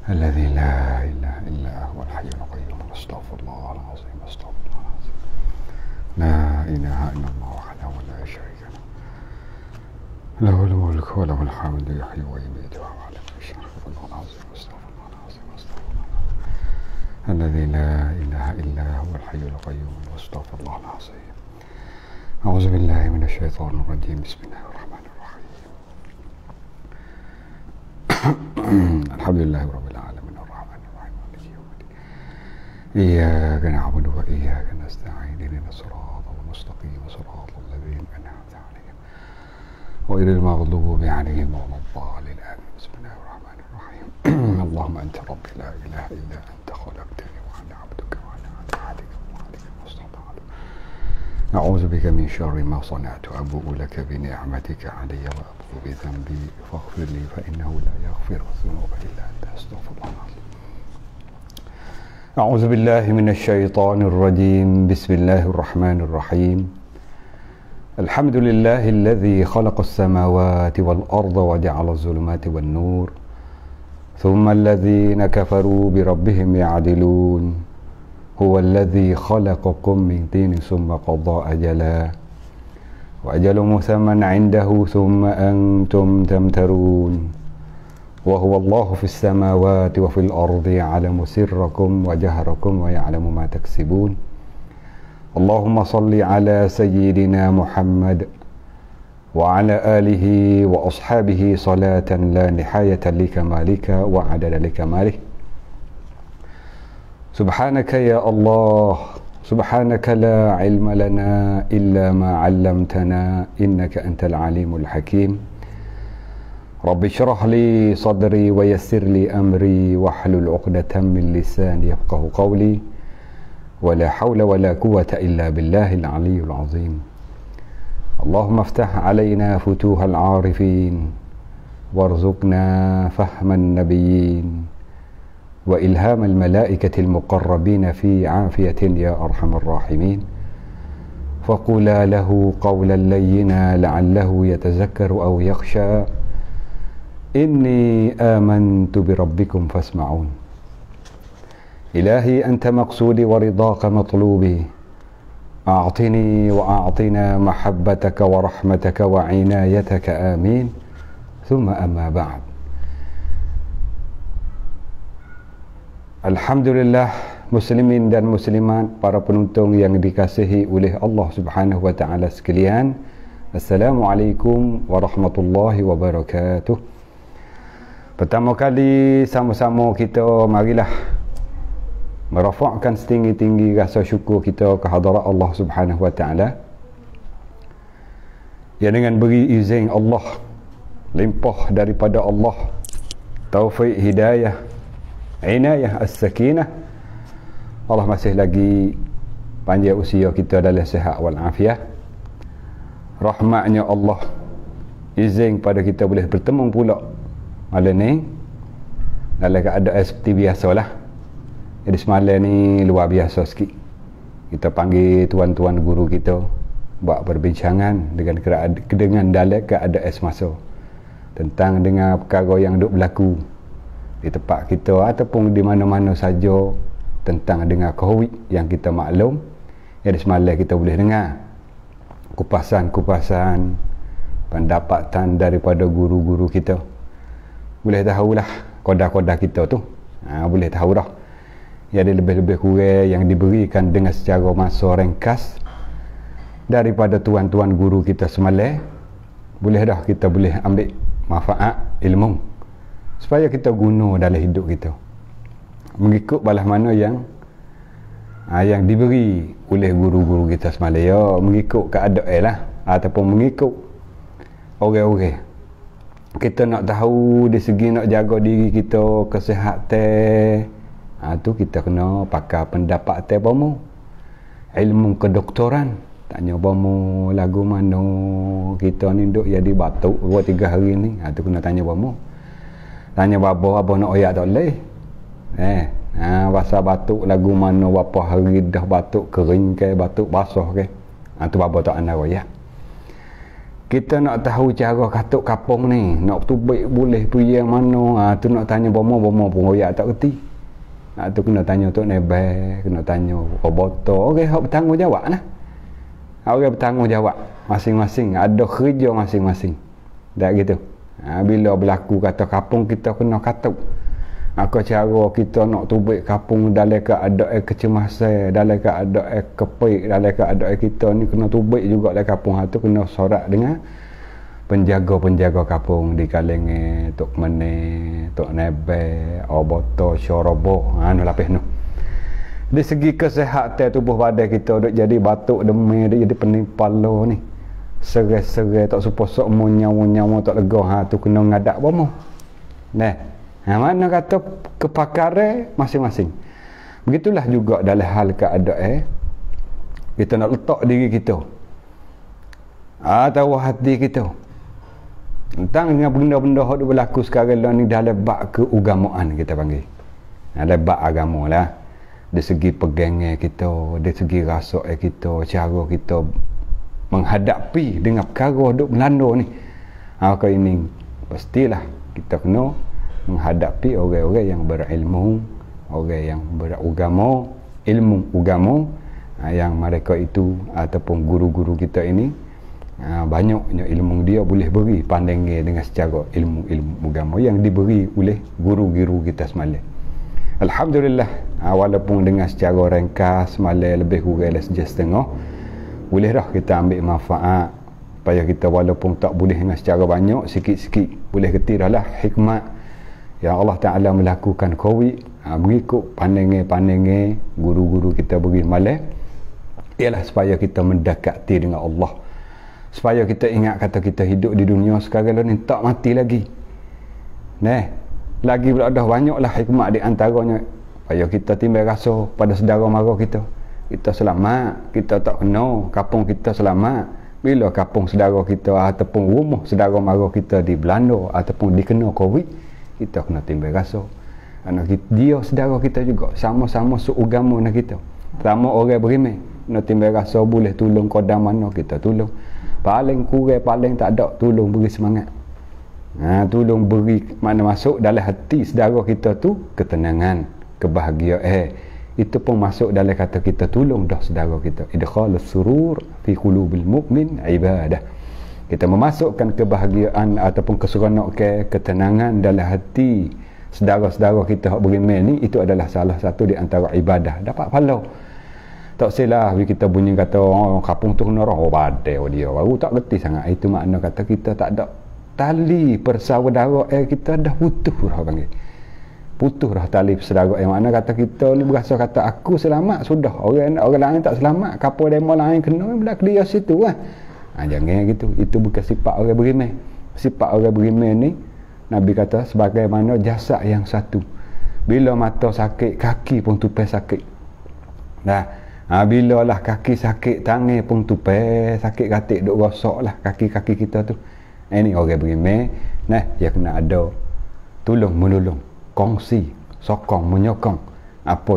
الذي لا إله إلا هو الحي القيوم أستغفر الله العظيم أستغفر الله العظيم لا إله إلا الله وحده لا شريك له له الملك وله الحمد يحيي ويميت وهو على كل شيء أستغفر الله العظيم أستغفر الله العظيم أستغفر الله العظيم الذي لا إله إلا هو الحي القيوم أستغفر الله العظيم أعوذ بالله من الشيطان الرجيم بسم الله الرحمن الرحيم الحمد لله رب العالمين الرحمن الرحيم مالك يوم الدين إياك نعبد وإياك نستعين اهدنا الصراط المستقيم صراط الذين أنعمت عليهم غير المغضوب عليهم ولا الضالين آمين بسم الله الرحمن الرحيم اللهم أنت ربي لا إله إلا أنت خلقتني وأنا عبدك وأنا على عهدك ووعدك ما استطعت أعوذ بك من شر ما صنعت أبوء لك بنعمتك علي وأبوء بذنبي فاغفر لي فإنه لا يغفر الذنوب إلا أنت أستغفر الله العظيم أعوذ بالله من الشيطان الرجيم بسم الله الرحمن الرحيم الحمد لله الذي خلق السماوات والأرض وجعل الظلمات والنور ثم الذين كفروا بربهم يعدلون هو الذي خلقكم من طين ثم قضى أجلا وأجل مسمى عنده ثم أنتم تمترون وهو الله في السماوات وفي الأرض يعلم سركم وجهركم ويعلم ما تكسبون اللهم صل على سيدنا محمد وعلى آله وأصحابه صلاة لا نهاية لكمالك وعدد لكماله سبحانك يا الله سبحانك لا علم لنا إلا ما علمتنا إنك أنت العليم الحكيم رب اشرح لي صدري ويسر لي أمري واحلل عقدة من لساني يفقه قولي ولا حول ولا قوة إلا بالله العلي العظيم اللهم افتح علينا فتوح العارفين وارزقنا فهم النبيين وإلهام الملائكة المقربين في عافية يا أرحم الراحمين فقولا له قولا لينا لعله يتذكر أو يخشى إني آمنت بربكم فاسمعون إلهي أنت مقصودي ورضاك مطلوبي أعطني وأعطنا محبتك ورحمتك وعنايتك آمين ثم أما بعد Alhamdulillah muslimin dan muslimat, para penonton yang dikasihi oleh Allah Subhanahu wa taala sekalian. Assalamualaikum warahmatullahi wabarakatuh. Pertama kali sama-sama kita marilah merafakkan setinggi-tinggi rasa syukur kita ke hadarat Allah Subhanahu wa taala. Ya, dengan beri izin Allah, limpah daripada Allah, taufik hidayah, inayah as-sakinah, Allah masih lagi panjang usia kita dalam sihat wal afiah. Rahmatnya Allah izin pada kita boleh bertemu pula malam ni dalam keadaan seperti biasalah. Jadi semalam ni luar biasa sikit. Kita panggil tuan-tuan guru kita buat perbincangan dengan dalam keadaan semasa tentang dengan perkara yang duk berlaku di tempat kita ataupun di mana-mana saja tentang dengan COVID yang kita maklum. Jadi semalam kita boleh dengar kupasan-kupasan pendapatan daripada guru-guru kita. Boleh tahulah koda-koda kita tu. Boleh tahu dah. Jadi lebih-lebih kurang yang diberikan dengan secara masa ringkas daripada tuan-tuan guru kita semalam. Boleh dah kita boleh ambil manfaat ilmu supaya kita guna dalam hidup kita mengikut balas mana yang diberi oleh guru-guru kita semalam, ya, mengikut keadaan lah ataupun mengikut orang-orang. Kita nak tahu di segi nak jaga diri kita kesihatan, tu kita kena pakai pendapat bomo ilmu kedoktoran. Tanya bomo lagu mana kita ni duk jadi batuk 2-3 hari ni, tu kena tanya bomo. Tanya bapa nak oyak tak boleh. Pasal batuk lagu mana berapa hari dah batuk kering ke batuk basah ke. Tu bapa tak nak oyak. kita nak tahu cara katuk kapung ni, nak tubik boleh pergi yang mana, tu nak tanya bomo pun royak tak reti. Tu kena tanya Tok Nebel, kena tanya Roboto. Orang hak bertanggungjawab lah. Orang bertanggungjawab masing-masing, ada kerja masing-masing. Dak gitu. Bila berlaku kata kapung, kita kena katuk. Apa cara kita nak tubik kapung dalam keadaan kecemasan, dalam keadaan kepik, dalam keadaan kita ni kena tubik juga dalam kapung. Tu kena sorak dengan penjaga-penjaga kapung di kalangan Tok Mene, Tok Nebel, Oboto, Syorobo, anu lapis nu. Di segi kesihatan tubuh badan kita duk jadi batuk demam, duk jadi pening kepala ni. Serai-serai tak supo sok nyawa-nyawa tak lega, tu kena ngadak bomo. Nah, mana kata kepakaran masing-masing. Begitulah juga dalam hal keadaan kita nak letak diri kita atau hati kita tentang dengan benda-benda yang berlaku sekarang ni dalam bab keagamaan kita panggil. Dalam bab agama lah. Dari segi pegangan kita, dari segi rasa kita, cara kita menghadapi dengan perkara duk melanda ni. Maka ini pastilah kita kena menghadapi orang-orang yang berilmu, orang yang beragama, ilmu agama, yang mereka itu ataupun guru-guru kita ini banyaknya ilmu dia boleh beri pandangan dengan secara ilmu-ilmu agama yang diberi oleh guru-guru kita semalam. Alhamdulillah, walaupun dengan secara ringkas semalam lebih kurang sejam setengah, boleh dah kita ambil manfaat supaya kita walaupun tak boleh dengan secara banyak, sikit-sikit boleh ketirahlah hikmat yang Allah Ta'ala melakukan COVID mengikut pandangan-pandangan guru-guru kita beri malam, ialah supaya kita mendekati dengan Allah, supaya kita ingat kata kita hidup di dunia sekarang ni tak mati lagi. Lagi pula dah banyaklah hikmat di antaranya supaya kita timbul rasa pada saudara mara kita selamat, kita tak kena, kapung kita selamat. Bila kapung saudara kita ataupun rumah saudara mara kita di Belanda ataupun dikena COVID, kita kena timbul rasa dia saudara kita juga, sama-sama seagama dengan kita, sama orang beriman, kena timbul rasa boleh tolong kodam mana kita tolong, paling kurang paling tak ada tolong beri semangat, tolong beri mana masuk dalam hati saudara kita tu ketenangan, kebahagiaan. Itu pun masuk dalam kata kita tolong dah saudara kita, idkhalus surur fi qulubil mu'min ibadah. Kita memasukkan kebahagiaan ataupun keseronokan, ketenangan dalam hati saudara-saudara kita yang beriman ni, itu adalah salah satu di antara ibadah, dapat pahala. Tak silah kita bunyi kata kapung tu kena roh badai dia baru tak reti sangat. Itu makna kata kita tak ada tali persaudaraan, kita dah putus dah panggil. Putus dah tali persaudaraan, yang makna kata kita ni berasa kata aku selamat sudah, orang lain tak selamat, kapal demo lain kena belah dia situ lah. Jangan gitu. Itu bukan sifat orang beriman. Sifat orang beriman ni Nabi kata sebagaimana jasad yang satu. Bila mata sakit, kaki pun tupai sakit. Bila lah kaki sakit, tangan pun tupai sakit, katik duk rosak lah kaki-kaki kita tu. Ini orang beriman. Dia kena ada tolong menolong, kongsi, sokong, menyokong apa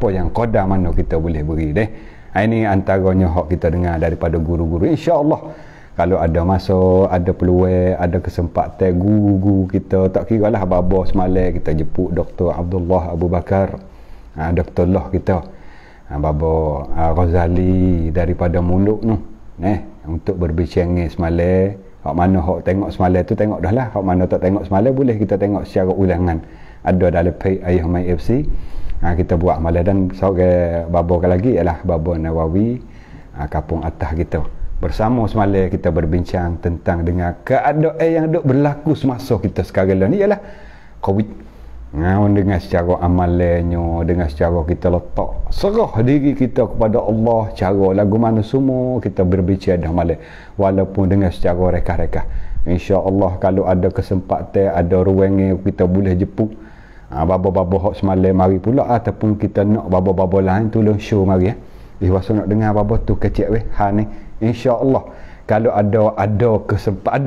yang qadar mana kita boleh beri deh. Ini antaranya hak kita dengar daripada guru-guru. InsyaAllah kalau ada masa, ada peluang, ada kesempatan, guru-guru kita tak kira lah baba semalam kita jemput Dr. Abdullah Abu Bakar, Dr. Lah kita, baba Ghazali daripada Muluk tu, untuk berbincang semalam. Hak mana hak tengok semalam tu tengok dah lah, hak mana tak tengok semalam boleh kita tengok secara ulangan, ada dalam page Ayah Mai FC. Kita buat malam, dan seorang baba lagi ialah Baba Nawawi, kapung atas kita. Bersama semalam kita berbincang tentang dengan keadaan yang duk berlaku semasa kita sekarang ni ialah COVID. Dengan secara amalannya, dengan secara kita letak serah diri kita kepada Allah, cara lagu mana semua kita berbincang dah malam, walaupun dengan secara rekah-rekah. InsyaAllah kalau ada kesempatan, ada ruangnya kita boleh jemput baba-baba hak semalam mari pula, ataupun kita nak baba-baba lain tolong show mari Ihwasa nak dengar baba tu kecil weh ni. InsyaAllah kalau ada kesempatan,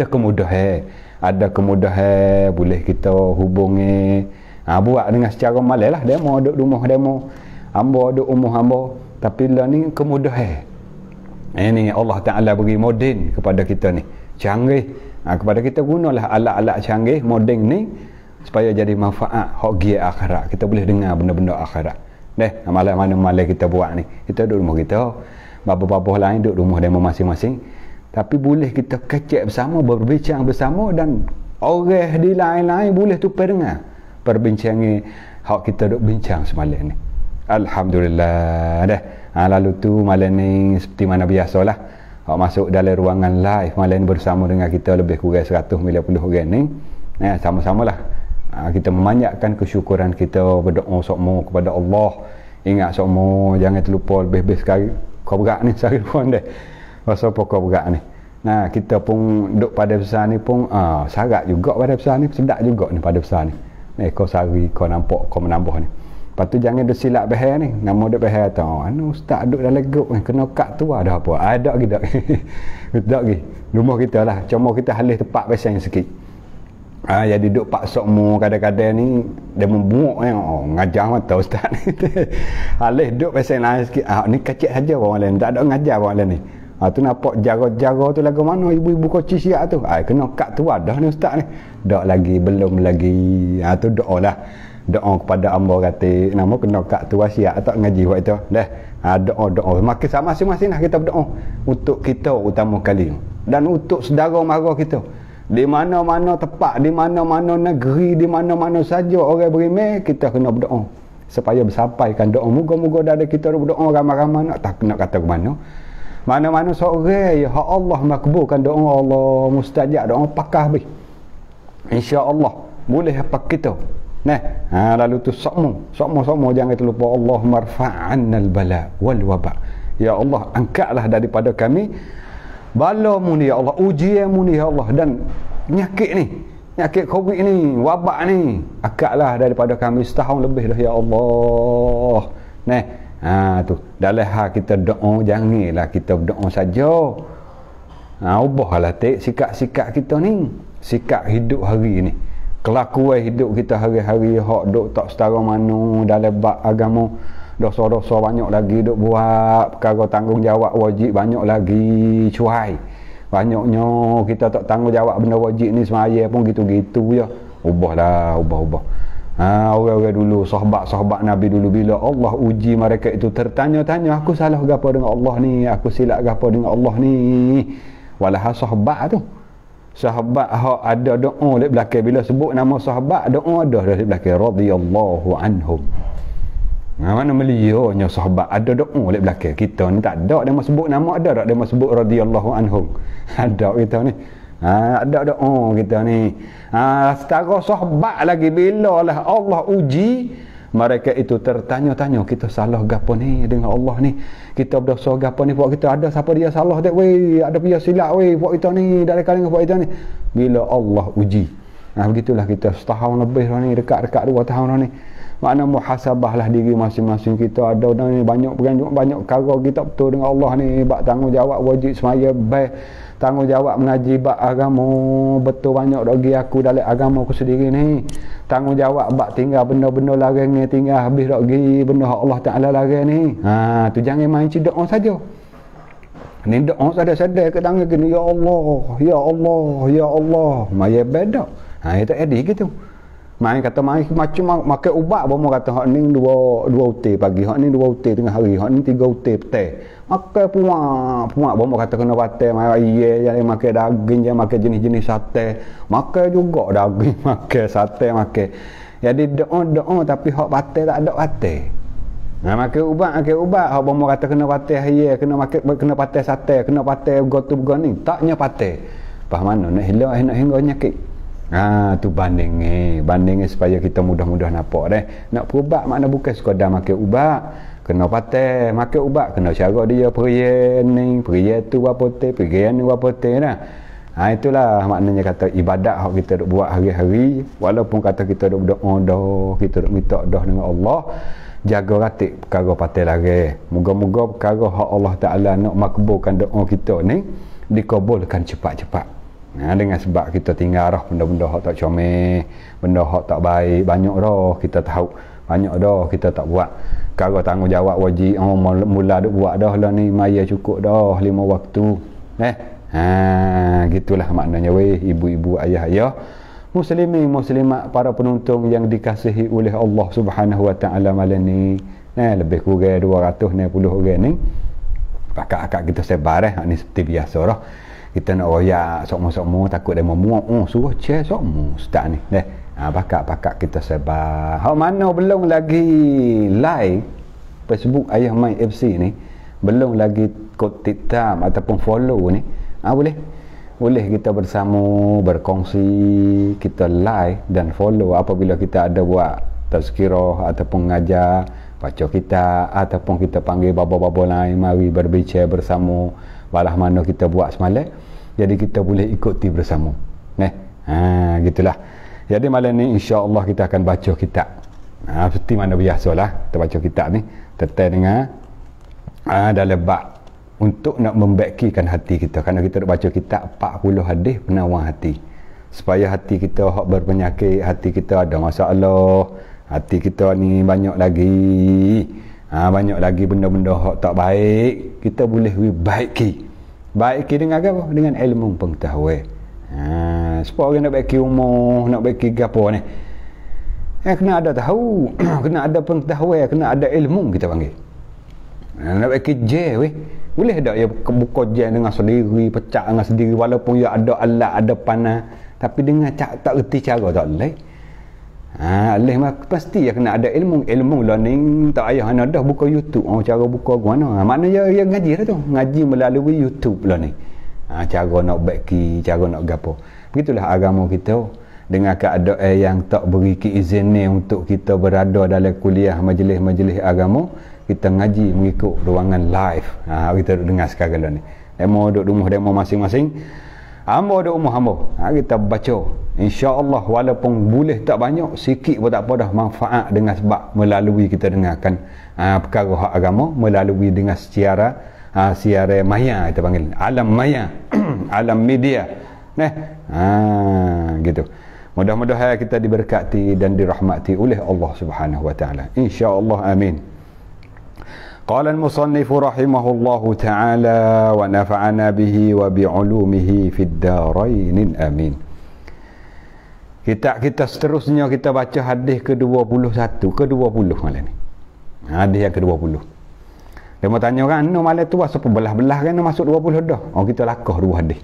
ada kemudahan boleh kita hubungi, buat dengan secara malam lah. Demo duduk rumah demo hamba, duduk rumah hamba, tapi lah ni kemudahan Ini Allah Ta'ala beri moden kepada kita ni, canggih. Kepada kita gunalah alat-alat canggih moden ni supaya jadi manfaat hak gia akhirat. Kita boleh dengar benda-benda akhirat. Malam-malam malam kita buat ni, kita duduk rumah kita, bapa-bapa lain duduk rumah demo masing-masing, tapi boleh kita kecek bersama, berbincang bersama, dan orang di lain-lain boleh tupai dengar perbincangan hak kita duduk bincang semalam ni. Alhamdulillah dah. Lalu tu malam ni seperti mana biasalah, hak masuk dalam ruangan live malam ni bersama dengan kita lebih kurang 190 orang ni. Sama-samalah kita memanjatkan kesyukuran kita, berdoa semua kepada Allah. Ingat semua, jangan terlupa lebih-lebih sekali kau berat ni sehari pun dah. Rasa apa kau berat ni. Nah, kita pun duduk pada besar ni pun sarat juga pada besar ni, sedap juga ni pada besar ni. Kau sehari kau nampak kau menambah ni. Lepas tu jangan duk silap behar ni. Nama duk behar tu, ustaz duk dalam grup ni, kena kat tu ada apa? Ada ke tak? Tak ke? Rumah kita lah, cuma kita halih tempat pasang sikit. Jadi duk paksa mu kadang-kadang ni dia membuak ngajar mata ustaz ni. Halih duk pasang lain sikit. Ni kecil saja orang lain, tak ada ngajar orang lain ni. Tu nampak jaga-jaga tu lagu mana ibu-ibu koci siap tu. Kena kat tu ada ni ustaz ni. Tak lagi, belum lagi. Tu doa lah. Doa kepada Allah kata nama kena kat tu siap tak ngaji buat itu. Dah. Doa-doa. Makin sama masing-masing lah kita berdoa untuk kita utama kali dan untuk saudara mara kita. Di mana-mana tempat, di mana-mana negeri, di mana-mana saja orang beriman, kita kena berdoa supaya bersampaikan doa. Moga-moga dari kita berdoa ramai-ramai nak kata ke mana. Mana-mana seorang ya Allah makbulkan doa, Allah mustajab doa pakah habis. Insya-Allah boleh apa kita. Lalu tu semua jangan terlupa Allah marfa'annal bala wal waba. Ya Allah, angkatlah daripada kami bala-Mu ni ya Allah, ujian-Mu ni ya Allah, dan nyakit Covid ni, wabak ni, angkatlah daripada kami setahun lebih dah ya Allah. Tu dalam hal kita doa, janganlah kita berdoa saja. Ubahlah sikap-sikap kita ni, sikap hidup hari ni, kelakuan hidup kita hari-hari hak duk tak setara mana dalam bab agama. Dosa-dosa banyak lagi duk buat, perkara tanggungjawab wajib banyak lagi cuai. Banyaknya kita tak tanggungjawab benda wajib ni, semaya pun gitu-gitu je. Ubah. Orang-orang dulu, sahabat-sahabat Nabi dulu, bila Allah uji mereka itu tertanya-tanya, aku salah gapo dengan Allah ni, aku silap gapo dengan Allah ni. Walah sahabat tu, sahabat hak ada doa di belakang, bila sebut nama sahabat doa ada di belakang, radhiyallahu anhum. Mana melionya sahabat ada doa di belakang. Kita ni tak ada, dia mau sebut nama ada tak, dia mau sebut radhiyallahu anhum. Ada kita ni. Ada doa kita ni. Setara sahabat lagi, bila lah Allah uji mereka itu tertanya-tanya, kita salah gapo ni dengan Allah ni, kita berdosa gapo ni, buat kita ada siapa dia salah tak weh, ada dia silap weh buat kita ni, dari kalangan buat kita ni. Bila Allah uji, begitulah kita setahun lebih dah ni, dekat-dekat 2 tahun dah ni. Makna muhasabahlah diri masing-masing kita. Ada ni banyak perkara kita betul dengan Allah ni, bab tanggungjawab wajib semaya baik, tanggungjawab mengaji bab agama betul, banyak bagi aku dalam agama aku sendiri ni. Tanggungjawab bab tinggal benda-benda larang ni, tinggal habis lagi benda Allah Taala larang ni. Tu jangan main doa saja. Ni doa sadar-sadar ke tangan gini, ya Allah, ya Allah, ya Allah. Maya beda. Itu edih gitu. Main kata main macam makan ubat, bomo kata hak ni 2 utai pagi, hak ni 2 utai tengah hari, hak ni 3 utai petang. Makan puak bomo kata kena batal, mai iya jangan makan daging, jangan makan jenis-jenis sate. Makan juga daging, makan sate makan. Jadi doa tapi hak batal tak ada batal. Makan ubat, hak bomo kata kena batal, iya kena makan, kena batal sate, kena batal gotu begini, taknya batal. Faham mana nak hilang nak hingga nyakit. Tu banding supaya kita mudah-mudah nampak deh. Nak berubat makna bukan sekadar makan ubat, kena patah makan ubat, kena cara dia perian tu berapa teh, perian ni berapa teh dah. Itulah maknanya kata ibadat hak kita duk buat hari-hari, walaupun kata kita duk berdoa dah, kita duk minta dah dengan Allah, jaga ratik perkara patah lagi. Moga-moga perkara hak Allah Taala nak makbulkan doa kita ni dikabulkan cepat-cepat. Dengan sebab kita tinggal dah benda-benda hak tak comel, benda hak tak baik, banyak dah kita tahu. banyak dah kita tak buat. Kalau tanggungjawab wajib mula duk buat dah lah ni, maya cukup dah 5 waktu. Gitulah maknanya weh ibu-ibu, ayah-ayah, muslimin muslimat, para penonton yang dikasihi oleh Allah Subhanahu wa taala malam ni. Lebih kurang 260 orang ni. Akak-akak kita sebar ni seperti biasa dah. Kita nak royak sokmo-sokmo takut dia memuak. Suruh share sokmo ustaz ni. Pakak-pakak kita sebar. Hak mana belum lagi like Facebook Ayah Mai FC ni, belum lagi kod TikTok ataupun follow ni, boleh kita bersama berkongsi, kita like dan follow apabila kita ada buat tazkirah ataupun ngajar, baca kitab ataupun kita panggil bapa-bapa lain mari berbicara bersama balah mana kita buat semalam. Jadi kita boleh ikuti bersama. Gitulah. Jadi malam ni insya-Allah kita akan baca kitab. Seperti mana biasalah kita baca kitab ni tetap dengan dalam bab untuk nak membaikkan hati kita. Kerana kita nak baca kitab 40 hadis penawar hati. Supaya hati kita hak berpenyakit, hati kita ada masalah, hati kita ni banyak lagi benda-benda hak tak baik, kita boleh baiki dengan apa? Dengan ilmu pengetahuan. Supaya orang nak baiki umur, nak baiki gapo ni, kena ada tahu, kena ada pengetahuan, kena ada ilmu kita panggil. Nak baiki je weh, boleh tak ya buka je dengan sendiri, pecah dengan sendiri walaupun ya ada alat, ada panah, tapi dengan tak reti cara tak boleh. Pasti ya kena ada ilmu learning. Tak payah anda dah buka YouTube, cara buka mana, maknanya ya ngaji dah tu, ngaji melalui YouTube lah ni. Cara nak baiki, cara nak gapo. Begitulah agama kita. Dengan keadaan yang tak beri keizinan untuk kita berada dalam kuliah majlis-majlis agama, kita ngaji mengikut ruangan live. Kita dengar sekarang lah ni. Demo duduk rumah demo masing-masing, hamba duduk rumah hamba, kita baca. InsyaAllah walaupun boleh tak banyak, sikit pun tak apa dah manfaat dengan sebab melalui kita dengarkan perkara hak agama melalui dengan siaran maya, kita panggil alam maya, alam media. Gitu. Mudah-mudahan kita diberkati dan dirahmati oleh Allah Subhanahu wa taala. Insya-Allah, amin. Qala al-musannif rahimahullahu taala wa nafa'ana bihi wa bi'ulumihi fid darain, amin. Kita seterusnya kita baca hadis ke-21, ke-20 malam ni. Hadis yang ke-20. Dia mau tanya kan, no malam tu apa belah-belah kan masuk 20 dah. Kita lakah 2 hadis.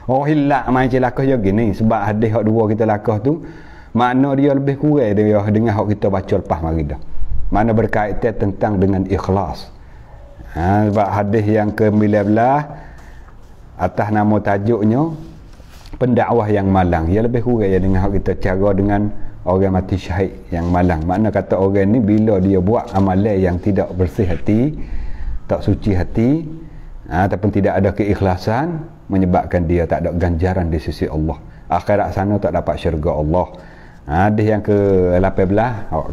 Hilak main celakah je gini sebab hadis hak 2 kita lakah tu makna dia lebih kurang dia dengan hak kita baca lepas mari dah. Mana berkaitan tentang dengan ikhlas. Sebab hadis yang ke-19 atas nama tajuknya pendakwah yang malang, ia lebih kurang ya dengan hak kita cara dengan orang mati syahid yang malang. Makna kata orang ni bila dia buat amalan yang tidak bersih hati, tak suci hati, ataupun tidak ada keikhlasan, menyebabkan dia tak ada ganjaran di sisi Allah. Akhirat sana tak dapat syurga Allah. Hadis yang ke-18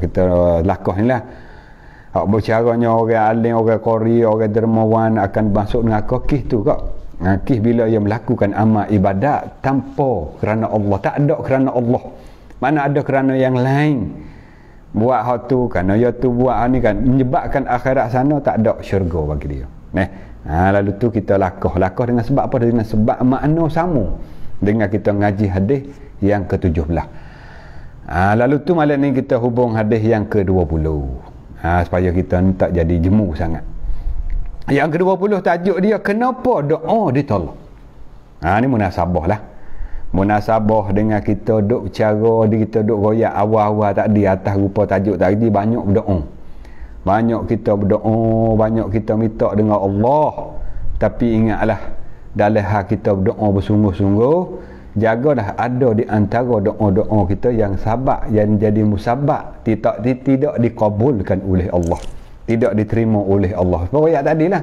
kita lakah ni lah. Bercaranya orang alim, orang qari, orang dermawan akan masuk neraka kis tu kak. Kis bila ia melakukan amal ibadat tanpa kerana Allah, tak ada kerana Allah. Mana ada kerana yang lain. Buat hak tu kerana dia tu buat ni kan menyebabkan akhirat sana tak ada syurga bagi dia. Lalu tu kita lakah dengan sebab apa? Dengan sebab makna sama dengan kita ngaji hadis yang ke-17. Lalu tu malam ni kita hubung hadis yang ke-20. Supaya kita tak jadi jemu sangat. Yang ke-20 tajuk dia kenapa doa ditolak. Ni munasabah lah. Munasabah dengan kita duk cara kita duk royak awal-awal tadi atas rupa tajuk tadi, banyak berdoa. Banyak kita berdoa, banyak kita minta dengan Allah. Tapi ingatlah dalam hal kita berdoa bersungguh-sungguh, jagalah ada di antara doa-doa kita yang sabak, yang jadi musabak, tidak dikabulkan oleh Allah, tidak diterima oleh Allah. Royak tadilah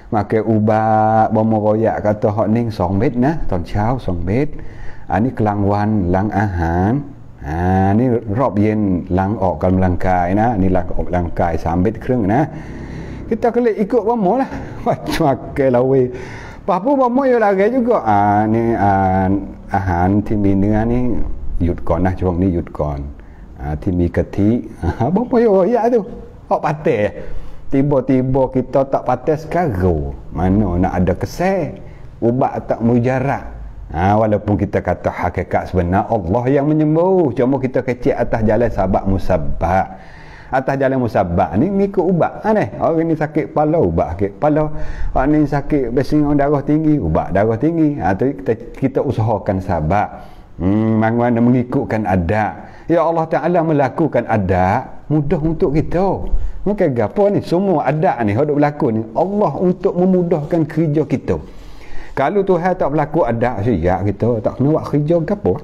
makan ubat bomo royak kata hak ning 2 met nah ton chao 2 met. Ni kelangwan lang ahan. Ni rob yen lang ok กำลังกายนะนี่lang ok กำลังกาย3 เม็ดครึ่งนะ kita kena ikut bomo lah macam makan lawe. Apa bomo yo lagi juga. Ni ahan ที่มีเนื้อนี่หยุดก่อนนะช่วงนี้หยุดก่อน Timi ketik. Apa ya tu? Hak patah. Tiba-tiba kita tak patah sekarang. Mana nak ada kesal. Ubat tak mujarab. Walaupun kita kata hakikat sebenar Allah yang menyembuh. Cuma kita kecil atas jalan sabab musabbab. Atas jalan musabbab ni ngikut ubat. Orang ni sakit kepala, ubat sakit kepala. Orang ni sakit bersinggah darah tinggi, ubat darah tinggi. Tu kita usahakan sabab. Mana mengikutkan adat. Ya Allah Ta'ala melakukan adat mudah untuk kita. Maka gapo ni semua adat ni hendak berlaku ni Allah untuk memudahkan kerja kita. Kalau Tuhan tak berlaku adat siap kita tak kena buat kerja gapo.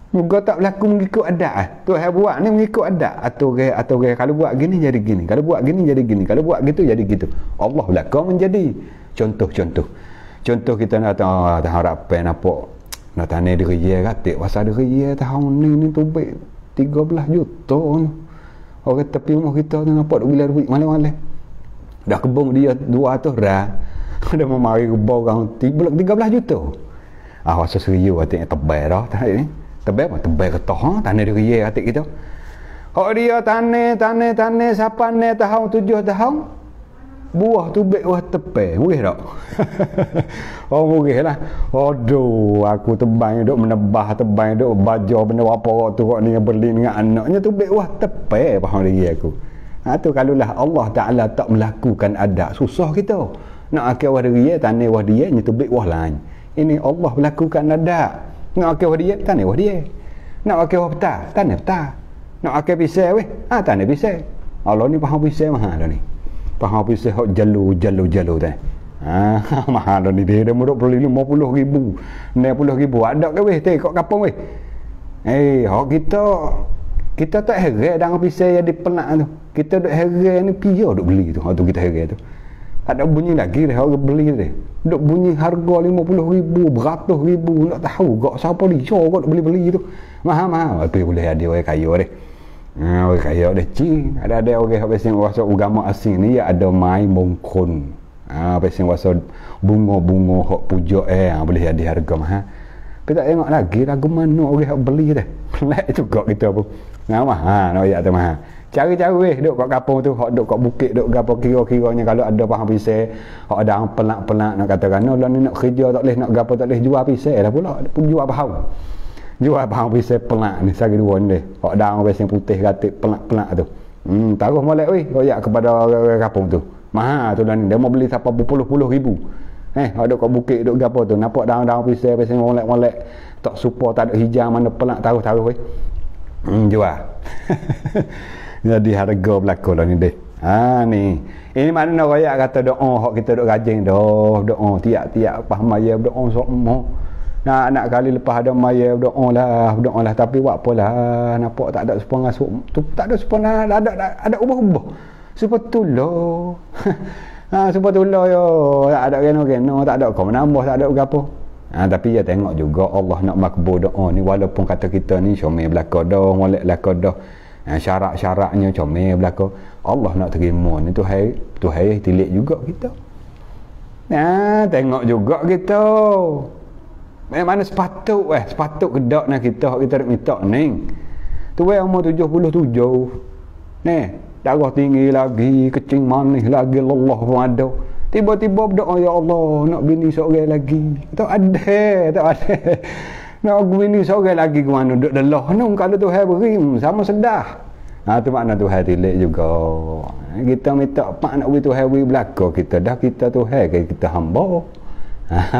Moga tak berlaku mengikut adat. Tuhan buat ni mengikut adat. Atau kalau buat gini jadi gini, kalau buat gini jadi gini, kalau buat gitu jadi gitu. Allah belakang menjadi contoh kita nak tahu harapan apa nak tanya diri dia katik pasal diri dia tahun ni tu baik 13 juta ni. Orang tepi rumah kita tu nampak duk bila duit malam-malam. Dah kebun dia 200 dah. Dah memari kubur orang 13 juta. Rasa serius katik tebal dah tak ni. Tebal ketah tanya diri dia katik kita. Hak dia tanya siapa ni tahun 7 tahun. Buah tu baik wah tepe, murih tak? Murih lah. Aduh, aku tebang duk menebah, tebang duk baja benda apa tu kok ni beli dengan anaknya tu baik wah tepe faham diri aku. Tu kalaulah Allah Taala tak melakukan adat, susah kita. Nak akal wah diri tanya wah dia nya tu baik wah lain. Ini Allah melakukan adat. Nak akal wah dia tanya wah dia. Nak akal wah peta, tanya peta. Nak akal pisau weh, tanya pisau. Allah ni faham pisau mahal dah ni. Faham pisau hok jalu tu. Mahal dah ni dia mudah beli 50,000, 60,000. Ada ke weh tengok kapung weh. Hok kita tak heran dengan pisau yang dipelak tu. Kita duk heran ni pia duk beli tu. Hok tu kita heran tu. Ada bunyi lagi dah orang beli tu. Duk bunyi harga 50,000, 100,000 nak tahu gak siapa dia kok beli tu. Mahal. Tapi boleh ada orang kaya deh. Orang kaya dah ada orang yang pasang wasa agama asing ni ada mai mongkon. Pasang wasa bunga-bunga hok puja boleh ada harga mahal. Kita tak tengok lagi lagu mana orang yang beli dah. Pelik juga kita pun. Mahal nak ayat tu mahal. Cari-cari duk kat kampung tu, hok duk kat bukit duk gapo kira-kiranya kalau ada faham pisau, hok ada orang pelak-pelak nak katakan no ni nak kerja tak boleh nak gapo tak boleh jual pisau dah pula jual bahaw. Jual bahaw pisau pelak ni sagi dua ni. Hok ada orang pisau putih katik pelak-pelak tu. Taruh molek weh royak kepada orang kampung tu. Mahal tu dah ni. Dia mau beli siapa berpuluh-puluh ribu. Hok duk kat bukit duk gapo tu. Nampak daun-daun pisau molek-molek tak super tak ada hijau mana pelak taruh weh. Jual. Jadi harga berlaku lah ni deh. Ni. Ini mana nak royak kata doa hok kita duk rajin dah. Doa tiap-tiap pas maya doa semua. Nak kali lepas ada maya doa lah tapi buat apalah nampak tak ada sepengah tu tak ada sepengah ada ubah-ubah. Sepetullah. Sepetullah yo tak ada reno-reno tak ada kau menambah tak ada gapo. Tapi ya tengok juga Allah nak makbul doa ni walaupun kata kita ni comel belaka dah, molek belaka dah. Syarat-syaratnya comel belaka. Allah nak terima ni Tuhan tilik juga kita. Tengok juga kita. Mana sepatut kedak nak kita nak minta ni. Tu umur 77. Darah tinggi lagi, kecing manis lagi, lelah pun ada. Tiba-tiba berdoa ya Allah nak bini seorang lagi. Tak ada. Nak bini seorang lagi ke mana duk lelah ni kalau Tuhan beri sama sedah. Tu makna Tuhan tilik juga. Kita minta pak nak beri Tuhan beri belaka kita dah kita Tuhan kita hamba.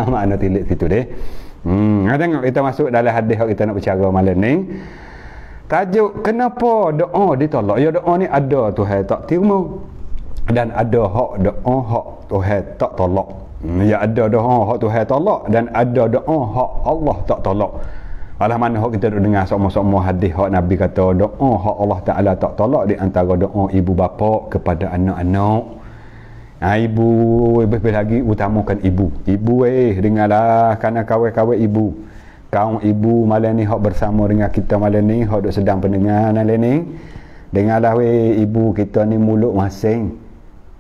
Makna tilik situ deh. Tengok kita masuk dalam hadis kita nak bercara malam ni. Tajuk kenapa doa ditolak? Ya doa ni ada Tuhan tak terima dan ada hak doa hak Tuhan tak tolak. Ya ada doa hak Tuhan tolak dan ada doa hak Allah tak tolak. Alah mana hak kita duk dengar sama-sama hadis hak Nabi kata doa hak Allah Taala tak tolak di antara doa ibu bapa kepada anak-anak. Ibu lebih lagi utamakan ibu. Ibu dengarlah kerana kawan-kawan ibu. Kaum ibu malam ni hak bersama dengan kita malam ni hak duk sedang pendengar malam ni. Dengarlah ibu kita ni mulut masing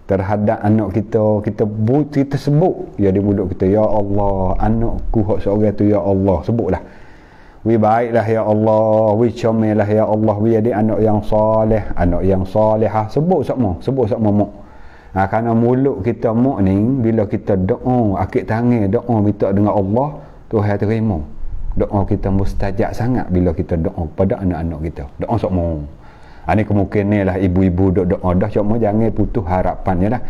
terhadap anak kita sebut ya di mulut kita ya Allah anakku hak seorang tu ya Allah sebutlah. wi baiklah ya Allah, wi comelah ya Allah, wi jadi anak yang soleh, anak yang solehah, sebut semua mu. Kerana mulut kita mu ni bila kita doa, akik tangan doa minta dengan Allah, Tuhan terima. Doa kita mustajab sangat bila kita doa kepada anak-anak kita. Doa semua. Ini kemungkinan lah ibu-ibu doa dah, cuma jangan putus harapan je lah.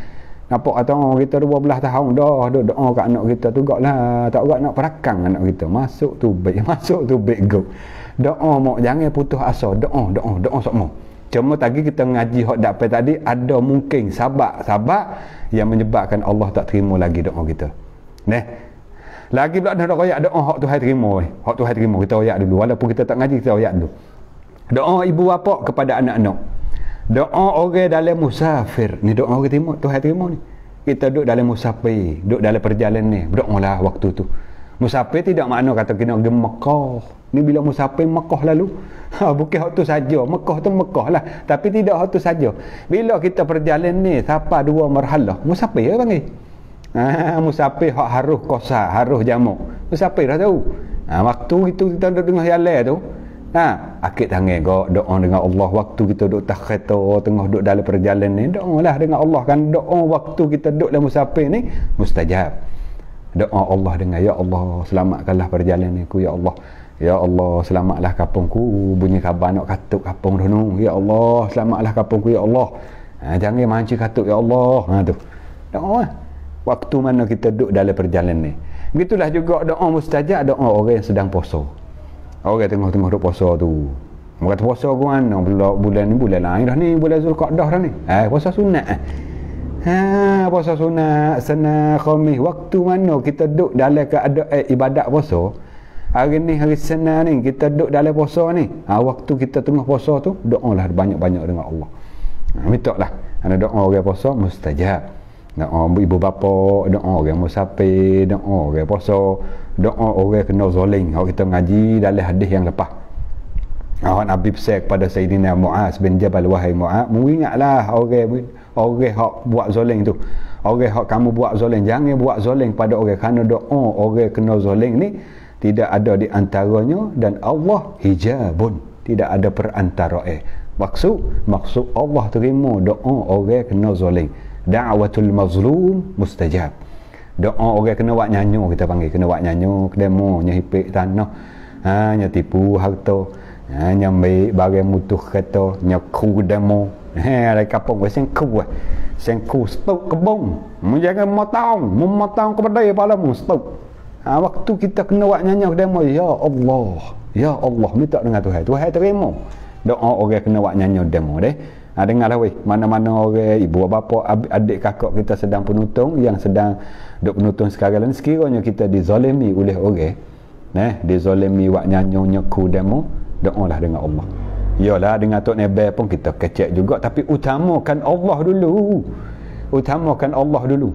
Nampak kata kita 12 tahun dah doa kat anak kita tu gaklah, tak gak nak perakang anak kita. Masuk tu baik go. Doa mak jangan putus asa, doa semua. Cuma tadi kita ngaji hak dapat tadi ada mungkin sabab yang menyebabkan Allah tak terima lagi doa kita. Neh. Lagi pula nak royak doa hak Tuhan terima. Hak Tuhan terima kita royak dulu, walaupun kita tak ngaji kita royak dulu. Doa ibu bapa kepada anak-anak. Doa orang dalam musafir ni doa orang terima, Tuhan terima ni. Kita duduk dalam musafir, duduk dalam perjalanan ni, berdoalah waktu tu. Musafir tidak makna kata kena pergi Mekah. Ni bila musafir Mekah lalu. Bukan waktu saja, Mekah tu Mekah lah. Tapi tidak waktu saja. Bila kita perjalanan ni, siapa dua marhalah, musafir panggil. Musafir hak harus kosa, harus jamak. Musafir dah tahu. Waktu itu kita duduk tengah jalan tu, akik tangan kau doa dengan Allah waktu kita duduk tak kereta tengah duduk dalam perjalanan ni, doalah dengan Allah kan. Doa waktu kita duduk dalam musafir ni mustajab. Doa Allah dengan ya Allah selamatkanlah perjalanan aku ya Allah. Ya Allah selamatlah kampungku, bunyi khabar nak katuk kampung dah nu. Ya Allah selamatlah kampungku ya Allah. Jangan manci katuk ya Allah. Tu. Doa waktu mana kita duduk dalam perjalanan ni. Begitulah juga doa mustajab, doa orang yang sedang puasa. Orang tengah-tengah duk puasa tu. Kata puasa ke mana? Bulan ni bulan lain dah ni, bulan Zulqa'dah dah ni. Puasa sunat. Puasa sunat, Senin, Khamis. Waktu mana kita duduk dalam keadaan ibadat puasa? Hari ni hari Senin ni kita duduk dalam puasa ni. Waktu kita tengah puasa tu, doalah banyak-banyak dengan Allah. Minta lah. Ada doa orang puasa mustajab. Doa ibu bapa, doa orang musafir, doa orang puasa, doa orang kena zalim. Kalau kita ngaji dalam hadis yang lepas, Nabi pesan kepada Sayyidina Mu'az bin Jabal, wahai Mu'az, ingatlah orang hak buat zalim tu. Orang hak kamu buat zalim, jangan buat zalim pada orang, kerana doa orang kena zalim ni tidak ada di antaranya dan Allah hijabun, tidak ada perantara. Maksud Allah terima doa orang kena zalim. Da'watul mazlum mustajab. Doa orang kena buat nyanyo, kita panggil kena buat nyanyo, kedemo nyahipik tanah, nyatipu harta, nyambil barang mutuh kereta, nyaku demo. Ada kapung sengku stok kebun. Jangan memotong kepada kepalamu stok. Waktu kita kena buat nyanyo kedemo, ya Allah minta dengan Tuhan terima. Doa orang kena buat nyanyo demo deh. Dengarlah weh, mana-mana orang ibu bapa adik kakak kita sedang penuntung, yang sedang duk penuntung sekarang ni, sekiranya kita dizalimi oleh orang, dizalimi wak nyanyo nyaku demo, doalah dengan Allah. Yalah dengan Tok Nebel pun kita kecek juga, tapi utamakan Allah dulu. Utamakan Allah dulu.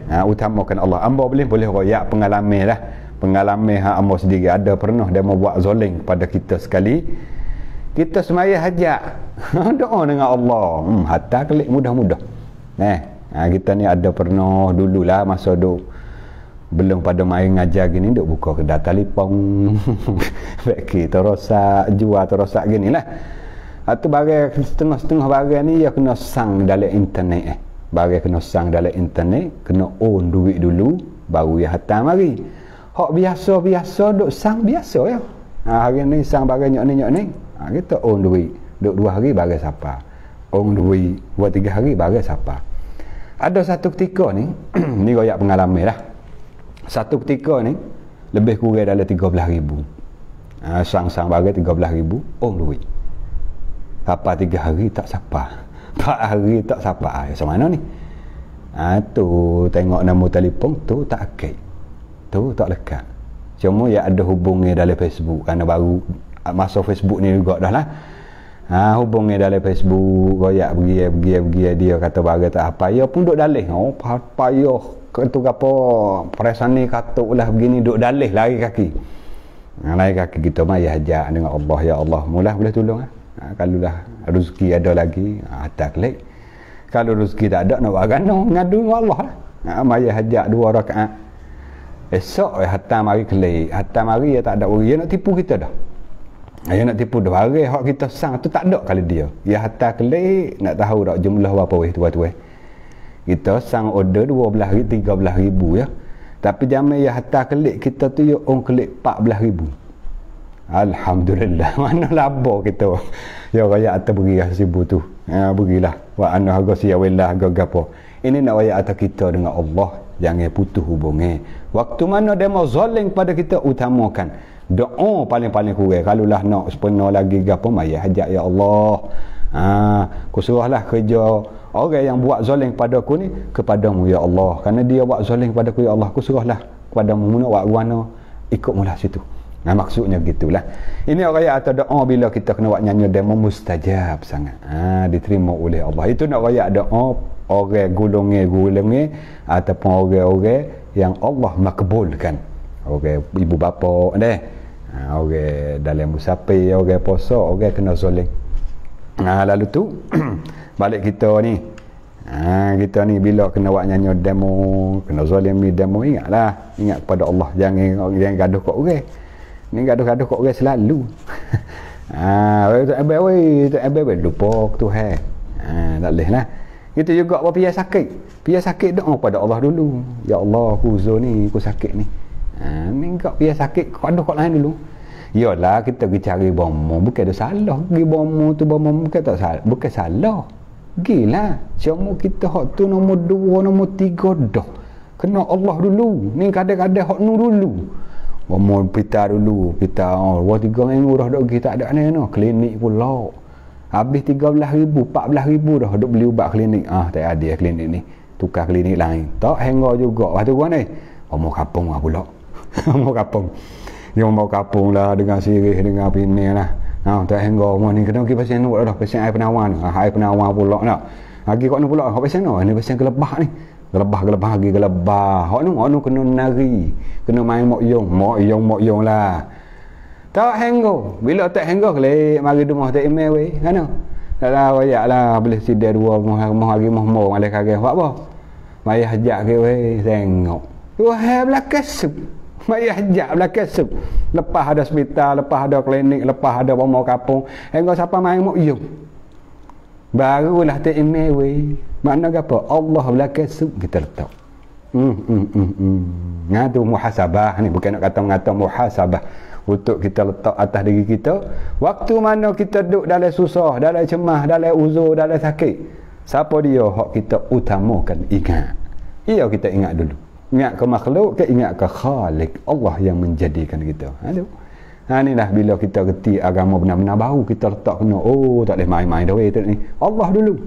Utamakan Allah. Amba boleh royak pengalaman lah. Pengalaman amba sendiri ada pernah demo buat zalim pada kita sekali. Kita semaya hajat doa dengan Allah, hatta kelik mudah-mudah. Kita ni ada pernah dululah masa duk belum pada main ngajar gini, duk buka kedai telefon beki terosak jual terosak gini lah. Atau barang setengah-setengah barang ni ya kena sang dalam internet. Barang kena sang dalam internet, kena own duit dulu baru ya hatta mari. Hak biasa-biasa duk sang biasa ya. Hari ni sang barang nyok ni. Kita own duit. Duk 2 hari bagai siapa. Own duit 2-3 hari bagai siapa. Ada satu ketika ni, ni royak pengalaman lah. Satu ketika ni, lebih kurang dalam 13,000. Sang-sang bagai 13,000, own duit. Siapa 3 hari tak siapa. 4 hari tak siapa. Macam mana ni? Tu tengok nombor telefon tu tak akid. Tu tak lekat. Cuma ya ada hubungnya dalam Facebook, kerana baru masa Facebook ni juga dah lah. Hubungnya dalam Facebook, royak pergi dia kata bagai tak apa ya pun duk dalih. Apa ya tu apa perasaan ni katuk lah begini, duk dalih lari kaki. Lari kaki kita mai hajat dengan Allah, ya Allah mula boleh tolong. Kalau dah rezeki ada lagi, tak klik. Kalau rezeki tak ada nak buat gano, ngadu dengan Allah lah. Mai hajat 2 rakaat. Esok hatta mari kelik, hatta mari dia tak ada orang, dia nak tipu kita dah. Dia nak tipu dah. Hari hak kita sang tu tak ada kali dia. Dia hatta kelik, nak tahu tak jumlah berapa weh tuan-tuan. Kita sang order 12,000, 13,000 ya. Tapi zaman ya hatta kelik kita tu ya orang kelik 14,000. Alhamdulillah. Mana laba kita. Ya raya atas beri lah 1,000 tu. Ya berilah. Wa anna harga siyawilah harga gapo. Ini nak raya atas kita dengan Allah. Jangan putus hubungan. Waktu mana dia mau zalim pada kita, utamakan doa paling-paling kurang. Kalau lah nak sepenuh lagi gapo maya hajat ya Allah. Kusuruhlah kerja orang yang buat zalim padaku ni kepadamu ya Allah. Kerana dia buat zalim padaku ya Allah, kusuruhlah kepadamu nak buat guana ikut mula situ. Maksudnya gitulah. Ini orang yang atau doa bila kita kena buat nyanyi demo mustajab sangat. Diterima oleh Allah. Itu nak royak doa orang golongan ataupun orang-orang yang Allah makbulkan. Orang ibu bapa deh. Orang dalam musafir, orang puasa, orang kena zalim. Lalu tu balik kita ni. Kita ni bila kena buat nyanyi demo, kena zalim ni demo, ingatlah, ingat kepada Allah. Jangan gaduh kat orang. Ni gaduh-gaduh kat orang selalu. Lupa Tuhan. Tak boleh lah. Kita juga apa pihak sakit doa pada Allah dulu. Ya Allah, aku uzur ni, aku sakit ni. Ni kau pihak sakit gaduh kat lain dulu. Yalah kita pergi cari bomo, bukan ada salah. Pergi bomo tu bomo bukan tak salah, bukan salah. Gila, cuma kita hak tu nombor 2, nombor 3 dah. Kena Allah dulu. Ni kadang-kadang hak nu dulu. Bomo pita dulu, pita 2-3 minggu dah dok pergi tak ada ni no, klinik pula. Habis 13,000, 14,000 dah duk beli ubat klinik. Tak ada klinik ni. Tukar klinik lain. Tak hangga juga. Lepas tu gua ni, mau kapung lah pula. Mau kapung. Dia mau kapung lah dengan sirih, dengan pini lah. Tak hangga mau ni kena pergi pasien nak dah. Pasien air penawan. Air penawan pula nak. Lagi kau ni pula. Kau pasien nak. Ni pasien gelebah ni. Gelebah lagi gelebah. Hak nu kena nari. Kena main mok-yong lah. Tak hanggo. Bila tak hanggo kelik mari rumah tak email weh. Kan? Dah royak lah boleh sidai 2 rumah lagi mau alih kagak buat apa? Mai hajak ke weh tengok. Wah belakang sup. Mai hajak belakang sup. Lepas ada hospital, lepas ada klinik, lepas ada bomo kapung, hanggo siapa main mok-yong. Barulah tak email weh. Makna apa? Allah belakang sup kita letak. Ngadu muhasabah ni, bukan nak kata mengata muhasabah. Untuk kita letak atas diri kita, waktu mana kita duduk dalam susah, dalam cemas, dalam uzur, dalam sakit, siapa dia hak kita utamakan? Ingat. Iya kita ingat dulu. Ingat ke makhluk ke ingat ke Khalik, Allah yang menjadikan kita. Inilah bila kita reti agama benar-benar baru kita letak kena, tak boleh main-main dah weh ni. Allah dulu.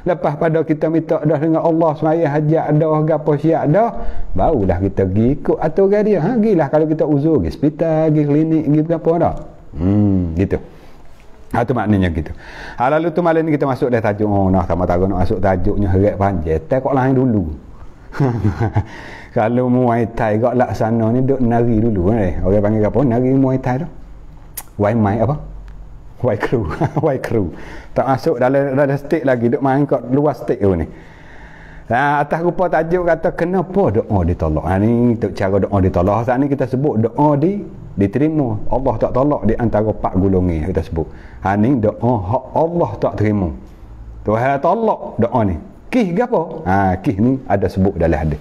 Lepas pada kita minta dah dengan Allah semaya hajat dah, gapo siap dah, barulah kita pergi ikut aturan dia. Gilah kalau kita uzur, pergi hospital, pergi klinik, pergi berapa dah. Gitu. Itu maknanya gitu. Lalu tu malam ni kita masuk dah tajuk. Nak sama-sama nak masuk tajuknya herat panjang. Tak kok lain dulu. Kalau Muay Thai kok laksana ni duk nari dulu. Orang panggil apa? Nari Muay Thai tu. Wai mai apa? Wai kru. Tak masuk dalam stik lagi, duk main kat luar stik tu ni. Atas rupa tajuk kata kenapa doa ditolak. Ni cara doa ditolak. Saat ni kita sebut doa diterima. Allah tak tolak di antara 4 golongan kita sebut. Ni doa hak Allah tak terima. Tuhan tolak doa ni. Kih gapo? Kih ni ada sebut dalam hadis.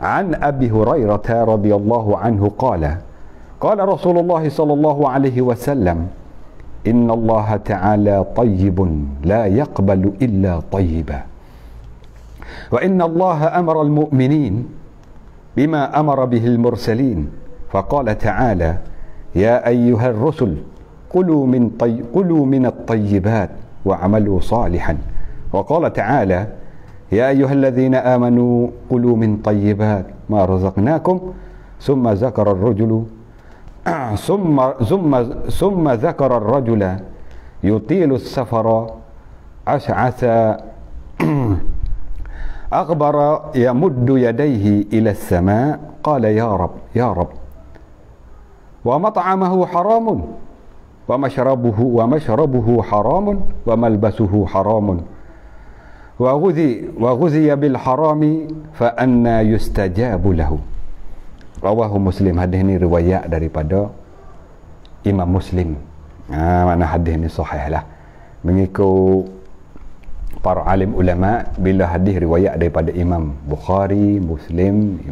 An Abi Hurairah radhiyallahu anhu qala Rasulullah sallallahu alaihi wasallam, Inna Allah Ta'ala tayyibun la yaqbalu illa tayyiba. Wa inna Allah amara al-mu'minin bima amara bihi al-mursalin. Faqala ta'ala, Ya ayyuhal rusul, kulu min at-tayyibat wa amalu salihan. Wa qala ta'ala, Ya ayyuhalladzina amanu kulu min tayyibat ma razaqnakum. Summa zakara ar-rajulu ثم ذكر الرجل يطيل السفر أشعث أغبر يمد يديه إلى السماء قال يا رب ومطعمه حرام ومشربه حرام وملبسه حرام وغذي بالحرام فأنى يستجاب له. Rawahu Muslim. Hadis ni riwayat daripada Imam Muslim. Mana hadis ni sahih lah. Mengikut para alim ulama, bila hadis riwayat daripada Imam Bukhari, Muslim,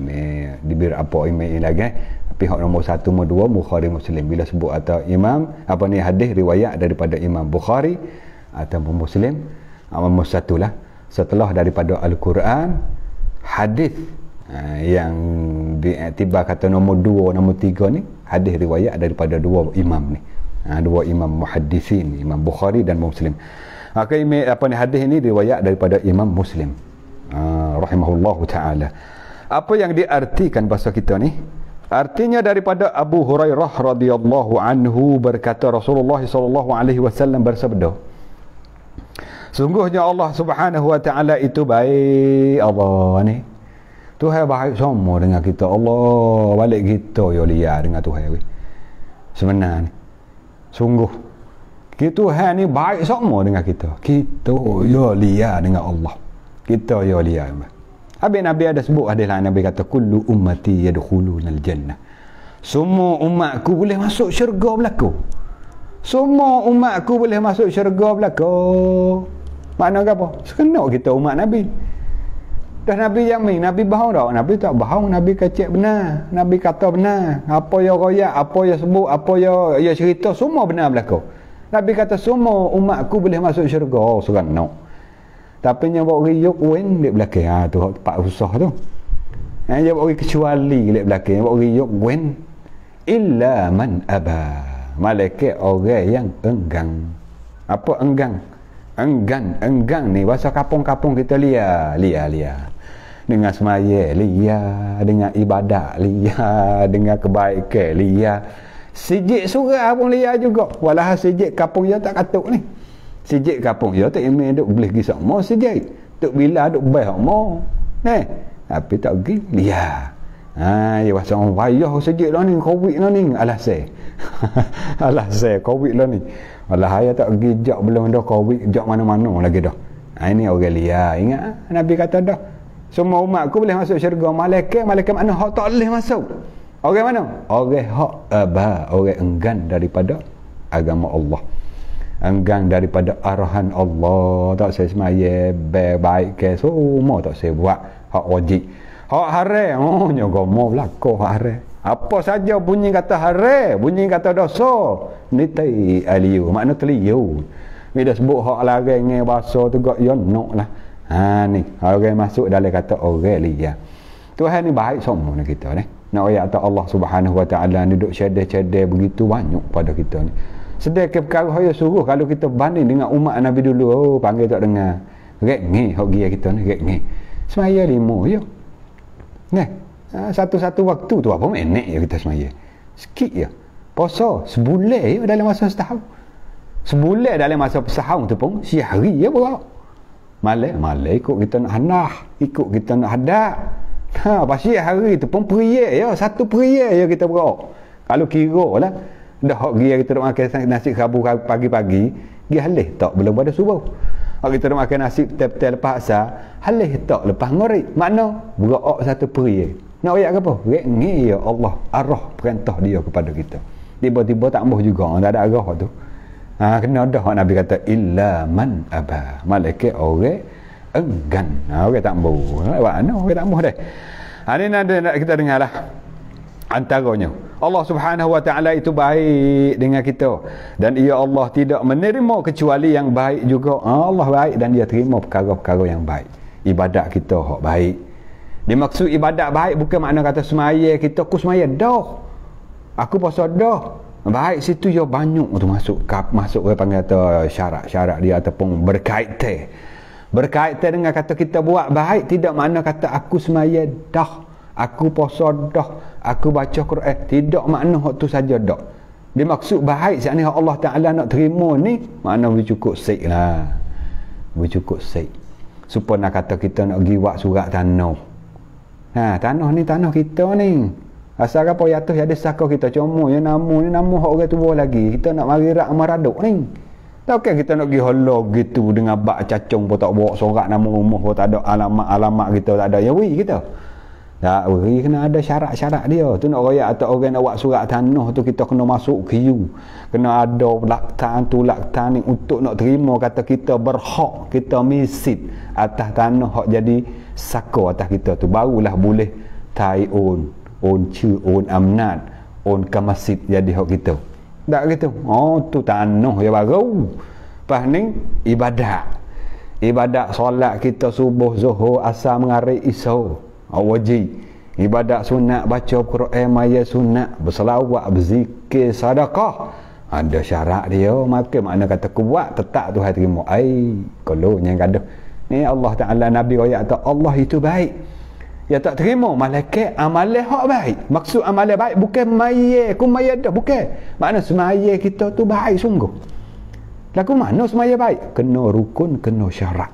dibir apa imam lagi, tapi hak nombor 1 nombor 2 Bukhari Muslim. Bila sebut atau imam apa ni hadis riwayat daripada Imam Bukhari atau Muslim, nombor 1 lah. Setelah daripada Al-Quran, hadis yang diiktibar kata nombor 2 nombor 3 ni hadis riwayat daripada dua imam ni, dua imam muhaddisin, Imam Bukhari dan Muslim. Maka apa ni hadis ini riwayat daripada Imam Muslim rahimahullahu taala. Apa yang diartikan bahasa kita ni? Artinya daripada Abu Hurairah radhiyallahu anhu berkata Rasulullah sallallahu alaihi wasallam bersabda, sungguhnya Allah Subhanahu wa taala itu baik. Allah ni Tuhan baik semua dengan kita. Allah balik kita yo liar dengan Tuhan we. Sebenarnya sungguh Tuhan ni baik semua dengan kita. Kita yo liar dengan Allah. Kita yo liar. Habis Nabi ada sebut hadis lain, Nabi kata kullu ummati yadkhulunal jannah. Semua umatku boleh masuk syurga belaka. Semua umatku boleh masuk syurga belaka. Makna apa? Sekenok kita umat Nabi. Dah Nabi jamin, Nabi bohong tak? Nabi tak bohong, Nabi kacik benar. Nabi kata benar. Apa yang royak, apa yang sebut, apa yang cerita, semua benar belaka. Nabi kata semua umatku boleh masuk syurga. Oh, seronok. Tapi yang buat riyuk wen di belakang. Tu pak susah tu. Yang buat kecuali di belakang, buat riyuk wen illa man aba. Malaikat orang yang enggan. Apa enggan? Enggan ni bahasa kapung-kapung kita liar. Dengan semaya liar, dengan ibadat liar, dengan kebaikan liar. Sijik surah pun liar juga. Walahal sijik kapung dia tak katuk ni. Sijik kapung dia tak imej duk boleh pergi sama sijik. Tuk bila duk baik sama. Ni. Tapi tak pergi liar. Ya bahasa orang payah sijik lah ni, covid lah ni. Alasai. Alasai covid lah ni. Walahal tak pergi jak belum dah covid, jak mana-mana lagi dah. Ini orang liar. Ingat Nabi kata dah. Semua umatku boleh masuk syurga. Malaikat mana hak tak boleh masuk. Orang mana? Orang hak aba, orang enggan daripada agama Allah. Enggan daripada arahan Allah. Tak saya semaya baik ke semua tak saya buat. Hak wajib. Hak haram, oh nyogomo belaka hak haram. Apa saja bunyi kata haram, bunyi kata dosa, nitai aliu, makna teliu. Bila sebut hak larang dengan bahasa tu gak yo nok lah. Ni, orang masuk dalam kata orang liar. Tuhan ni baik semua dengan kita ni. Nak ayat kata Allah Subhanahu wa taala ni duduk cadai-cadai begitu banyak pada kita ni. Sedekah perkara haya suruh kalau kita banding dengan umat Nabi dulu, oh panggil tak dengar. Rek hok gia kita ni rek semaya 5 je. Nah, satu-satu waktu tu apa minit je kita semaya. Sikit je. Puasa sebulan je dalam masa setahun. Sebulan dalam masa setahun tu pun sehari je berak. Malam ikut kita nak hanah, ikut kita nak hadap. Pasti hari tu pun periak ya, satu periak je kita berak. Kalau kira lah dah hak dia kita nak makan nasi kerabu pagi-pagi, dia halih tak belum pada subuh. Hak kita nak makan nasi petai-petai lepas asar, halih tak lepas maghrib. Makna berak satu periak. Nak ayat apa? Rengi ya Allah, arah perintah dia kepada kita. Tiba-tiba tak ambuh juga, tak ada arah tu. Kena dah Nabi kata illa man aba. Malaikat orang enggan. Orang tak ambuh. Mana orang tak ambuh dah. Ini nak kita dengarlah antaranya. Allah Subhanahu wa taala itu baik dengan kita dan ia Allah tidak menerima kecuali yang baik juga. Allah baik dan dia terima perkara-perkara yang baik. Ibadat kita hak baik. Dimaksud ibadat baik bukan makna kata semaya kita ku semaya dah. Aku puasa dah. Baik situ ya banyak tu masuk orang panggil kata syarat-syarat dia ataupun berkaitan. Berkaitan dengan kata kita buat baik tidak makna kata aku semaya dah. Aku puasa dah, aku baca Quran. Tidak makna hak tu saja dah. Dia maksud baik saat ni Allah Ta'ala nak terima ni, makna bercukup sik lah. Bercukup sik. Supaya nak kata kita nak pergi buat surat tanah. Tanah ni tanah kita ni. Asal apa jatuh ada saka kita cuma ya nama hak orang tua lagi. Kita nak mari rak maraduk ni. Takkan kita nak pergi holog gitu dengan bak cacung pun tak bawa sorak nama rumah pun tak ada alamat kita tak ada. Ya weh kita. Tak, kena ada syarat-syarat dia. Tu nak royak atau orang nak buat surat tanah tu kita kena masuk queue. Kena ada laktan tu laktan ni untuk nak terima kata kita berhak, kita misit atas tanah hak jadi saka atas kita tu. Barulah boleh tai on cu, on amnat, on kamasit jadi hak kita. Tak gitu. Oh tu tanah yang baru. Lepas ni ibadat. Ibadat solat kita subuh, zuhur, asar, maghrib, isya. Wajib. Ibadat sunat, baca Quran, maya sunat, berselawat, berzikir, sedekah. Ada syarat dia. Maka makna kata ku buat tetap Tuhan terima. Kalau yang ada ni Allah Taala Nabi ayat kata Allah itu baik. Ya tak terima malaikat amalan hak baik. Maksud amalan baik bukan maya, ku maya dah bukan. Makna semaya kita tu baik sungguh. Lagu mana semaya baik? Kena rukun, kena syarat.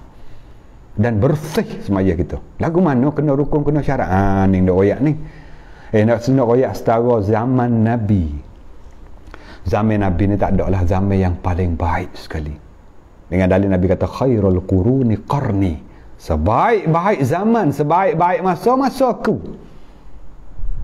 Dan bersih semaya kita. Lagu mana kena rukun, kena syarat? Ni nak royak ni. Nak royak setara zaman Nabi. Zaman Nabi ni tak ada lah zaman yang paling baik sekali. Dengan dalil Nabi kata khairul quruni qarni. Sebaik-baik zaman, sebaik-baik masa aku.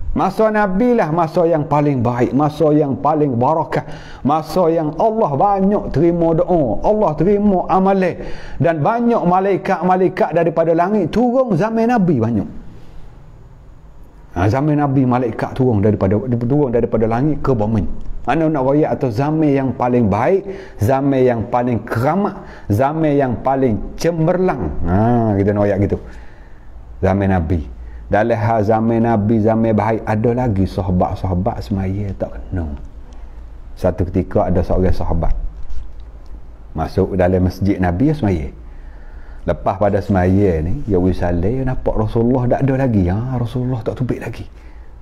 Masa Nabi lah masa yang paling baik, masa yang paling barakah, masa yang Allah banyak terima doa, Allah terima amalan, dan banyak malaikat-malaikat daripada langit turun zaman Nabi banyak. Zaman Nabi malaikat turun daripada langit ke bumi. Mana nak royak atau zaman yang paling baik, zaman yang paling keramat, zaman yang paling cemerlang. Kita nak royak gitu. Zaman Nabi. Dalam hal zaman Nabi, zaman baik, ada lagi sahabat-sahabat semaya tak kena. Satu ketika ada seorang sahabat masuk dalam masjid Nabi semaya. Lepas pada semaya ni, dia wisalai, dia nampak Rasulullah tak ada lagi. Rasulullah tak tubik lagi.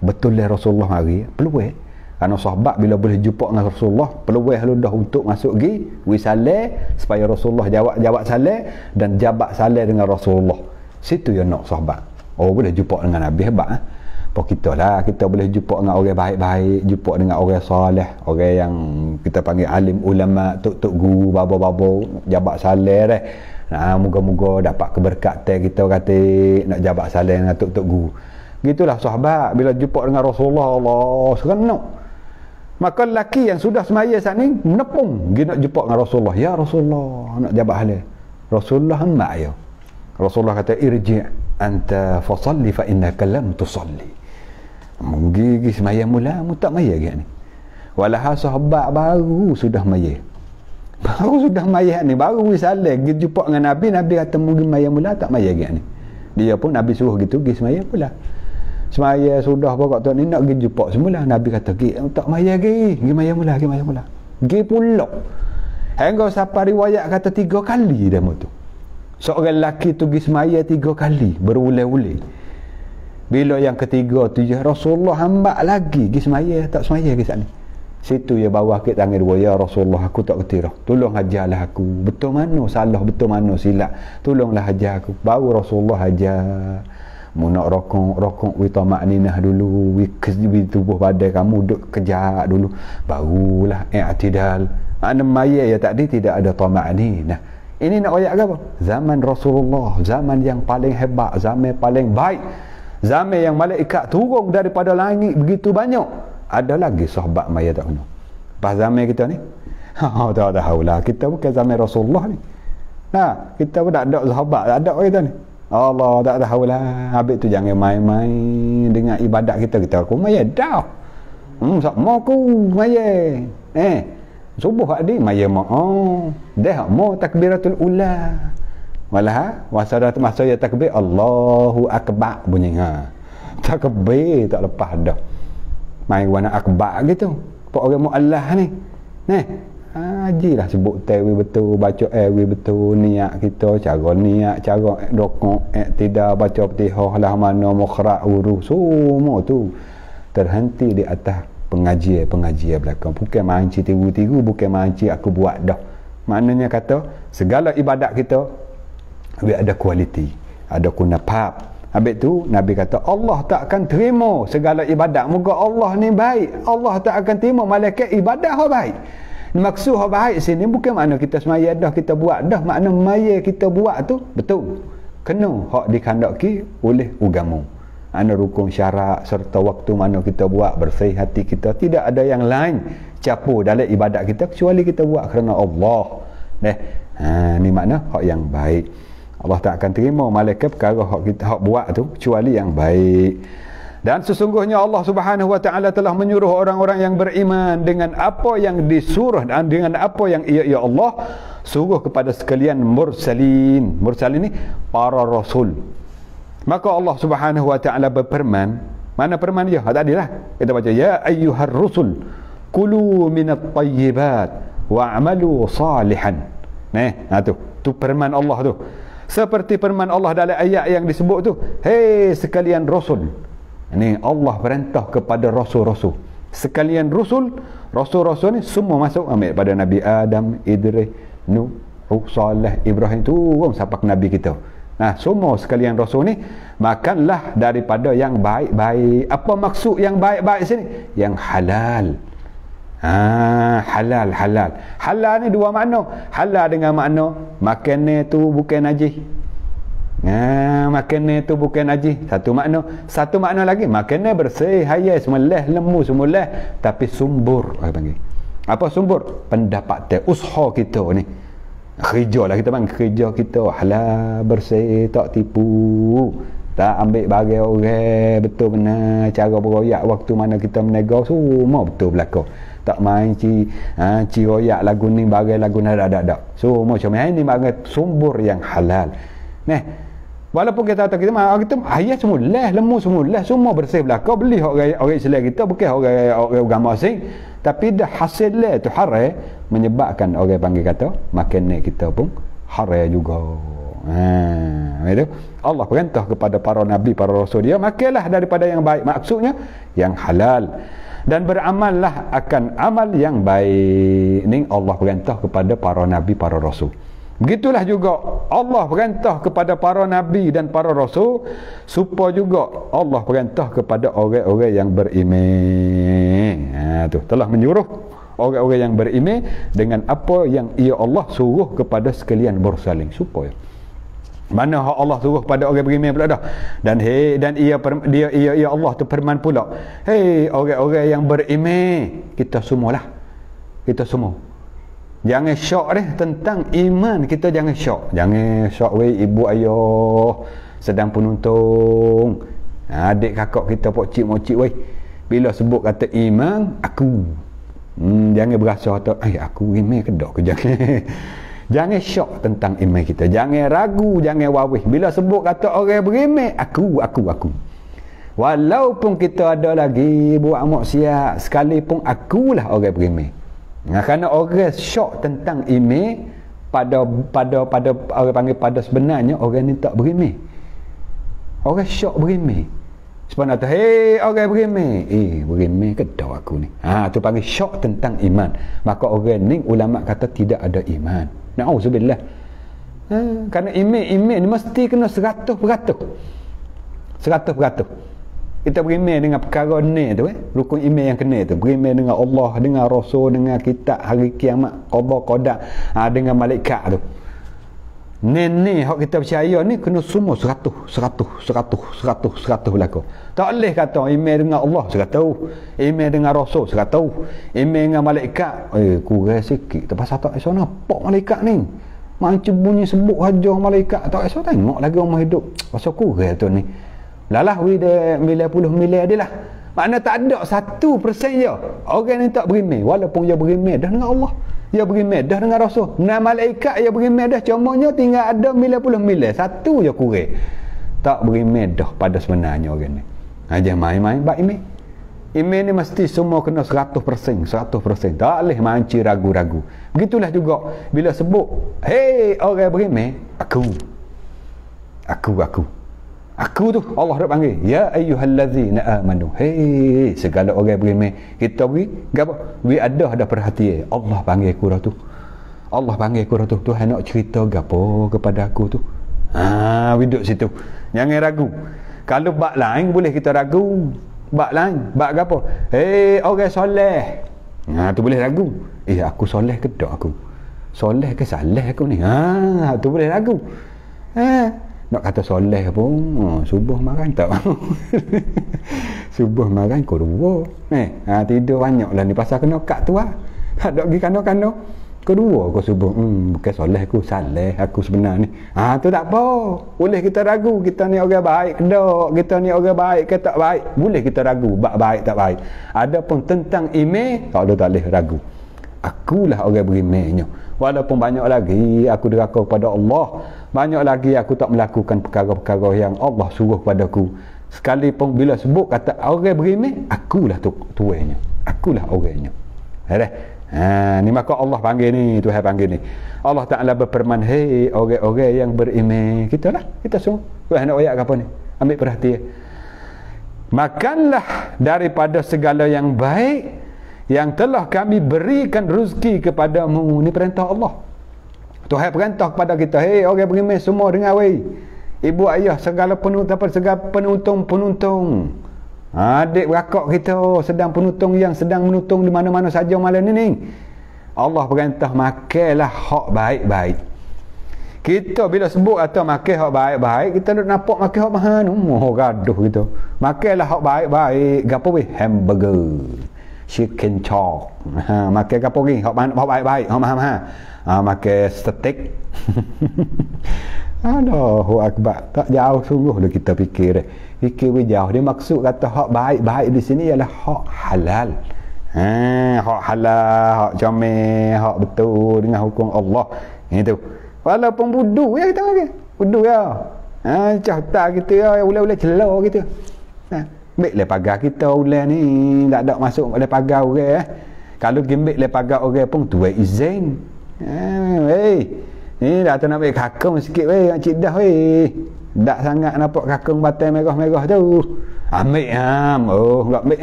Betul lah Rasulullah mari. Peluang. Kerana sahabat bila boleh jumpa dengan Rasulullah, peluang lu dah untuk masuk pergi wisalai supaya Rasulullah jawab salam dan jabat salam dengan Rasulullah. Situ yang nak sahabat. Boleh jumpa dengan Nabi hebat. Apa kita lah, kita boleh jumpa dengan orang baik-baik, jumpa dengan orang soleh, orang yang kita panggil alim ulama, tok-tok guru, babo-babo, jabat salam dah. Moga-moga dapat keberkatan kita kata nak jabat salam dengan tok-tok guru. Gitulah sahabat bila jumpa dengan Rasulullah, Allah serenok. Maka lelaki yang sudah semaya saat ni menepung dia nak jumpa dengan Rasulullah. Ya Rasulullah, nak jabat salam. Rasulullah hamba ya. Rasulullah kata irji' anta fasalli fa innaka lam tusalli. Gigi semaya mula mu tak maya ke ni. Walah sahabat baru sudah maya. Baru sudah maya ni, baru wisalah pergi jumpa dengan Nabi, Nabi kata mungkin maya mula tak maya ke ni. Dia pun Nabi suruh gitu pergi semaya pula. Semaya sudah pokok tu ni nak pergi jumpa semula, Nabi kata pergi tak maya ke, pergi maya mula, pergi maya mula. Pergi pula. Hingga sampai riwayat kata 3 kali dah tu. Seorang lelaki tu pergi semaya 3 kali berulang-ulang. Bila yang ketiga tu ya Rasulullah hamba lagi pergi semaya, tak semaya ke saat ni. Situ ya bawah ke tangan dua, ya Rasulullah aku tak kerti dah. Tolong ajarlah aku. Betul mana salah, betul mana silap. Tolonglah ajar aku. Baru Rasulullah ajar. Mu nak rokok witamakninah dulu, wi tubuh badan kamu duk kejap dulu. Barulah i'tidal. Makna maya ya tadi tidak ada tamakninah. Ini nak ayat apa? Zaman Rasulullah, zaman yang paling hebat, zaman paling baik, zaman yang malaikat turun daripada langit begitu banyak. Ada lagi sahabat maya tak kena. Pas zaman kita ni, tak tahulah. Kita bukan zaman Rasulullah ni. Kita pun tak ada sahabat, tak ada kita ni. Allah tak tahulah. Habis tu jangan main-main dengan ibadat kita. Kita aku maya dah. Mau aku maya. Subuh hadi maya mau. Dah mau takbiratul ula. Walah masa dia takbir Allahu akbar bunyi takbir tak lepas dah. Main warna akbar gitu. Pak orang muallah ni. Hajilah sebut tawi betul, baca betul, niat kita, cara niat, cara rokok, tidak baca Fatihah lah mana makhraj huruf semua tu terhenti di atas pengajian belakang. Bukan manci tiru-tiru, bukan manci aku buat dah. Maknanya kata segala ibadat kita biar ada kualiti, ada kunafat. Habis tu Nabi kata Allah tak akan terima segala ibadat. Moga Allah ni baik. Allah tak akan terima malaikat ibadat hak baik. Maksud hak baik sini bukan makna kita semaya dah, kita buat dah. Makna maya kita buat tu betul. Kena hak dikandaki oleh agama. mana rukun syarat serta waktu mana kita buat, bersih hati kita, tidak ada yang lain campur dalam ibadat kita kecuali kita buat kerana Allah. Ni makna hak yang baik. Allah tak akan terima malaikat perkara hak kita hak buat tu kecuali yang baik. Dan sesungguhnya Allah Subhanahu wa taala telah menyuruh orang-orang yang beriman dengan apa yang disuruh dan dengan apa yang ia Allah suruh kepada sekalian mursalin. Mursalin ni para rasul. Maka Allah Subhanahu wa taala berfirman, mana firman dia? Tadilah kita baca ya ayyuhar rusul kulu minat tayyibat wa'malu salihan. Tu firman Allah tu. Seperti firman Allah dalam ayat yang disebut tu, hei sekalian rasul. Ini Allah perintah kepada rasul-rasul. Sekalian rasul-rasul ni semua masuk ambil pada Nabi Adam, Idris, Nuh, Saleh, Ibrahim, turun sampai ke Nabi kita. Semua sekalian rasul ni makanlah daripada yang baik-baik. Apa maksud yang baik-baik sini? Yang halal. Halal. Halal ni dua makna. Halal dengan makna makanan tu bukan najis. Makanan tu bukan najis. Satu makna lagi, makanan bersih, hayai, semelah, lemu, semulah, tapi sumbur. Apa sumbur? Pendapatan usaha kita ni. Kerja lah kita panggil, kerja kita halal, bersih, tak tipu, tak ambil bagi orang, betul benar cara beroyak waktu mana kita menegur, semua betul berlaku. Tak main ci royak lagu ni bagi lagu ni ada. Semua macam ni bagi sumbur yang halal. Walaupun kita kata kita ayat semula, lemu semula, semua bersih belaka, beli orang Islam kita, bukan orang agama asing, tapi dah hasil tu haram, menyebabkan orang panggil kata makanan kita pun haram juga. Itu Allah perintah kepada para nabi, para rasul dia, makanlah daripada yang baik, maksudnya yang halal, dan beramallah akan amal yang baik. Ini Allah perintah kepada para nabi, para rasul. Begitulah juga Allah perintah kepada para nabi dan para rasul, supaya juga Allah perintah kepada orang-orang yang beriman. Tu telah menyuruh orang-orang yang beriman dengan apa yang ia Allah suruh kepada sekalian mursalin, supaya mana Allah suruh pada orang beriman pula dah. Dan ia Allah tu firman pula, hei orang-orang yang beriman, kita semualah, kita semua jangan syok tentang iman kita, jangan syok ibu ayah sedang penuntung, adik kakak kita pok cik bila sebut kata iman aku, jangan berasa kata aku iman ke dak ke jangan syok tentang iman kita, jangan ragu, jangan wawih bila sebut kata orang beriman aku. Walaupun kita ada lagi buat maksiat sekalipun, akulah orang beriman. Kerana orang syok tentang iman pada orang panggil pada sebenarnya orang ni tak beriman. Orang syok beriman. Sebenarnya tu, hei orang beriman, beriman ke dak aku ni. Tu panggil syok tentang iman. Maka orang ni ulama kata tidak ada iman. Na'udzubillah. Kerana iman ni mesti kena 100%. 100%. Kita beriman dengan perkara ni tu, rukun iman yang kena tu, beriman dengan Allah, dengan Rasul, dengan kitab, hari kiamat, qada, dengan malaikat tu. Ni hak kita percaya ni kena semua 100 berlaku. Tak boleh kata iman dengan Allah 100, iman dengan Rasul 100, iman dengan malaikat kurang sikit. Terpaksa tak esok nampak malaikat ni. Macam bunyi sebut aja malaikat, tak esok tengok lagi orang hidup. Pasal kurang tu ni. Lalah dia 90 miliar dia lah. Makna tak ada 1% je orang ni tak beriman, walaupun dia beriman dah dengan Allah, dia beriman dah dengan Rasul, dengan malaikat dia beriman dah, cumanya tinggal ada 90 miliar, satu je kurang tak beriman dah pada sebenarnya orang ni. Jangan main-main bab iman. Iman ni mesti semua kena 100%. Tak boleh manci ragu-ragu. Begitulah juga bila sebut hei orang beriman, aku tu Allah dah panggil ya ayyuhallazina amanu, hei segala orang beriman, kita beri gapo ada perhatian. Allah panggil aku dah tu, Tuhan nak cerita gapo kepada aku tu. Duduk situ, jangan ragu. Kalau bab lain boleh kita ragu, bab lain bab gapo, hei orang soleh, tu boleh ragu, aku soleh ke tak, aku soleh ke salah aku ni, tu boleh ragu. nak kata soleh pun subuh makan tak. Subuh makan kedua tidur banyak lah ni pasal kena kat tu lah. Tak pergi kano-kano kedua kau subuh bukan soleh aku, saleh aku sebenar ni. Tu tak apa, boleh kita ragu kita ni orang baik ke tak, kita ni orang baik ke tak baik, boleh kita ragu baik tak baik. Adapun tentang email tak boleh ragu. Akulah orang berimehnya, walaupun banyak lagi aku deraka kepada Allah, banyak lagi aku tak melakukan perkara-perkara yang Allah suruh padaku. Sekalipun bila sebut kata orang berimeh, akulah tuanya, akulah orangnya. Ni maka Allah panggil ni, Tuhan panggil ni. Allah Ta'ala berfirman, hei orang-orang yang berimeh, kita lah, kita semua. Tuhan nak ayat apa ni? Ambil perhatian. Makanlah daripada segala yang baik yang telah kami berikan rezeki kepadamu. Ni perintah Allah. Tuhan perintah kepada kita, hei orang berimeh semua dengar weh. Ibu ayah segala penuntung. Adik berakak kita sedang penuntung yang sedang menuntung di mana-mana saja malam ni. Allah perintah makanlah hak baik-baik. Kita bila sebut atau makan hak baik-baik, kita nak nampak makan hak mahal. Gaduh kita. Makanlah hak baik-baik. Gapo weh? Hamburger, chicken chop. Makan gapo lagi? Hak baik-baik, hak mahal-mahal. Makan steak. Allahu Akbar. Tak jauh sungguh lah kita fikir. Fikir jauh. Dia maksud kata hak baik-baik di sini ialah hak halal. Hak halal, hak comel, hak betul dengan hukum Allah. Itu. Walaupun budu ya kita makan. Budu ya. Cahta kita ya, ular-ular celor kita. Ambil pagar kita ular ni, tak ada masuk oleh pagar orang. Kalau gimbik le pagar orang pun tuai izin. Ni dah tu nak ambil kakung sikit weh, nak cidah weh. Tak sangat nampak kakung batai merah-merah tu. Ambil enggak ambil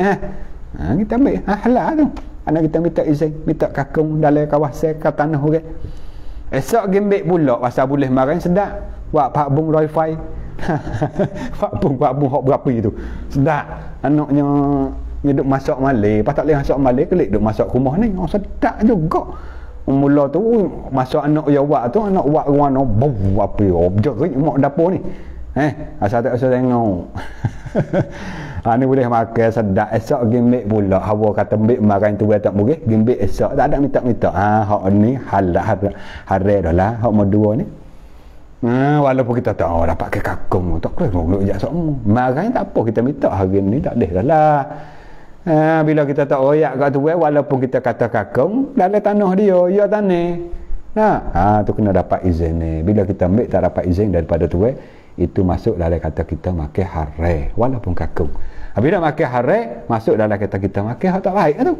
kita ambil halal tu. Anak kita minta izin, minta kakung dalam kawasan ke tanah orang. Esok gembek pula pasal boleh makan sedap. Buat pak bung wifi. Pak bung hok berapa itu. Sedap. Anaknya duduk masak malai, pas tak boleh masak malai kelik duduk masak rumah ni. Sedap juga. Mula tu masuk anak Jawa tu, anak buat warna bau apa objek mak dapur ni. Asal tak usah tengok. Ni boleh makan sedap. Esok gimbik pula hawa kata mbik makan tu tak boleh, gimbik esok tak ada minta-minta. Hak ni halal dah lah hak modua ni. Walaupun kita tak dapat ke kakung tak kena nak jak sok makan tak apa, kita minta hari ni tak ada dah lah. Bila kita tak royak kat tu walaupun kita kata kakung dalam tanah dia ya tanah tu kena dapat izin ni. Bila kita ambil tak dapat izin daripada tu itu masuk dalam kata kita makan haram walaupun kakung. Bila makan haram masuk dalam kata kita makan hak tak baik tu.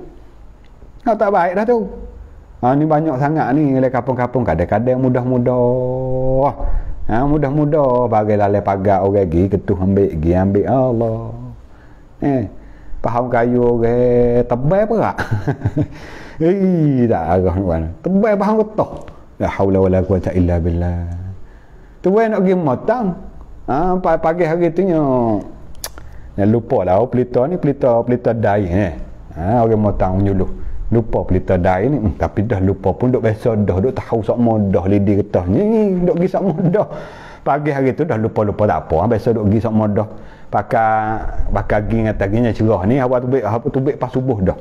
Hak tak baik dah tu. Ni banyak sangat ni dalam kampung-kampung kadang-kadang mudah-mudah. Mudah-mudah bagi lalai pagar orang pergi ketuh ambil Allah. Faham kayu orang tebal perak. Tak arah mana. Tebal faham getah. La haula wala quwata illa billah. Tu nak pergi matang. Pagi hari tu lupa lah pelita ni pelita dai orang matang menyuluh. Lupa pelita dai ni tapi dah lupa pun duk biasa dah duk tahu sok modah lidi getah ni duk pergi sok modah. Pagi hari tu dah lupa-lupa tak apa. Biasa duk pergi sok modah. Pakai gigi atas giginya cerah ni awak tubik pas subuh dah.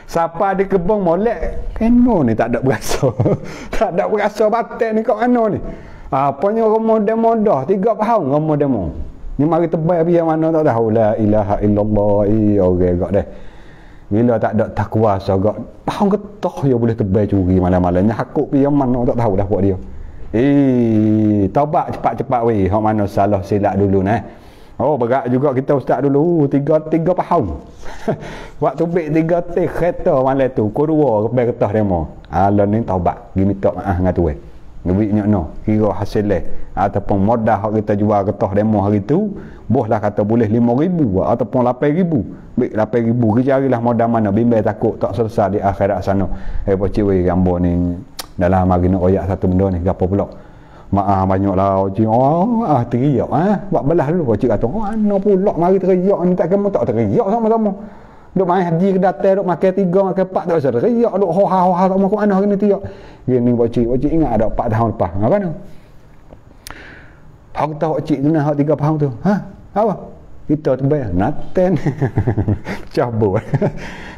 Siapa di kebun molek kena ni tak ada berasa. Tak ada berasa batik ni kat mana ni. Apanya modah-modah 3 tahun modah-modah. Ni mari tebal biar mana tak tahu. La ilaha illallah. Orang gak dah. Bila tak ada takwa sagak tahun getah dia boleh tebal curi malam-malamnya hakuk biar mana tak tahu dah buat dia. Taubat cepat-cepat weh. Hak mana salah silap dulu nah. Berat juga kita ustaz dulu 3 tahun. Waktu bek 3 teh kereta malam tu kedua kepal getah demo. Alah ni taubat, gi minta maaf dengan tuan. Duit nyokno kira hasil ataupun modal hak kita jual getah demo hari tu, boslah kata boleh 5,000 ataupun 8,000. Bek 8,000 carilah modal mana bimbang takut tak selesai di akhirat sana. Pocik weh gambar ni dalam hari nak royak satu benda ni gapo pula. Maaf banyaklah cik. Teriak buat belah dulu cik kata ana pula mari teriak ni tak kamu tak teriak sama-sama. Duk main haji ke datang duk makan 3 makan 4 tak usah teriak duk ho-ha tak mau ke mana hari ni teriak. Gini cik ingat ada 4 tahun lepas apa ni. Hak kita hak cik tu nah hak 3 pound tu. Ha? Apa? Kita tu bayar naten. Cabut.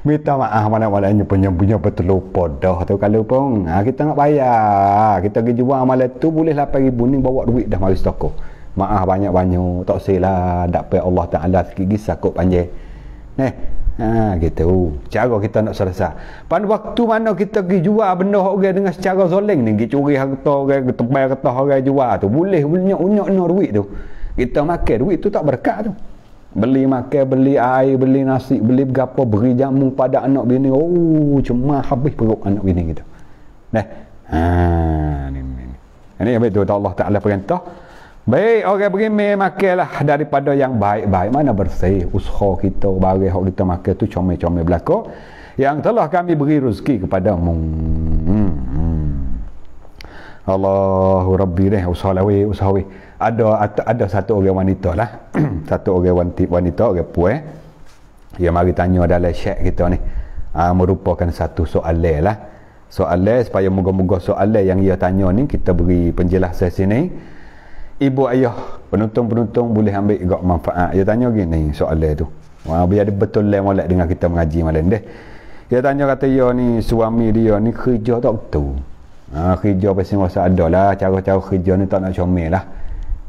Minta maaf mana-mananya punya terlupa dah tu kalau pun. Kita nak bayar. Kita pergi jual malam tu boleh 8,000 ni bawa duit dah mari toko. Maaf banyak-banyak. Tak selah dapat Allah Taala sikit sakut panjang. Gitu. Cara kita nak selesai. Pada waktu mana kita pergi jual benda orang dengan secara zoling ni, pergi curi harta orang, tebal kertas orang jual tu, boleh unyak duit tu. Kita makan duit tu tak berkat tu. Beli makan, beli air, beli nasi, beli berapa, beri jamu pada anak bini. Oh, cuma habis perut anak bini kita. Ni. Ini yang betul Allah Taala perintah. Baik, orang berimeh makanlah daripada yang baik-baik. Mana bersih usaha kita, barang yang kita makan tu comel-comel belaka yang telah kami beri rezeki kepadamu. Allahu Rabbi deh, usahawi. Ada satu orang wanita lah. Satu orang wanita, orang puan. Dia mari tanya dalam chat kita ni. Merupakan satu soalan lah. Soalan supaya moga-moga soalan yang dia tanya ni kita beri penjelasan sini. Ibu ayah penonton-penonton boleh ambil juga manfaat. Dia tanya gini soalan tu. Biar dia betul lah molek dengan kita mengaji malam deh. Dia tanya kata dia ni suami dia ni kerja tak betul. Kerja pasal masa ada lah. Cara-cara kerja ni tak nak comel lah.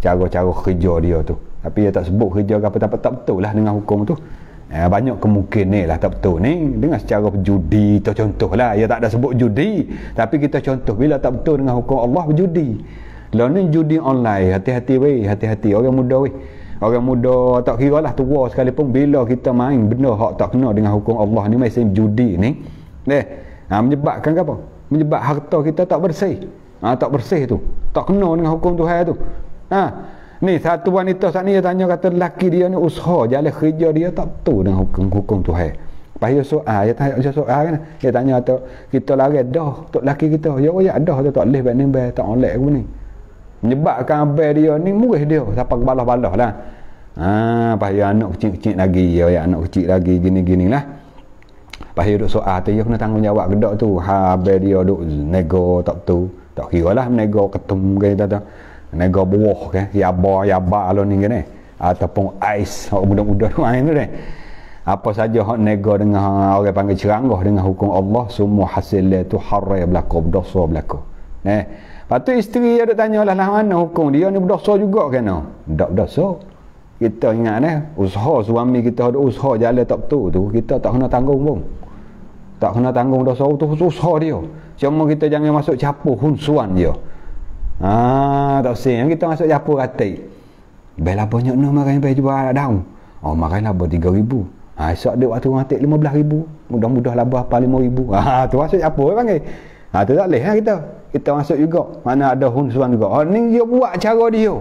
Cara-cara kerja dia tu. Tapi dia tak sebut kerja apa tak betul lah dengan hukum tu. Banyak kemungkinan lah tak betul ni. Dengan secara judi tu contoh lah. Dia tak ada sebut judi. Tapi kita contoh bila tak betul dengan hukum Allah berjudi. Lalu ni judi online, hati-hati weh, hati-hati orang muda weh. Orang muda tak kira lah tua sekalipun bila kita main benda hak tak kena dengan hukum Allah ni macam judi ni. Menyebabkan apa? Menyebab harta kita tak bersih. Tak bersih tu. Tak kena dengan hukum Tuhan tu. Ni satu wanita saat ni dia tanya kata lelaki dia ni usaha jalan kerja dia tak betul dengan hukum Tuhan. Lepas dia soal, dia soal kan. Dia tanya tu kita lari dah untuk lelaki kita. Ya dah tu tak boleh buat ni tak oleh aku ni. Menyebabkan abang dia ni murih dia sampai balah-balah lah. Lepas dia anak kecil-kecil lagi, anak kecil lagi gini-gini lah. Lepas dia duduk soal tu, dia kena tanggungjawab gedak tu. Abang dia duduk nego tak betul. Tak kira lah nego ketum ke kita tu. Nego buah ke, yaba lo ni kan. Ataupun ais, muda-muda tu air tu deh. Apa saja hak nego dengan orang panggil ceranggah dengan hukum Allah, semua hasil dia tu haram berlaku, berdosa berlaku. Lepas tu isteri dia tanya lah mana hukum dia ni berdosa juga kan? Tak berdosa. Kita ingat usaha suami kita ada usaha jalan tak betul tu, kita tak kena tanggung pun. Tak kena tanggung dosa tu usaha dia. Cuma kita jangan masuk campur hunsuan dia. Tak usah kita masuk campur katik. Bela banyak nak makan sampai jual daun. Makan labah 3,000. Esok dia waktu matik 15,000. Mudah-mudah labah apa 5,000. Tu masuk campur panggil. Tu tak boleh kita masuk juga. Mana ada hunsuan juga. Ni dia buat cara dia.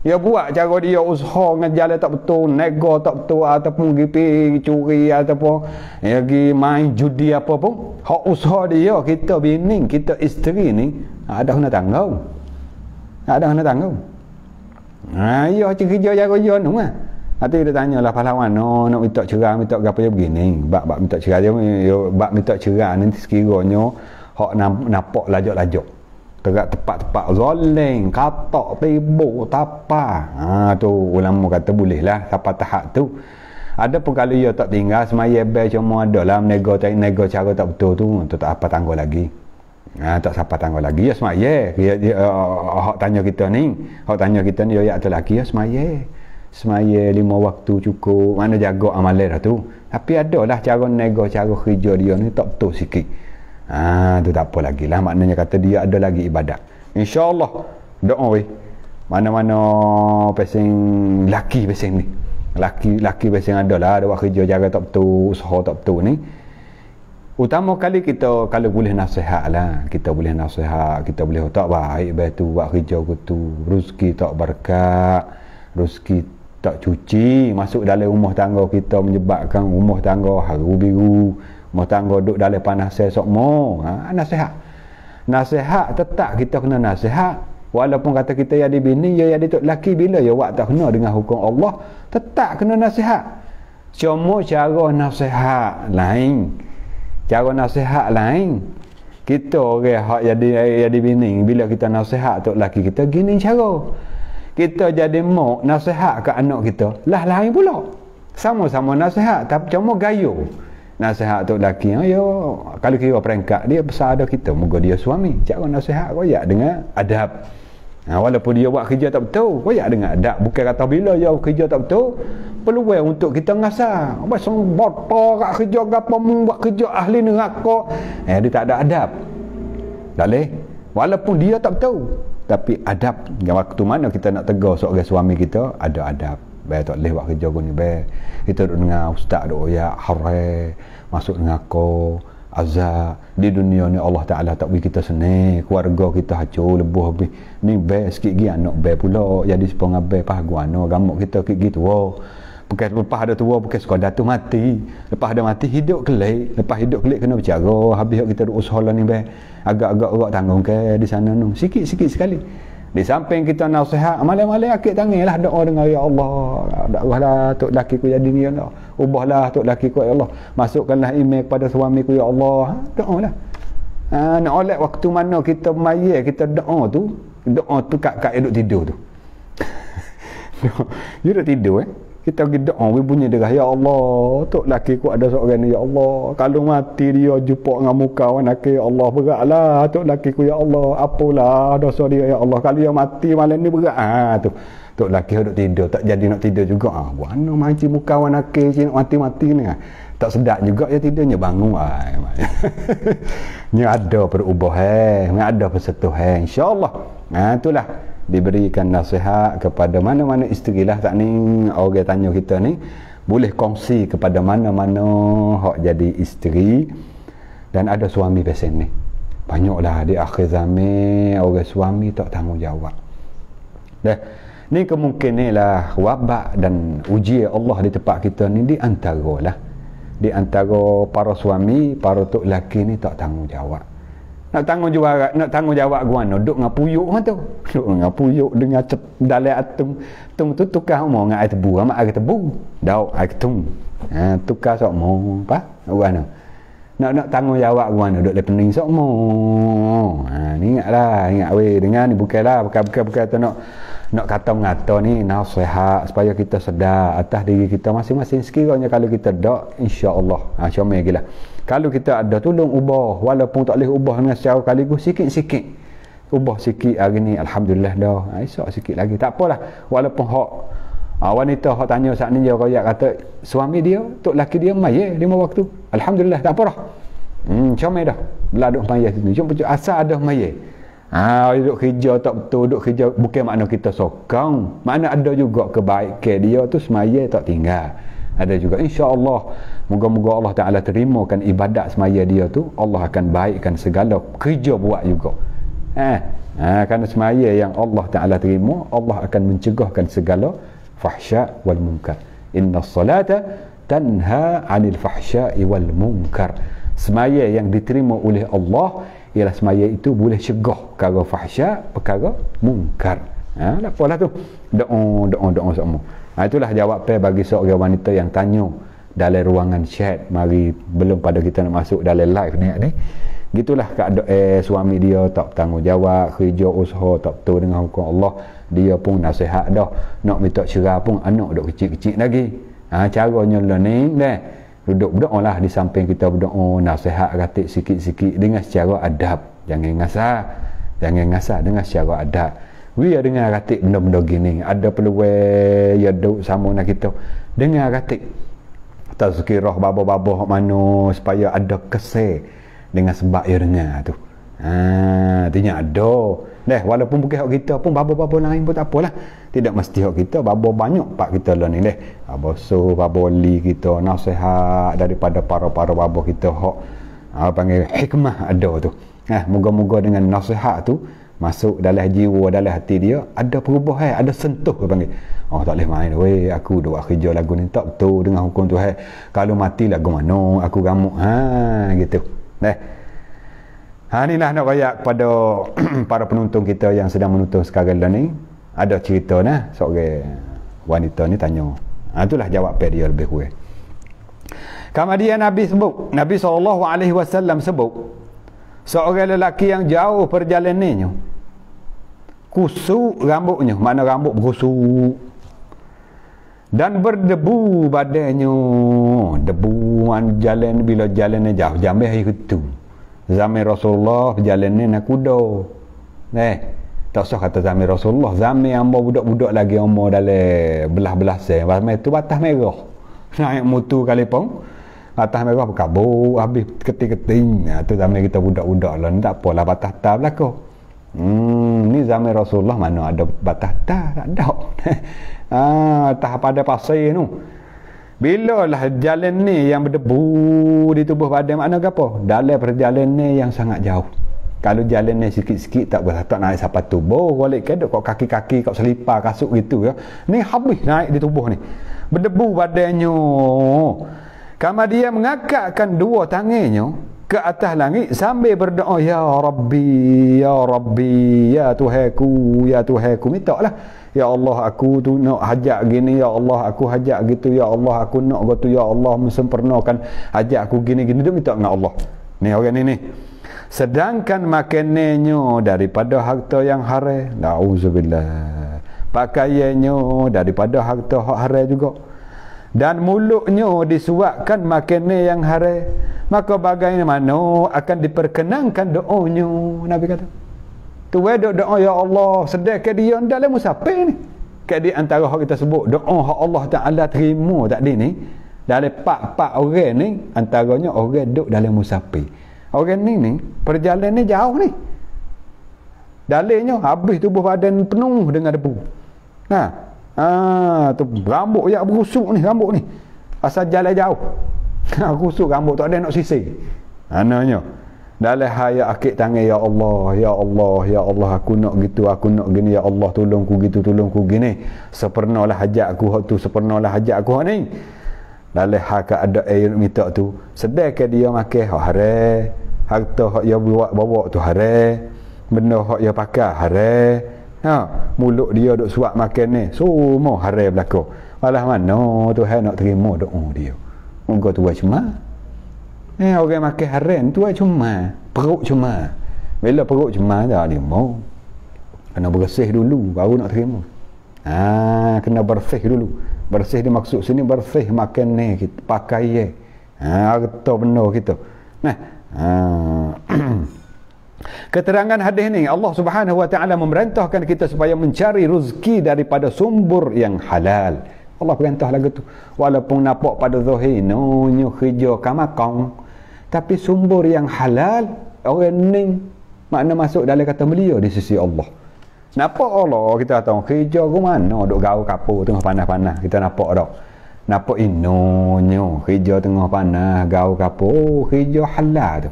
Dia buat cara dia usaha dengan jalan tak betul, nego tak betul ataupun pergi curi ataupun pergi main judi apa pun. Hak usaha dia, kita bini, kita isteri ni ada kena tanggung. Ada kena tanggung. Ya kerja jaga dia tu kan. Nanti dia tanyalah pahlawan, nak minta cerai, minta apa dia begini. Bab minta cerai dia, bab minta cerai nanti sekiranya hak nampak lajak-lajak. Terak tepat-tepat zoling, katak, tibuk, tapa. Tu ulama kata boleh lah sampai tahap tu. Ada pun kalau dia tak tinggal semaya bel cuma ada lah nego cara tak betul tu tak apa tangguh lagi. Tak siapa tangguh lagi ya semaya. Hak tanya kita ni ya tu lagi ya semaya. Semaya 5 waktu cukup. Mana jaga amalan dah tu. Tapi ada lah cara nego, cara kerja dia ni tak betul sikit. Tu tak apa lagi lah. Maknanya kata dia ada lagi ibadat. InsyaAllah doa weh. Mana-mana pasang laki pasang ni. Laki pasang ada lah. Ada buat kerja jaga tak betul, usaha tak betul ni. Utama kali kita kalau boleh nasihat lah. Kita boleh nasihat. Kita boleh tak baik betul buat kerja tu. Rezeki tak berkat. Rezeki tak cuci. Masuk dalam rumah tangga kita menyebabkan rumah tangga haru biru. Rumah tangga duduk dalam panas sokmo. Nasihat tetap kita kena nasihat. Walaupun kata kita jadi bini, ya jadi tok laki bila ya wak tak kena dengan hukum Allah, tetap kena nasihat. Cuma cara nasihat lain. Cara nasihat lain. Kita orang hak jadi bini bila kita nasihat tok laki kita gini cara. Kita jadi mak nasihat ke anak kita, lah lain pula. Sama-sama nasihat tapi cuma gayo. Nasihat tok lelaki, yo kalau kira peringkat dia besar ada kita, moga dia suami. Cara nasihat koyak dengan adab. Walaupun dia buat kerja tak betul, koyak dengan adab. Bukan kata bila dia kerja tak betul, peluang untuk kita ngasah. Pasal botol kat kerja gapo buat kerja ahli neraka. Dia tak ada adab. Tak boleh. Walaupun dia tak betul, tapi adab. Waktu mana kita nak tegur seorang suami kita, ada adab. Baik tak boleh buat kerja gini baik. Kita duduk dengan ustaz duk ya harai, masuk dengan ko azab. Di dunia ni Allah Taala tak bagi kita senang, keluarga kita hancur lebuh habis. Ni baik sikit lagi anak baik pula jadi sepong abai pas guano gamuk kita kit gitu. Bukan lepas ada tua bukan sekadar tu mati. Lepas ada mati hidup kelik. Lepas hidup kelik kena bercara. Habis kita duk usaha lah ni baik. Agak-agak orang tanggung ke di sana tu. Sikit-sikit sekali. Di samping kita nasihat, malam-malam akik tangilah doa dengan ya Allah. Dakwahlah tok laki ku jadi ni ya Allah. Ubahlah tok laki ku ya Allah. Masukkanlah email kepada suamiku ya Allah. Doalah. Nak oleh waktu mana kita mayat kita doa tu kat duduk tidur tu. Dia duduk tidur kita pergi doa bunyi derah ya Allah tok laki ku ada seorang ni ya Allah kalau mati dia jumpa dengan muka anak ya Allah beratlah tok laki ku ya Allah apalah dosa dia ya Allah kalau dia mati malam ni berat tu tok laki duduk tidur tak jadi nak tidur juga mana manci muka anak cik nak mati-mati ni tak sedap juga ya tidurnya bangun ni ada perubahan ni ada persetujuan insyaallah itulah diberikan nasihat kepada mana-mana isteri lah tak ni orang tanya kita ni boleh kongsi kepada mana-mana hak jadi isteri dan ada suami pesen ni banyaklah di akhir zaman orang suami tak tanggungjawab dah ni kemungkinan lah wabak dan ujian Allah di tempat kita ni di antara para suami para tok laki ni tak tanggungjawab. Nak tanggungjawab gua no duk ngapuyuk mah tu. Duk ngapuyuk dengan dalai atung. Tung tu tukar mo dengan air tebu, mak air tebu. Dauk air tung. Tukar sok mo apa? Gua no. Nak tanggungjawab gua no duk le pening sok mo. Ni ingat weh dengan ni bukanlah bukan tu nak kata-ngata ni nasihat supaya kita sedar atas diri kita masing-masing sekiranya kalau kita dak insya-Allah. Comel gilah. Kalau kita ada tolong ubah walaupun tak boleh ubah dengan secara sekaligus sikit-sikit. Ubah sikit hari ni alhamdulillah dah. Esok sikit lagi tak apalah walaupun hak wanita hak tanya saat ni dia kata suami dia tok laki dia mayat 5 waktu. Alhamdulillah tak apa dah. Comel dah. Beladuk mayat situ. Cuma asal ada mayat. Duduk kerja tak betul, duduk kerja bukan makna kita sokong. Makna ada juga kebaikan dia tu semaya tak tinggal. Ada juga insya-Allah moga-moga Allah Taala terimakan ibadat semaya dia tu, Allah akan baikkan segala kerja buat juga. Kerana semaya yang Allah Taala terima, Allah akan mencegahkan segala fahsya wal munkar. Innas salata tanha 'anil fahsya'i wal munkar. Semaya yang diterima oleh Allah ialah semaya itu boleh cegah perkara fahsya, perkara munkar. Apalah tu. Doa semua. Itulah jawapan bagi seorang wanita yang tanya dalam ruangan chat mari belum pada kita nak masuk dalam live ni. Gitulah keadaan suami dia tak bertanggungjawab, kerja usaha tak betul dengan hukum Allah. Dia pun nasihat dah, nak minta cerai pun anak duk kecil-kecil lagi. Caranya learning dah. Duduk berdoa lah di samping kita berdoa, nasihat ratik sikit-sikit dengan secara adab. Jangan ngasah dengan secara adab. Dia dengan ratik benda-benda gini. Ada peluang ya duduk sama dengan kita. Dengan ratik. Tazkirah babo-babo mana supaya ada kesel dengan sebab ia dengar tu. Artinya ada. Walaupun bukan hak kita pun babo-babo lain pun tak apalah. Tidak mesti hak kita, babo banyak pak kita lah ni babo li kita nasihat daripada para babo kita hak panggil hikmah ada tu. Moga-moga dengan nasihat tu masuk dalam jiwa dalam hati dia ada perubahan, ada sentuh dia panggil. Tak boleh main weh aku duk kerja lagu ni tak betul dengan hukum Tuhan. Kalau mati lagu mana aku gamuk gitu. Inilah nak rayak kepada para penonton kita yang sedang menonton sekarang ni. Ada cerita seorang wanita ni tanya. Itulah jawapan dia lebih kurang. Kemudian Nabi SAW sebut seorang lelaki yang jauh perjalanannya kusuk rambutnya, mana rambut berkusuk, dan berdebu badannya. Debu jalan bila jalannya jauh, jambai hari itu zaman Rasulullah jalannya nak kuda. Tak usah kata zaman Rasulullah, zaman ambo budak-budak lagi ambo dalam belah-belah zaman tu batas merah. Naik motor kali pun batas merah berkabut habis keting-keting. Tu zaman kita budak-budak lah, tak apalah batas tak berlaku. Ni zaman Rasulullah mana ada batas tak ada. Tahap pada pasir tu. Bila lah jalan ni yang berdebu di tubuh badan, makna apa? Dalam perjalanan ni yang sangat jauh. Kalau jalan ni sikit-sikit tak boleh, tak naik sampai tubuh, balik ke kau kaki-kaki kau selipar kasut gitu ya. Ni habis naik di tubuh ni. Berdebu badannya. Kama dia mengangkatkan dua tangannya ke atas langit sambil berdoa, ya Rabbi, ya Rabbi, ya Tuhanku, ya Tuhanku. Minta lah, ya Allah aku tu nak hajat gini, ya Allah aku hajat gitu, ya Allah aku nak gitu, ya Allah sempurnakan hajat aku gini-gini. Dia minta dengan Allah. Ni orang ni. Sedangkan makanannya daripada harta yang haram. Nauzubillah. Pakaiannya daripada harta haram juga. Dan mulutnya disuapkan makanan yang haram. Maka bagaimana akan diperkenankan doanya? Nabi kata. Tu doa ya Allah, sedekah dia dalam musafir ni. Kat di antara hak kita sebut doa hak Allah Taala terima tadi ni, dalam pak orang ni antaranya orang duduk dalam musafir. Orang ni perjalanan ni jauh ni. Dalilnya habis tubuh badan penuh dengan debu. Tu rambut yang berusuk ni, rambut ni. Asal jalan jauh. Rusuk rambut tak ada nak sisir. Ananya dalam hayat akik tangan, ya Allah, ya Allah, ya Allah aku nak gitu, aku nak gini, ya Allah tolongku gitu, tolongku gini. Sepernalah hajat aku hak tu, sepernalah hajat aku hak ni. Dalam hak ada air minta tu, sedekah dia makan hak haram, harta hak dia bawa tu haram, benda hak dia pakai haram. Mulut dia duk suap makan ni, semua haram berlaku. Alah mana Tuhan nak terima doa dia. Moga tu cuma orang makan haram tu cuma perut cuma. Bila perut cuma dah dia mau kena bersih dulu baru nak terima. Kena bersih dulu. Bersih dia maksud sini bersih makan ni kita pakai harta benda kita. Keterangan hadis ni Allah Subhanahu wa taala memerintahkan kita supaya mencari rezeki daripada sumber yang halal. Allah perintah lagu tu. Walaupun nampak pada zahir nonyo kerja kamakong, tapi sumber yang halal orang ni makna masuk dalam kata belia di sisi Allah. Nampak Allah kita tahu kerja ke mana duk gaul kapur tengah panas-panas kita nampak dak. Nampak inonyo kerja tengah panas gaul kapur, kerja halal tu.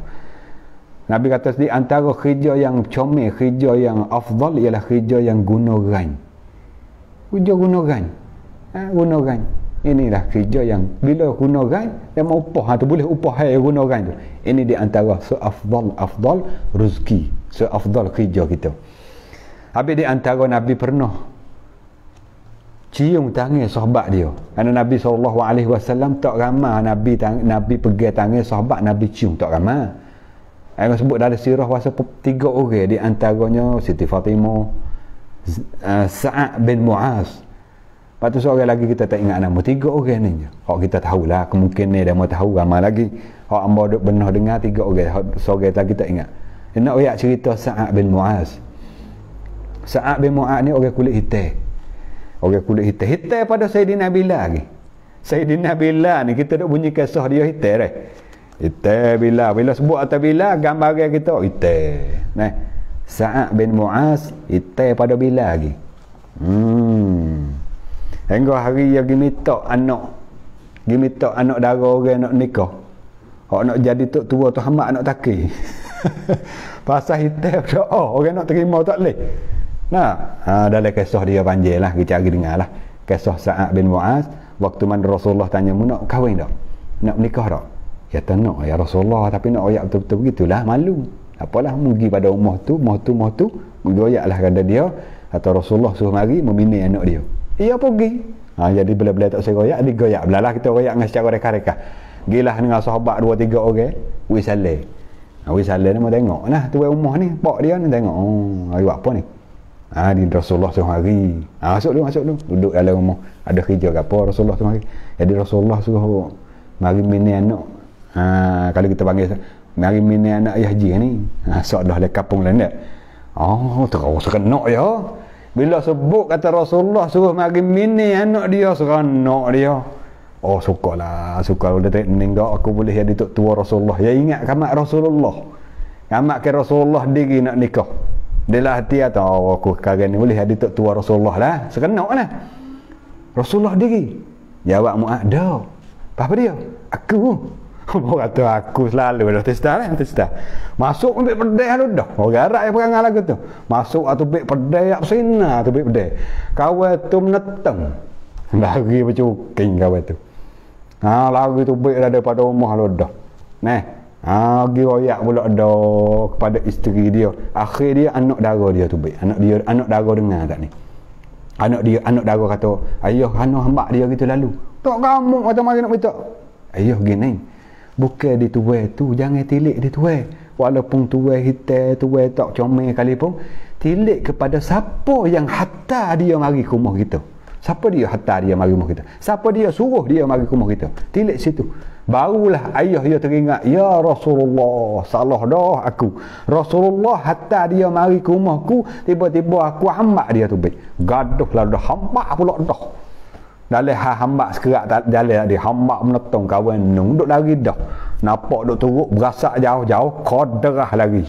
Nabi kata di antara kerja yang comel, kerja yang afdal ialah kerja yang guna ran. Kerja guna ran. Guna ran. Inilah kerja yang bila guna ran dia mau upah tu boleh upah hai guna ran tu. Ini di antara afdal rezeki, afdal kerja kita. Habis di antara Nabi pernah cium tangan sahabat dia. Kerana Nabi SAW tak ramai Nabi pegang tangan sahabat Nabi cium tak ramai. Saya sebut dalam sirah wasa 3 orang di antaranya Siti Fatimah, Sa'ad bin Mu'az. Lepas tu seorang lagi kita tak ingat nama. 3 orang ni je. Hak kita tahulah, kemungkinan dia mau tahu ramai lagi. Hak amba duk benar dengar 3 orang. Seorang lagi tak ingat. Dia nak ayat cerita Sa'ad bin Mu'az. Sa'ad bin Mu'az ni orang kulit hitam. Orang kulit hitam. Hitam pada Sayyidina Bilal lagi. Sayyidina Bilal ni kita duk bunyi kisah dia hitam dah. Hitam Bilal. Bila sebut atas Bilal gambar kita hitam. Sa'ad bin Mu'az hitam pada Bilal lagi. Hingga hari yang minta anak dara orang nak nikah. Hak nak jadi tok tua tu hamba anak takir. Pasal hitam doa orang nak terima tak leh. Dalam kisah dia panjang lah, kita cari dengar lah. Kisah Sa'ad bin Mu'az waktu mana Rasulullah tanya mu nak kahwin tak? Nak nikah tak? Ya tak nak ya Rasulullah, tapi nak royak betul-betul begitulah, malu. Apalah pergi pada rumah tu, royaklah kata dia atau Rasulullah suruh mari memilih anak dia. Ia pergi. Jadi bila-bila tak saya royak, dia goyak. Belalah kita royak dengan secara reka-reka. Gilah dengan sahabat 2-3 orang, wisale. Wisale ni mau tengok. Nah, tu rumah ni, pak dia ni tengok. Buat apa ni? Di Rasulullah suruh mari. Masuk dulu. Duduk dalam rumah. Ada kerja ke apa Rasulullah suruh mari. Jadi Rasulullah suruh mari mini anak. Kalau kita panggil mari mini anak ayah haji ni. Sok dah le kampung lain dak. Terus seronok ya. Bila sebut kata Rasulullah suruh mari mini anak dia, seronok dia. Suka udah tengok aku boleh jadi tok tua Rasulullah. Ya ingat kamak Rasulullah. Kamak ke Rasulullah diri nak nikah. Dia lah hati atau aku sekarang ni boleh jadi tok tua Rasulullah lah. Seronok lah. Rasulullah diri. Jawab Mu'ad, dah. Apa dia? Aku. Orang kata aku selalu dah testa. Masuk ambil pedai lu dah. Orang Arab yang perangai lagu tu. Masuk atau ambil pedai ap sina tu ambil pedai. Kawan tu meneteng. Lari bercuking kawan tu. Lari tu ambil daripada rumah lu dah. Pergi royak pula dah kepada isteri dia. Akhir dia anak dara dia tu ambil. Anak dara dengar tak ni. Anak dara kata, ayah hamba dia gitu lalu. Tak kamu kata mari nak minta. Ayah gini. Bukan di tuai tu, jangan tilik di tuai. Walaupun tuai hitam, tuai tak comel kali pun, tilik kepada siapa yang hatta dia mari ke rumah kita. Siapa dia hatta dia mari rumah kita? Siapa dia suruh dia mari ke rumah kita? Tilik situ. Barulah ayah dia teringat, ya Rasulullah, salah dah aku. Rasulullah hatta dia mari ke rumahku, tiba-tiba aku hamba dia tu baik. Gaduh lah dah, hamba pula dah. Dalam hamba sekerak jalan dia, hamba menetong kawan nung duk lari dah. Nampak duk turut berasak jauh-jauh, kodrah lari.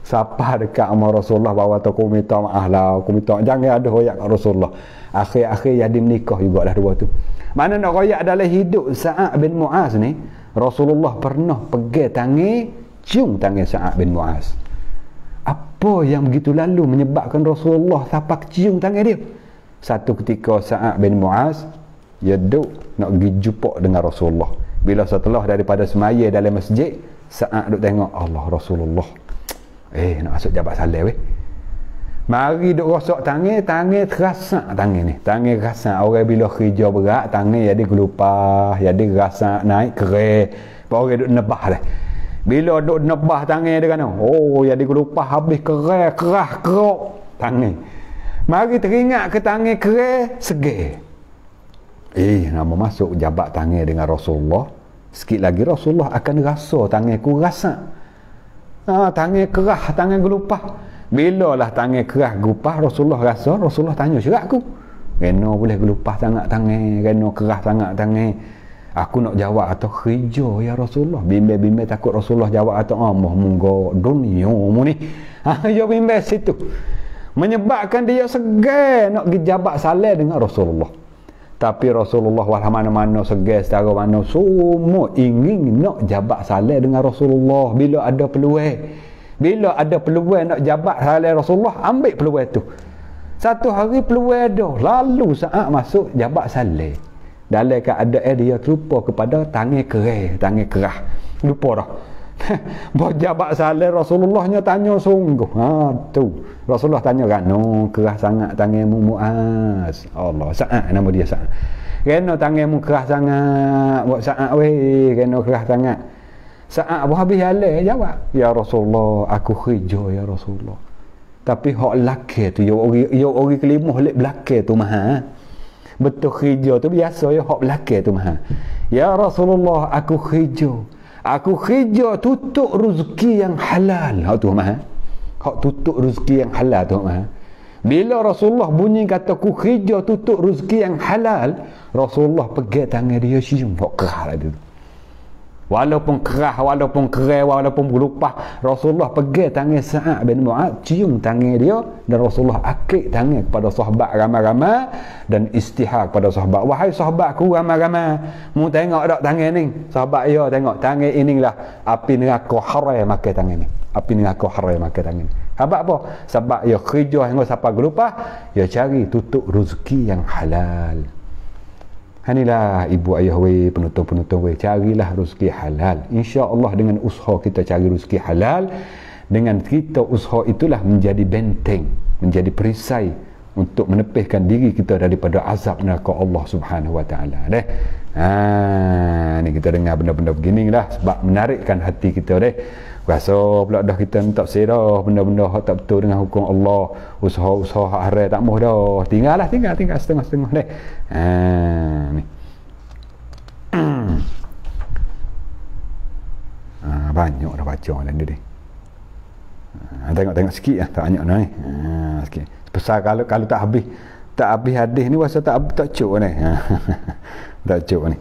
Siapa dekat sama Rasulullah bawa tu, aku minta maaf lah, aku minta jangan ada royak kat Rasulullah. Akhir-akhir jadi menikah jugalah dua tu. Mana nak royak dalam hidup Sa'ad bin Mu'az ni, Rasulullah pernah pegang tangan, cium tangan Sa'ad bin Mu'az. Apa yang begitu lalu menyebabkan Rasulullah sampai cium tangan dia? Satu ketika Sa'ad bin Mu'az dia duduk nak pergi jumpa dengan Rasulullah. Bila setelah daripada semaya dalam masjid, Sa'ad duduk tengok, Allah Rasulullah nak masuk jabat salam weh. Mari duk rosak tangan terasa tangan ni. Tangan rasa orang bila kerja berat, tangan jadi gelupah, jadi rasa naik kerek. Orang duk nebah dah. Bila duk nebah tangan dia kan, jadi gelupah habis kerek, kerah tangan. Mari teringat ke tangan kerek, segar. Nama masuk jabat tangan dengan Rasulullah. Sikit lagi Rasulullah akan rasa tanganku rasa. Tangan kerah, tangan gelupah. Bila lah tangan kerah gelupah, Rasulullah rasa, Rasulullah tanya syarat aku. Kena boleh gelupah sangat tangan, kena kerah sangat tangan. Aku nak jawab atau kerja ya Rasulullah. Bimbel-bimbel takut Rasulullah jawab atau munggo dunia mu ni. Ya bimbel situ. Menyebabkan dia segan nak pergi jabat salam dengan Rasulullah. Tapi Rasulullah walau mana-mana segan secara mana semua ingin nak jabat salam dengan Rasulullah bila ada peluang. Bila ada peluang nak jabat salam Rasulullah, ambil peluang tu. Satu hari peluang ada, lalu saat masuk jabat salam. Dalam keadaan dia terlupa kepada tangan kerah. Lupa dah. Berjabat salam Rasulullahnya tanya sungguh. Tu. Rasulullah tanya kan, kerah sangat tanganmu Mu'az. Allah, Sa'ad nama dia Sa'ad. Kena tanganmu kerah sangat. Buat Sa'ad weh, kena kerah sangat. Sa'ad pun habis jalan jawab, ya Rasulullah, aku kerja ya Rasulullah. Tapi hak laki tu, ya orang kelimah lek belakang tu mahal. Betul kerja tu biasa ya, hak belakang tu mahal. Ya Rasulullah, aku kerja tutup rezeki yang halal. Hak tu mahal. Hak tutup rezeki yang halal tu mahal. Bila Rasulullah bunyi kata aku kerja tutup rezeki yang halal, Rasulullah pegang tangan dia cium hak kerah lah tu. Walaupun kerah, walaupun kerai, walaupun berlupah, Rasulullah pegang tangan Sa'ad bin Mu'ad, cium tangan dia, dan Rasulullah akik tangan kepada sahabat ramai-ramai dan istihar kepada sahabat. Wahai sahabatku ramai-ramai, mu tengok tak tangan ni? Sahabat ya tengok, tangan inilah api neraka haram makan tangan ni. Api neraka haram makan tangan ni. Sebab apa? Sebab ya kerja hingga sampai gelupah, ya cari tutup rezeki yang halal. Inilah ibu ayah weh, penonton-penonton weh, carilah rezeki halal. Insya-Allah dengan usaha kita cari rezeki halal, dengan kita usaha itulah menjadi benteng, menjadi perisai untuk menepihkan diri kita daripada azab neraka Allah Subhanahu wa taala. Ni kita dengar benda-benda beginilah sebab menarikkan hati kita Rasa pula dah kita tak serah benda-benda hak tak betul dengan hukum Allah, usaha-usaha hak haram tak mau dah. Tinggal setengah-setengah deh. Ni. Banyak dah baca dalam dia. Tengok sikit lah, tak banyak dah ni. Sikit. Pasal kalau tak habis hadis ni rasa tak cuk ni. Tak cuk ni.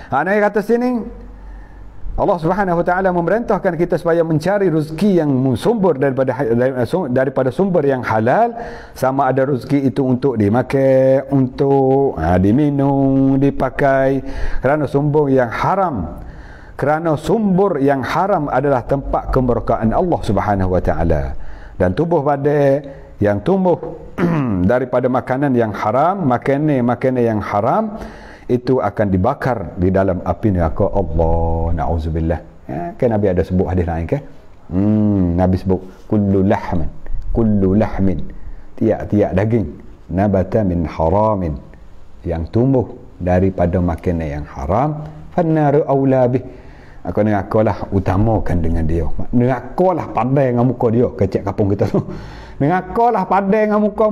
Ana kata sini Allah Subhanahu wa taala memerintahkan kita supaya mencari rezeki yang sumber daripada sumber yang halal, sama ada rezeki itu untuk dimakan, untuk diminum, dipakai, kerana sumber yang haram. Kerana sumber yang haram adalah tempat kemurkaan Allah Subhanahu wa taala. Dan tubuh badan yang tumbuh daripada makanan yang haram, makanan yang haram itu akan dibakar di dalam api neraka Allah. Na'udzubillah. Kan Nabi ada sebut hadis lain kan? Nabi sebut kullu lahmin tiap-tiap daging nabata min haramin, yang tumbuh daripada makanan yang haram, fannaru aula bih. Aku nerakalah utamakan dengan dia. Nerakalah pandai dengan muka dia, kecek kampung kita tu. Nerakalah pandai dengan muka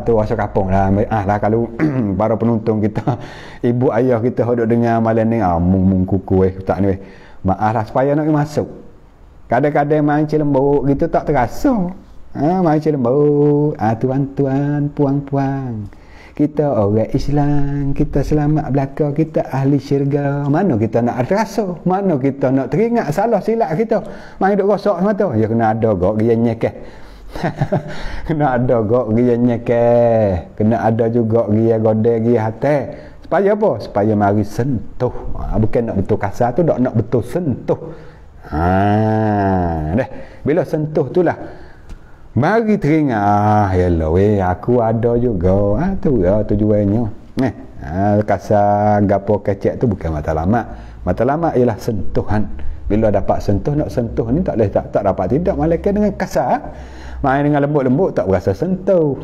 tu rasa kampung lah. Lah kalau para penonton kita, ibu ayah kita duduk dengar malam ni, mung kuku tak ni. Maaf lah supaya nak masuk. Kadang-kadang main cilembuk gitu tak terasa. Main cilembuk. Tuan-tuan, puang-puang, kita orang Islam, kita selamat belaka, kita ahli syurga. Mana kita nak terasa? Mana kita nak teringat salah silap kita? Main duk rosak semata. Ya kena ada gak dia nyekeh. Kena ada gak dia nyekeh. Kena ada juga dia godeh dia hati. Supaya apa? Supaya mari sentuh. Bukan nak betul kasar tu, nak betul sentuh. Deh. Bila sentuh itulah mari teringat, yalah aku ada juga. Tu ya tujuannya. Kasar gapo kecek tu bukan matlamat. Matlamat ialah sentuhan. Bila dapat sentuh, nak sentuh ni tak boleh tak dapat tidak, malaikat dengan kasar. Main dengan lembut-lembut tak berasa sentuh.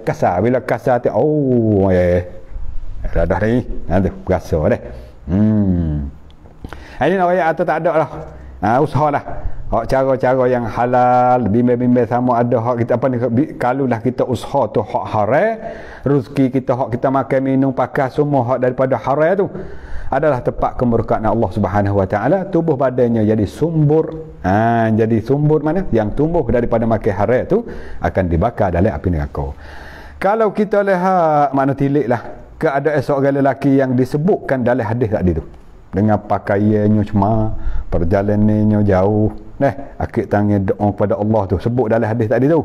Kasar, bila kasar tu dah ni. Tu berasa dah. Ini nak ayat atau tak ada lah. Usahalah. Hak cara-cara yang halal, bimbang-bimbang sama ada hak kita apa ni, kalulah kita usaha tu hak haram, rezeki kita hak kita makan minum pakai semua hak daripada haram tu adalah tempat kemurkaan Allah Subhanahu wa taala. Tubuh badannya jadi sumber, jadi sumber mana yang tumbuh daripada makan haram tu akan dibakar dalam api neraka. Kalau kita lihat mana tiliklah keadaan seorang lelaki yang disebutkan dalam hadis tadi tu, dengan pakaiannya cuma, perjalanannya jauh, akik tangan doa kepada Allah tu sebut dalam hadis tadi tu,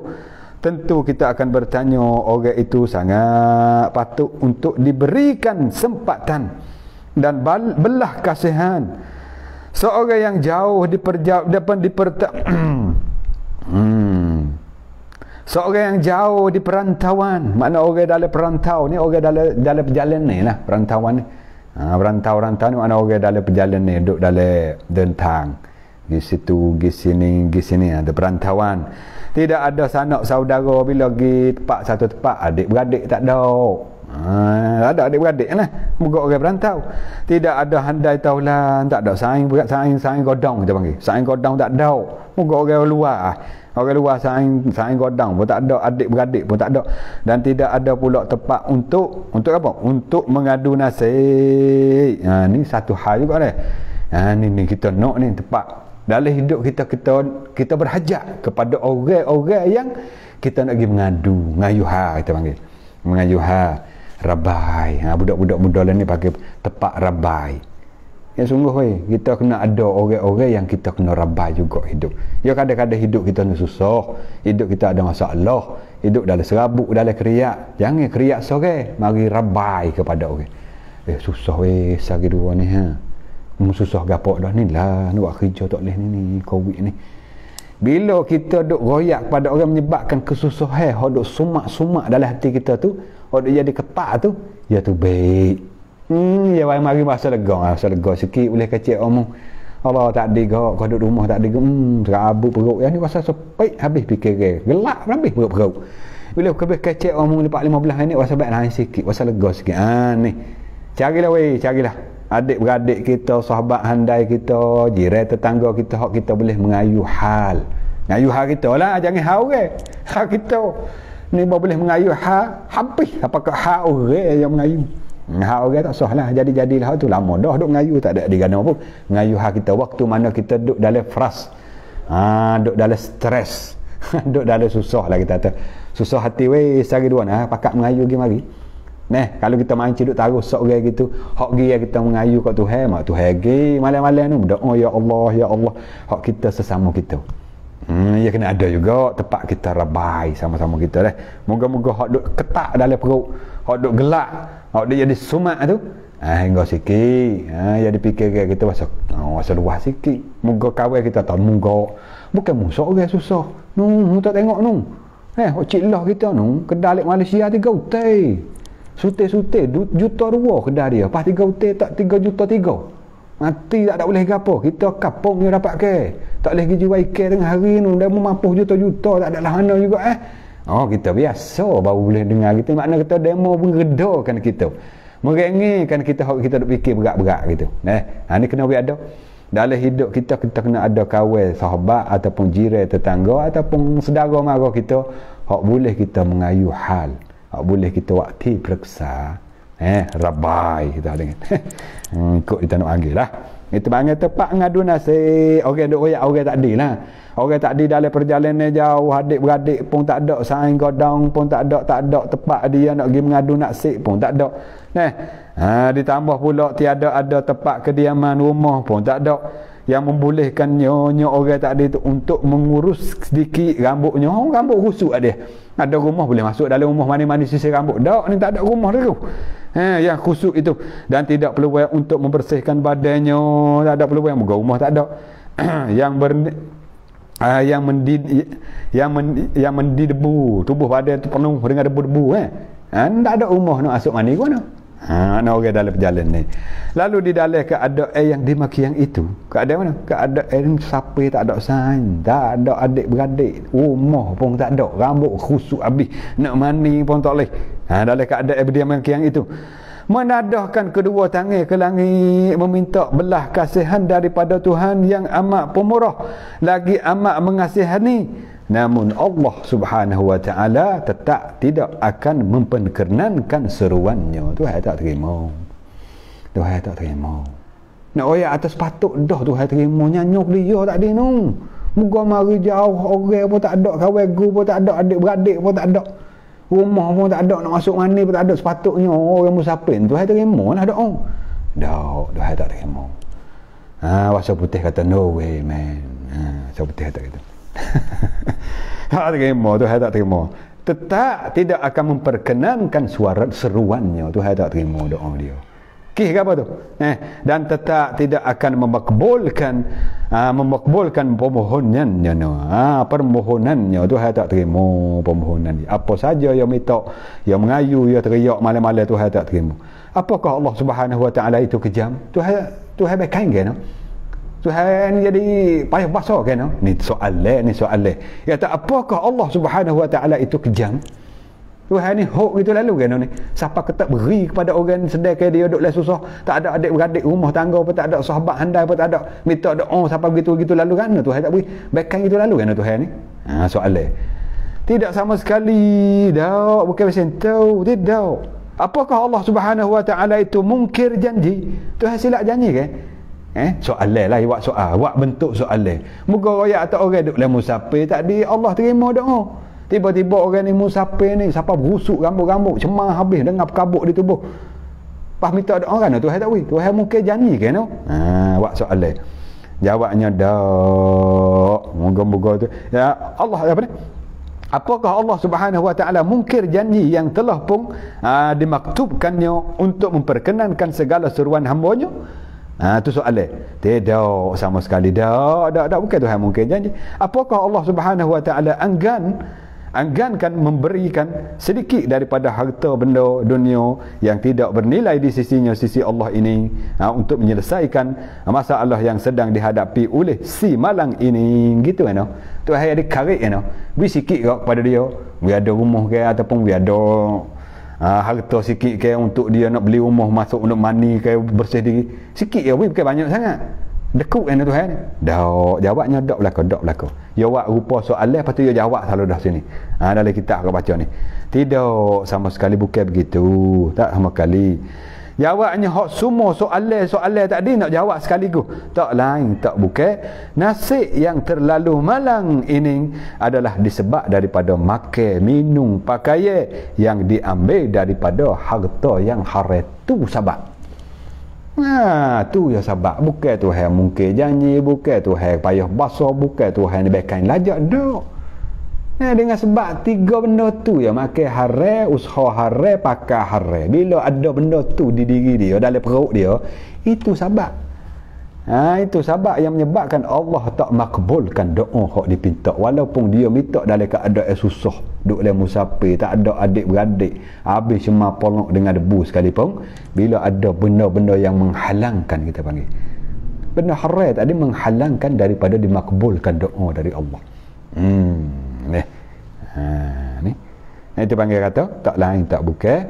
tentu kita akan bertanya, orang itu sangat patut untuk diberikan sempatan dan belah kasihan. Seorang yang jauh seorang yang jauh di perantauan, makna orang dalam perantau ni, orang dalam perjalanan ni lah, perantauan ni. Rantau-rantau ni makna orang dalam perjalanan ni, duduk dalam dentang, di situ, di sini ada perantauan. Tidak ada sanak saudara bila pergi tempat satu tempat, adik-beradik tak ada. Ada adik-beradik lah, muka orang perantau. Tidak ada handai taulan, tak ada saing godong kita panggil. Saing godong tak ada. Muka orang luar. Orang luar saing godang pun tak ada, adik-beradik pun tak ada. Dan tidak ada pula tempat untuk apa? Untuk mengadu nasib. Ni satu hal juga ni. Ni kita nak ni tempat dalam hidup kita berhajat kepada orang-orang yang kita nak pergi mengadu, ngayuha kita panggil. Mengayuha, rabai. Budak-budak muda lah ni pakai tempat rabai. Ya sungguh kita kena ada orang-orang yang kita kena rabai juga hidup. Ya kadang-kadang hidup kita ni susah, hidup kita ada masalah, hidup dalam serabut, dalam keriak. Jangan keriak sore, mari rabai kepada orang. Susah sehari dua ni susah gapok dah ni lah, nak buat kerja tak boleh ni Covid ni. Bila kita duk royak kepada orang menyebabkan kesusahan, duk sumak-sumak dalam hati kita tu, duk jadi ketak tu, ya tu baik. Ya mari masa lega sikit boleh kecil omong. Allah tak ada kau duduk rumah tak ada serabut perut yang ni rasa sepik habis fikir gelap habis perut. Bila kau kecil omong 15 minit rasa baik lain sikit, rasa lega sikit. Ni carilah adik-beradik kita, sahabat handai kita, jiran tetangga kita, hak kita boleh mengayu hal. Mengayu hal kita lah, jangan hal orang. Hal kita. Ni boleh mengayu hal, habis apakah hal orang yang mengayu. Hal orang tak sah lah. Jadi-jadilah tu lama dah duk mengayu, tak ada digana pun. Mengayu hal kita waktu mana kita duk dalam frust. Duk dalam stres. Duk dalam susah lah kita kata. Susah hati weh sehari dua nah, pakat mengayu pergi mari. Kalau kita mancing duk taruh sok orang gitu, hak dia kita mengayu kat Tuhan, mak Tuhan gi malam-malam tu berdoa ya Allah, hak kita sesama kita. Ya kena ada juga tempat kita rabai sama-sama kita lah. Moga-moga hak duk ketak dalam perut, hak duk gelak, hak dia jadi sumak tu. Hingga sikit. Jadi fikir kita masa luas sikit. Moga kawan kita tahu moga bukan musuh orang susah. Nu tak tengok nu. Hak cik lah kita nu kedai Malaysia 3 utai. Sute-sute juta 2 kedai dia. Pas 3 utai tak 3 juta 3. Mati tak boleh gapo. Kita kapung dia dapat ke. Tak boleh pergi jual ikan tengah hari ni dah mampu juta-juta tak ada lahana juga kita biasa baru boleh dengar kita. Makna kita demo pun redakan kita. Merengekkan kita hak kita duk fikir berat-berat gitu. Ni kena ada. Dalam hidup kita kena ada kawan, sahabat ataupun jiran, tetangga ataupun saudara mara kita hak boleh kita mengayu hal. Hak boleh kita waktu periksa. Rabai kita dengan. Ikut kita nak panggil lah. Itu panggil tempat ngadu nasi. Orang duk royak orang tak adil lah. Orang tak adil dalam perjalanan jauh, adik-beradik pun tak ada, saing godong pun tak ada tempat dia nak pergi mengadu nasib pun tak ada. Ditambah pula tiada ada tempat kediaman rumah pun tak ada yang membolehkan nyonya orang tak adil tu untuk mengurus sedikit rambutnya. Rambut khusuk dia. Ada rumah boleh masuk dalam rumah mani-mani sisir rambut. Tak, ni tak ada rumah dulu. Yang khusuk itu dan tidak perlu untuk membersihkan badannya, tak ada perlu yang rumah tak ada. yang mendi debu, tubuh badan tu penuh dengan debu-debu tak ada rumah nak masuk mani ke mana. Nak orang dalam perjalanan ni. Lalu di dalam keadaan yang dimaki yang itu, keadaan mana? Keadaan sampai tak ada sain, tak ada adik-beradik, rumah pun tak ada, rambut khusuk habis, nak mani pun tak boleh. Dalam keadaan dimaki yang itu, menadahkan kedua tangan ke langit meminta belah kasihan daripada Tuhan yang amat pemurah lagi amat mengasihani. Namun Allah Subhanahu wa taala tetap tidak akan memperkenankan seruannya. Tuhan tak terima. Tuhan tak terima. Nak royak atas patuk dah Tuhan terima, nyanyuk dia tak ada nu. Muka mari jauh, orang pun tak ada, kawan guru pun tak ada, adik-beradik pun tak ada. Rumah pun tak ada, nak masuk mana pun tak ada, sepatutnya orang musafir Tuhan terima lah doa. Tuhan tak terima. Wasap putih kata no way man. Wasap putih kata gitu. Tak terima, Tuhan tak terima. Tetap tidak akan memperkenankan suara seruannya. Tuhan tak terima doa dia. Apa tu? Dan tetap tidak akan memakbulkan permohonannya. Permohonannya Tuhan tak terima permohonan dia. Apa saja yang minta, yang mengayu, yang teriak malam-malam Tuhan tak terima. Apakah Allah Subhanahu wa taala itu kejam? Tuhan baik kain kan? Tuhan jadi payah basah kan? Ni soalan. Ya tak, apakah Allah Subhanahu wa taala itu kejam? Tuhan ni hok gitu lalu kan ni. Siapa ketak beri kepada orang sedekah dia duduk lah susah, tak ada adik-beradik, rumah tangga pun tak ada, sahabat handai pun tak ada, minta doa siapa begitu gitu lalu kan Tuhan tak beri. Baikkan gitu lalu kan Tuhan ni. Soalan. Tidak sama sekali. Dak, bukan macam tu. Tidak. Apakah Allah Subhanahu wa taala itu mungkir janji? Tuhan silap janji kan? Soalan lah, buat soal, buat bentuk soalan. Muka royak atau orang duduk lah musafir tadi Allah terima doa. Tiba-tiba orang ni musafir ni siapa berusuk rambut-rambut cemar habis dengan kabut di tubuh. Pas minta doa kan Tuhan tak beri. Tuhan mungkin janji kan? Buat soalan. Jawabnya dak. Moga-moga tu. Ya Allah apa ni? Apakah Allah Subhanahu wa taala mungkir janji yang telah pun dimaktubkannya untuk memperkenankan segala seruan hamba-Nya? Tu soalan. Tidak sama sekali. Tak bukan Tuhan mungkin janji. Apakah Allah Subhanahu wa taala enggankan memberikan sedikit daripada harta benda dunia yang tidak bernilai di sisinya, sisi Allah ini, untuk menyelesaikan masalah yang sedang dihadapi oleh si malang ini gitu kan. Tuhan ada karik kan. Beri sikit kepada dia. Biar ada rumah ke ataupun biar ada Harta sikit ke untuk dia nak beli rumah, masuk untuk mani ke, bersih diri sikit ya, bukan banyak sangat. Dekuk kan Tuhan. Dak, jawabnya dak belaka. Jawab rupa soalan, lepas tu dia jawab selalu dah sini. Dalam kitab kau baca ni. Tidak, sama sekali bukan begitu. Tak sama sekali. Jawabnya hak semua soalan tadi nak jawab sekaligus. Tak lain, tak bukan. Nasib yang terlalu malang ini adalah disebab daripada makan, minum, pakaian yang diambil daripada harta yang haram. Tu sebab. Tu ya sebab. Bukan Tuhan mungkin janji, bukan Tuhan payah basah, bukan Tuhan baikkan lajak dak. Dengan sebab 3 benda tu ya, makan haram, usaha haram, pakai haram. Bila ada benda tu di diri dia, dalam perut dia, itu sebab. Itu sebab yang menyebabkan Allah tak makbulkan doa hak dipinta, walaupun dia minta dalam keadaan susah, duk dalam musafir, tak ada adik-beradik, habis cuma polong dengan debu sekalipun. Bila ada benda-benda yang menghalangkan, kita panggil benda haram tadi, menghalangkan daripada dimakbulkan doa dari Allah. Ni itu panggil kata tak lain tak bukan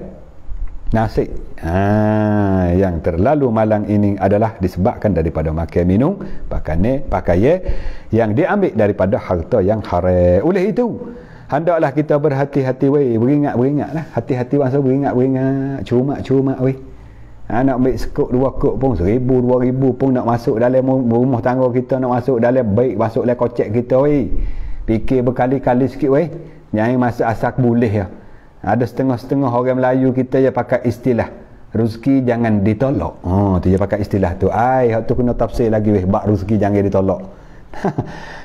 nasib yang terlalu malang ini adalah disebabkan daripada makan, minum, pakaian yang diambil daripada harta yang haram. Oleh itu hendaklah kita berhati-hati beringatlah, hati-hati masa beringat cuma weh. Nak ambil sekut 2 kut pun 1,000 2,000 pun nak masuk dalam rumah tangga kita, nak masuk dalam baik, masuk dalam kocek kita weh. Fikir berkali-kali sikit weh. Yang masa asak boleh ya. Ada setengah-setengah orang Melayu kita je pakai istilah rezeki jangan ditolak. Tu je pakai istilah tu. Hak tu kena tafsir lagi weh, bab rezeki jangan ditolak.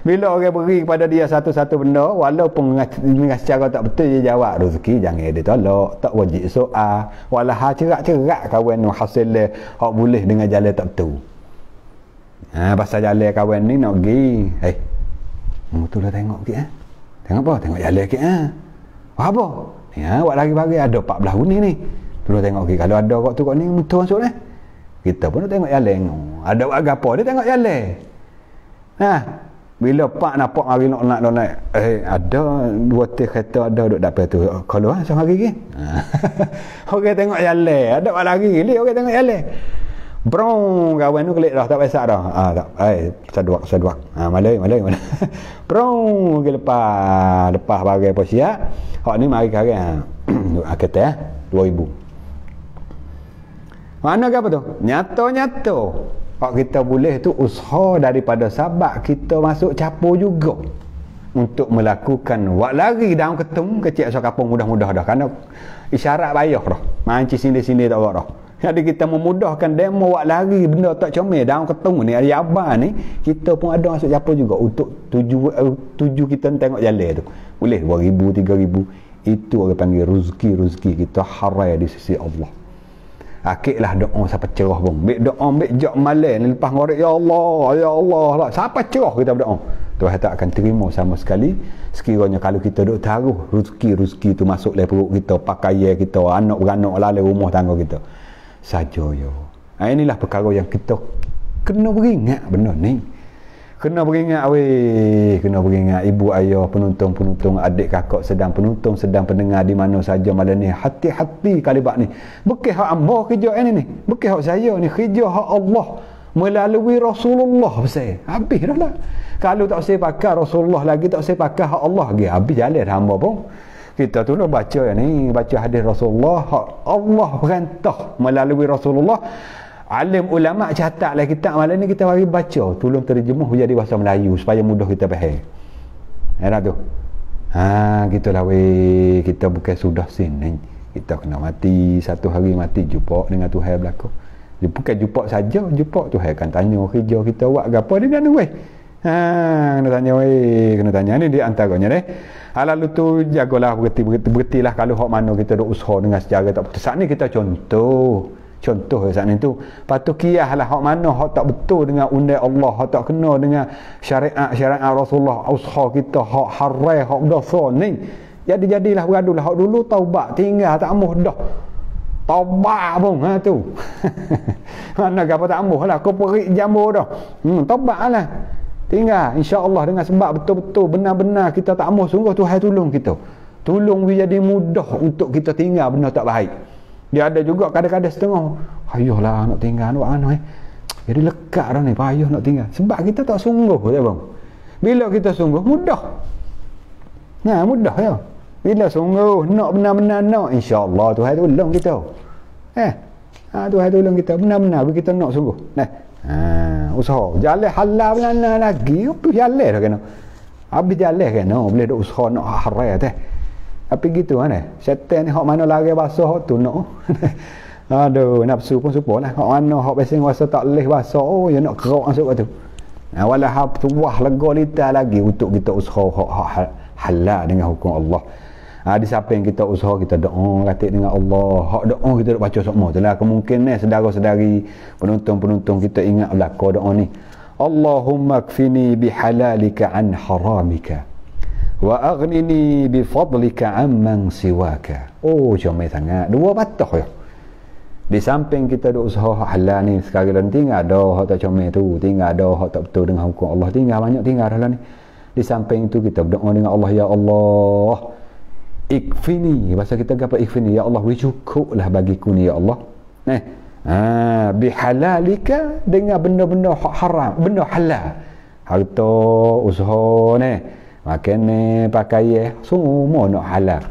Bila orang beri kepada dia satu-satu benda, walaupun dengan secara tak betul, dia jawab rezeki jangan ditolak, tak wajib soal. Walah cerak-cerak kawan nu hasil hak boleh dengan jalan tak betul. Pasal jalan kawan ni nak pergi. Tu lah tengok sikit Tengok apa? Tengok jalan sikit apa? Ni awak lagi-lagi ada 14 unit ni. Tu lah tengok sikit. Kalau ada kok ni betul masuk ni. Kita pun nak tengok jalan. Ada buat apa dia tengok jalan. Bila pak nampak mari nak ada 2 teh kereta ada duk dapat tu. Kalau sama hari ni. Orang tengok jalan, ada buat lagi gili orang tengok jalan. Brong kawan tu kelik dah, tak biasa dah. Tak. Saduak. Malai. Brong ke lepas bagai apa siap. Hak ni mari sekarang. Kata 2,000. Mana ke apa tu? Nyata. Hak kita boleh tu usaha daripada sabak kita masuk capur juga. Untuk melakukan wak lari dalam ketum kecil asal kapung mudah-mudah dah. Kerana isyarat bayar dah. Manci sini-sini tak buat dah. Jadi kita memudahkan demo buat lari benda tak comel dalam ketemu ni, hari abang ni kita pun ada masuk capur juga untuk tuju kita tengok jalan tu. Boleh 2,000 3,000. Itu orang panggil rezeki kita haram di sisi Allah. Akiklah doa siapa cerah pun. Ambil doa, ambil jok malam lepas ngorek ya Allah lah. Siapa cerah kita berdoa, Tuhan tak akan terima sama sekali. Sekiranya kalau kita duk taruh rezeki tu masuk dalam perut kita, pakaian kita, anak beranak lalai rumah tangga kita saja yo. Inilah perkara yang kita kena beringat benda ni. Kena beringat ibu ayah, penonton, adik kakak sedang pendengar di mana saja malam ni. Hati-hati kalibat ni. Bukan hak amba kerja ini ni. Bukan hak saya ni, kerja hak Allah melalui Rasulullah besar. Habis dah lah. Kalau tak saya pakai Rasulullah lagi, tak saya pakai hak Allah lagi, habis jalan hamba pun. Kita tu nak baca ni, baca hadis Rasulullah, Allah perintah melalui Rasulullah. Alim ulama catatlah kitab malam ni kita mari baca, tolong terjemah menjadi bahasa Melayu supaya mudah kita faham. Enak tu. Gitulah weh, kita bukan sudah sini. Kita kena mati, satu hari mati jumpa dengan Tuhan belaka. Dia bukan jumpa saja, jumpa Tuhan akan tanya kerja kita buat apa dia mana weh. Kena tanya ni di antaranya deh. Lalu tu jagalah berhenti-berhentilah kalau hak mana kita duk usaha dengan secara tak betul. Saat ni kita contoh saat ni tu. Patut kiyahlah hak mana hak tak betul dengan undang Allah, hak tak kena dengan syariat Rasulullah, usaha kita hak haram, hak dosa ni. Jadilah beradulah hak dulu taubat, tinggal tak amuh dah. Taubat pun tu. Mana apa tak amuh lah, kau perik jambu dah. Taubatlah. Tinggal insya-Allah dengan sebab betul-betul benar-benar kita tak amuh, sungguh Tuhan tolong kita. Tolong we jadi mudah untuk kita tinggal benda tak baik. Dia ada juga kadang-kadang setengah, ayolah nak tinggal nak anu jadi lekat dah ni, payah nak tinggal. Sebab kita tak sungguh ya bang. Bila kita sungguh, mudah. Nah, mudah ya. Bila sungguh, nak benar-benar nak, insya-Allah Tuhan tolong kita. Tuhan tolong kita benar-benar kita nak sungguh. Usaha. Jalan halal belana lagi, apa jalan dah kena. Habis jalan kena, boleh duk usaha nak haram teh. Tapi gitu mana? Syaitan ni hak mana lari basah hak tu nak. Aduh, nafsu pun supalah. Hak mana hak biasa rasa tak leh basah, oh ya nak kerak masuk kat tu. Walau hak tuah lega lita lagi untuk kita usaha hak halal dengan hukum Allah. Di samping kita usaha, kita doa katik dengan Allah. Hak doa kita duk baca semua tu lah. Kemungkinan saudara-saudari penonton-penonton kita ingat belaka doa ni. Allahumma kfini bihalalika an haramika wa aghnini bifadlika amman siwaka. Oh, comel sangat. Dua patah ya. Di samping kita duk usaha hak halal ni, sekarang tinggal dah hak tak comel tu, tinggal dah hak tak betul dengan hukum Allah, tinggal banyak tinggal dah ni. Di samping itu kita berdoa dengan Allah, ya Allah, ikfini, bahasa kita apa ikfini, ya Allah, cukuplah bagiku ni ya Allah. Bihalalika, dengan benda-benda haram, benda halal, harta, usaha ni, makan ni, pakaian, semua nak halal.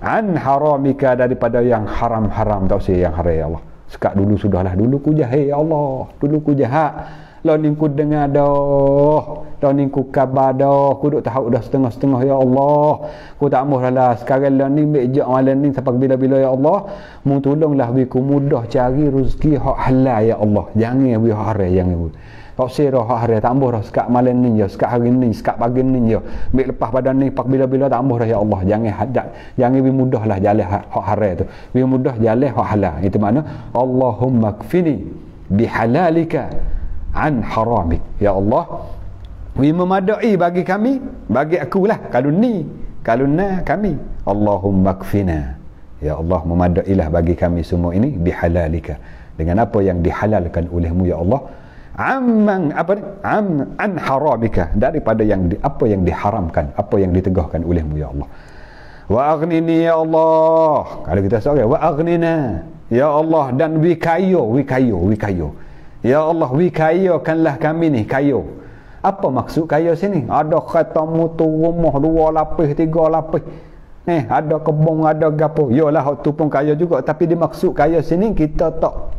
An haramika, daripada yang haram-haram, tak usah yang haram ya Allah. Sekat dulu sudahlah, dulu ku jahat ya Allah, dulu ku jahat. Lalu ni ku dengar dah, lalu ni ku kabar dah, ku duk tahu dah setengah-setengah ya Allah. Ku tak mahu lah sekarang lalu ni mejak malam ni sampai bila-bila ya Allah. Mu tolonglah biku mudah cari rezeki hak halal ya Allah. Jangan bi hak haram, jangan bi. Tak sirah hak haram, tak mahu dah sekat malam ni ya, sekat hari ni, sekat pagi ni ya. Mek lepas pada ni pak bila-bila tak mahu dah ya Allah. Jangan hadat, jangan bi mudahlah jalan hak haram tu. Bi mudah jalan hak halal. Itu makna Allahumma kfini bihalalika an haramik, ya Allah, wi memadai bagi kami, bagi akulah, kalau na kami, Allahumma kfina, ya Allah, memadailah bagi kami semua ini bihalalika, dengan apa yang dihalalkan olehmu ya Allah, an haramika, daripada apa yang diharamkan, apa yang ditegahkan olehmu ya Allah. Wa aghnini ya Allah, kalau kita seorang wa aghnina ya Allah, dan wikayo. Ya Allah, kayakanlah kami ni, kayo. Apa maksud kayo sini? Ada kata mutu rumah 2 lapis, 3 lapis. Ada kebun, ada gapo. Yalah, hak tu pun kaya juga, tapi dimaksud kaya sini kita tak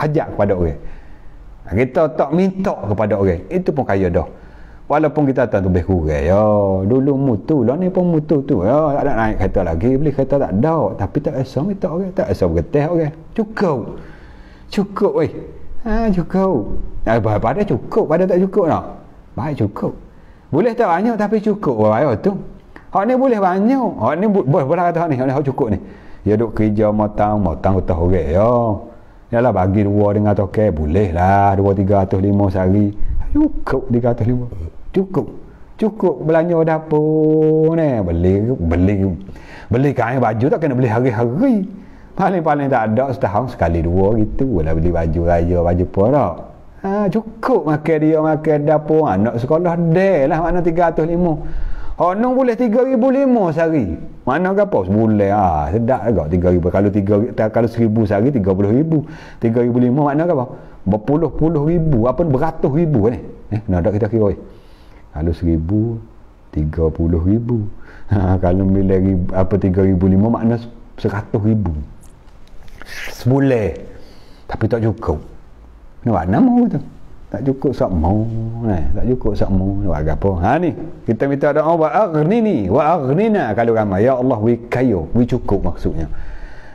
ajak kepada orang. Kita tak minta kepada orang. Itu pun kaya dah. Walaupun kita tak lebih kurang. Ya, dulu mutu lah ni pun mutu tu. Ya, tak nak naik kereta lagi, beli kereta tak ada. Tapi tak esok minta orang, tak esok bergetih orang. Cukup weh. Cukup. Pada cukup, pada tak cukup nak. Baik cukup. Boleh tak banyak tapi cukup. Baik tu. Hak ni boleh banyak. Hak ni boleh kata hak ni cukup ni. Ya duk kerja matang utah orang ya. Yalah bagi 2 dengan toke boleh lah 2-305 sehari. Cukup 305. Cukup belanja dapur ni. Beli kain baju tak kena beli hari-hari. Paling tak ada setahun sekali 2 gitu lah beli baju raya, baju porak. Cukup makan dia, makan dapur. Anak sekolah dah lah, mana 305. Honong boleh 3,500 sehari. Mana ke apa? Sebulan. Sedap juga 3,000. Kalau 1,000 sehari 30,000. 3,500 makna ke apa? Berpuluh-puluh ribu. Apa beratus ribu ni? Kena tak kita kira. Kalau 1,000, 30,000. Kalau bila 3,500 makna 100,000. Sebulan. Tapi tak cukup. Nampak nama tu. Tak cukup sakmo. Tak cukup sakmo. Nampak apa? Ni. Kita minta doa wa aghnini wa aghnina kalau ramai. Ya Allah, wi kayo, wi cukup maksudnya.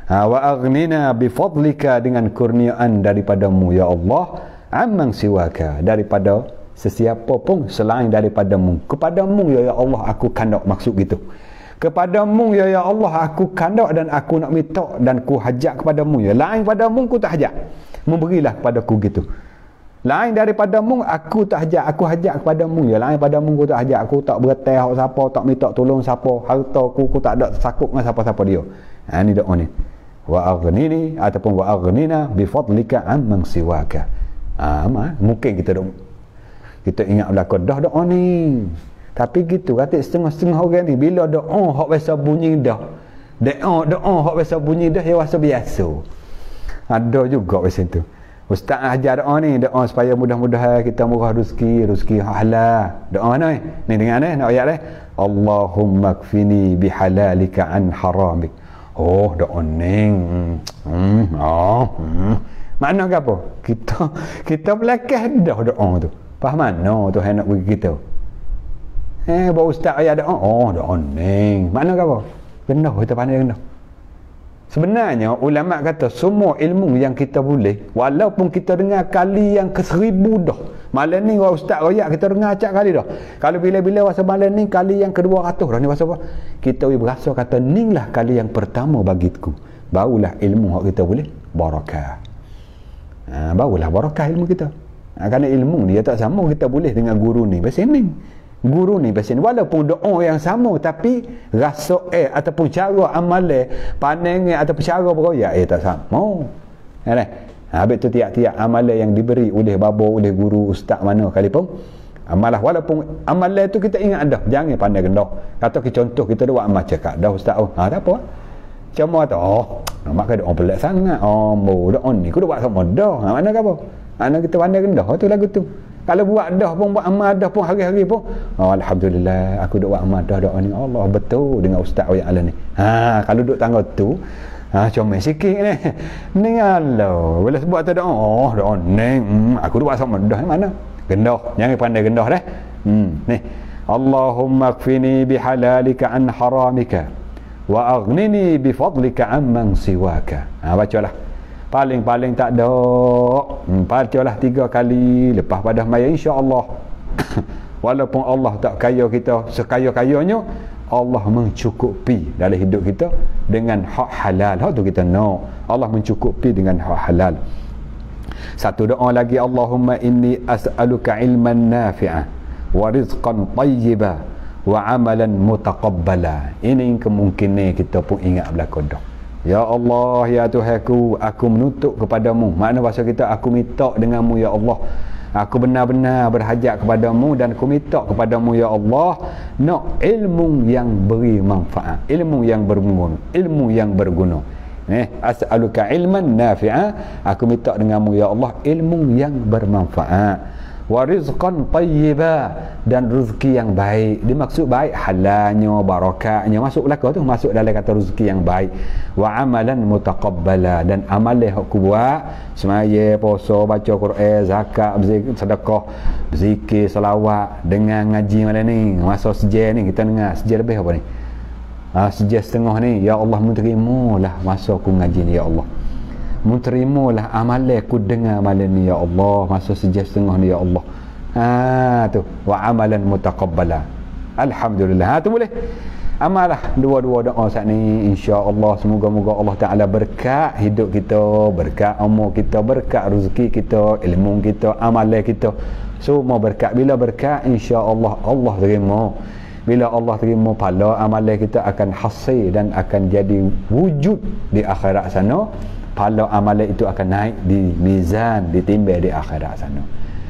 Wa aghnina bi fadlika, dengan kurniaan daripadamu ya Allah, amman siwaka, daripada sesiapa pun selain daripadamu. Kepadamu ya Allah aku kandak, maksud gitu. Kepadamu ya Allah aku kandak dan aku nak minta dan ku hajat kepadamu ya. Lain padamu ku tak hajat. Memberilah kepadaku gitu. Lain daripadamu aku tak hajat, aku hajat kepadamu ya. Lain padamu ku tak hajat, aku tak berteh hak siapa, tak minta tolong siapa, harta ku tak ada sakut dengan siapa-siapa dia. Ni doa ni. Wa aghnini ataupun wa aghnina bi fadlika amman siwaka. Mungkin kita ingat belaka dah doa ni. Tapi gitu kata setengah-setengah orang ni bila doa hak biasa bunyi dah. Doa hak biasa bunyi dah ya rasa biasa. Ada juga macam tu. Ustaz ajar doa ni, doa supaya mudah-mudahan kita murah rezeki halal. Doa ni dengar ni nak ayat ni. Allahumma kfini bihalalika an haramik. Oh, doa ni. Makna ke apa? Kita belakang dah doa tu. Faham mana Tuhan nak bagi kita? Bawa ustaz ayat doa. Oh, doa ni. Makna ke apa? Gendah, kita pandai gendah. Sebenarnya ulama kata semua ilmu yang kita boleh, walaupun kita dengar kali yang ke-1000 dah. Malam ni ustaz royak kita dengar acak kali dah. Kalau bila-bila masa malam ni kali yang ke-200 dah ni pasal apa? Kita berasa kata ni lah kali yang pertama bagiku. Barulah ilmu hak kita boleh barakah. Barulah barakah ilmu kita. Kerana ilmu ni dia tak sama kita boleh dengan guru ni pasal ni. Guru ni pasal ni walaupun doa yang sama tapi rasa ataupun cara amalan pandangan ataupun cara beroyak tak sama. Habis tu tiap-tiap amalan yang diberi oleh bapa, oleh guru, ustaz mana kalipun amalah walaupun amalan tu kita ingat dah, jangan pandai gendah. Kata contoh kita buat amal cakap dah ustaz tak apa. Cuma tu mak kata pelik sangat. Doa ni aku dah buat sama dah. Mana ke apa? Mana kita pandai gendah tu lagu tu. Kalau buat dah pun, buat amal dah pun, hari-hari pun alhamdulillah aku duk buat amal dah doa ni. Allah betul dengan ustaz yang ala ni. Kalau duk tangga tu comel sikit ni. Ni Allah bila sebut tu doa, doa ni aku duk buat sama dah mana? Gendah, jangan pandai gendah dah. Ni Allahumma kfini bihalalika an haramika wa aghnini bifadlika amman siwaka. Bacalah. Paling-paling tak ada. Bacalah 3 kali lepas pada maya insya-Allah. Walaupun Allah tak kaya kita sekaya-kayanya, Allah mencukupi dalam hidup kita dengan hak halal. Hak tu kita nak. Allah mencukupi dengan hak halal. Satu doa lagi, Allahumma inni as'aluka ilman nafi'ah wa rizqan tayyiba wa amalan mutaqabbala. Ini kemungkinan kita pun ingat belakang dah. Ya Allah, ya Tuhanku, aku menuntut kepadamu. Makna bahasa kita, aku minta denganmu ya Allah. Aku benar-benar berhajat kepadamu dan aku minta kepadamu ya Allah nak ilmu yang beri manfaat, ilmu yang berguna, ilmu yang berguna. As'aluka ilman nafi'ah, aku minta denganmu ya Allah ilmu yang bermanfaat. Wa rizqan tayyiba, dan rezeki yang baik. Dimaksud baik halalnya, barakahnya masuk belaka tu, masuk dalam kata rezeki yang baik. Wa amalan mutaqabbala, dan amalan yang aku buat semaya, puasa, baca Quran, zakat, sedekah, berzikir, selawat dengan ngaji malam ni. Masa sejam ni kita dengar sejam lebih apa ni? Sejam setengah ni. Ya Allah, menterimalah masa aku ngaji ni ya Allah. Menterimalah amalan aku dengar malam ni ya Allah, masa sejam setengah ni ya Allah. Tu wa amalan mutaqabbala. Alhamdulillah. Tu boleh amalah dua-dua doa saat ni insya-Allah. Semoga-moga Allah Taala berkat hidup kita, berkat umur kita, berkat rezeki kita, ilmu kita, amalan kita, semua berkat. Bila berkat insya-Allah Allah terima. Bila Allah terima, pahala amalan kita akan hasil dan akan jadi wujud di akhirat sana. Pahala amalan itu akan naik di mizan, ditimbang di akhirat sana.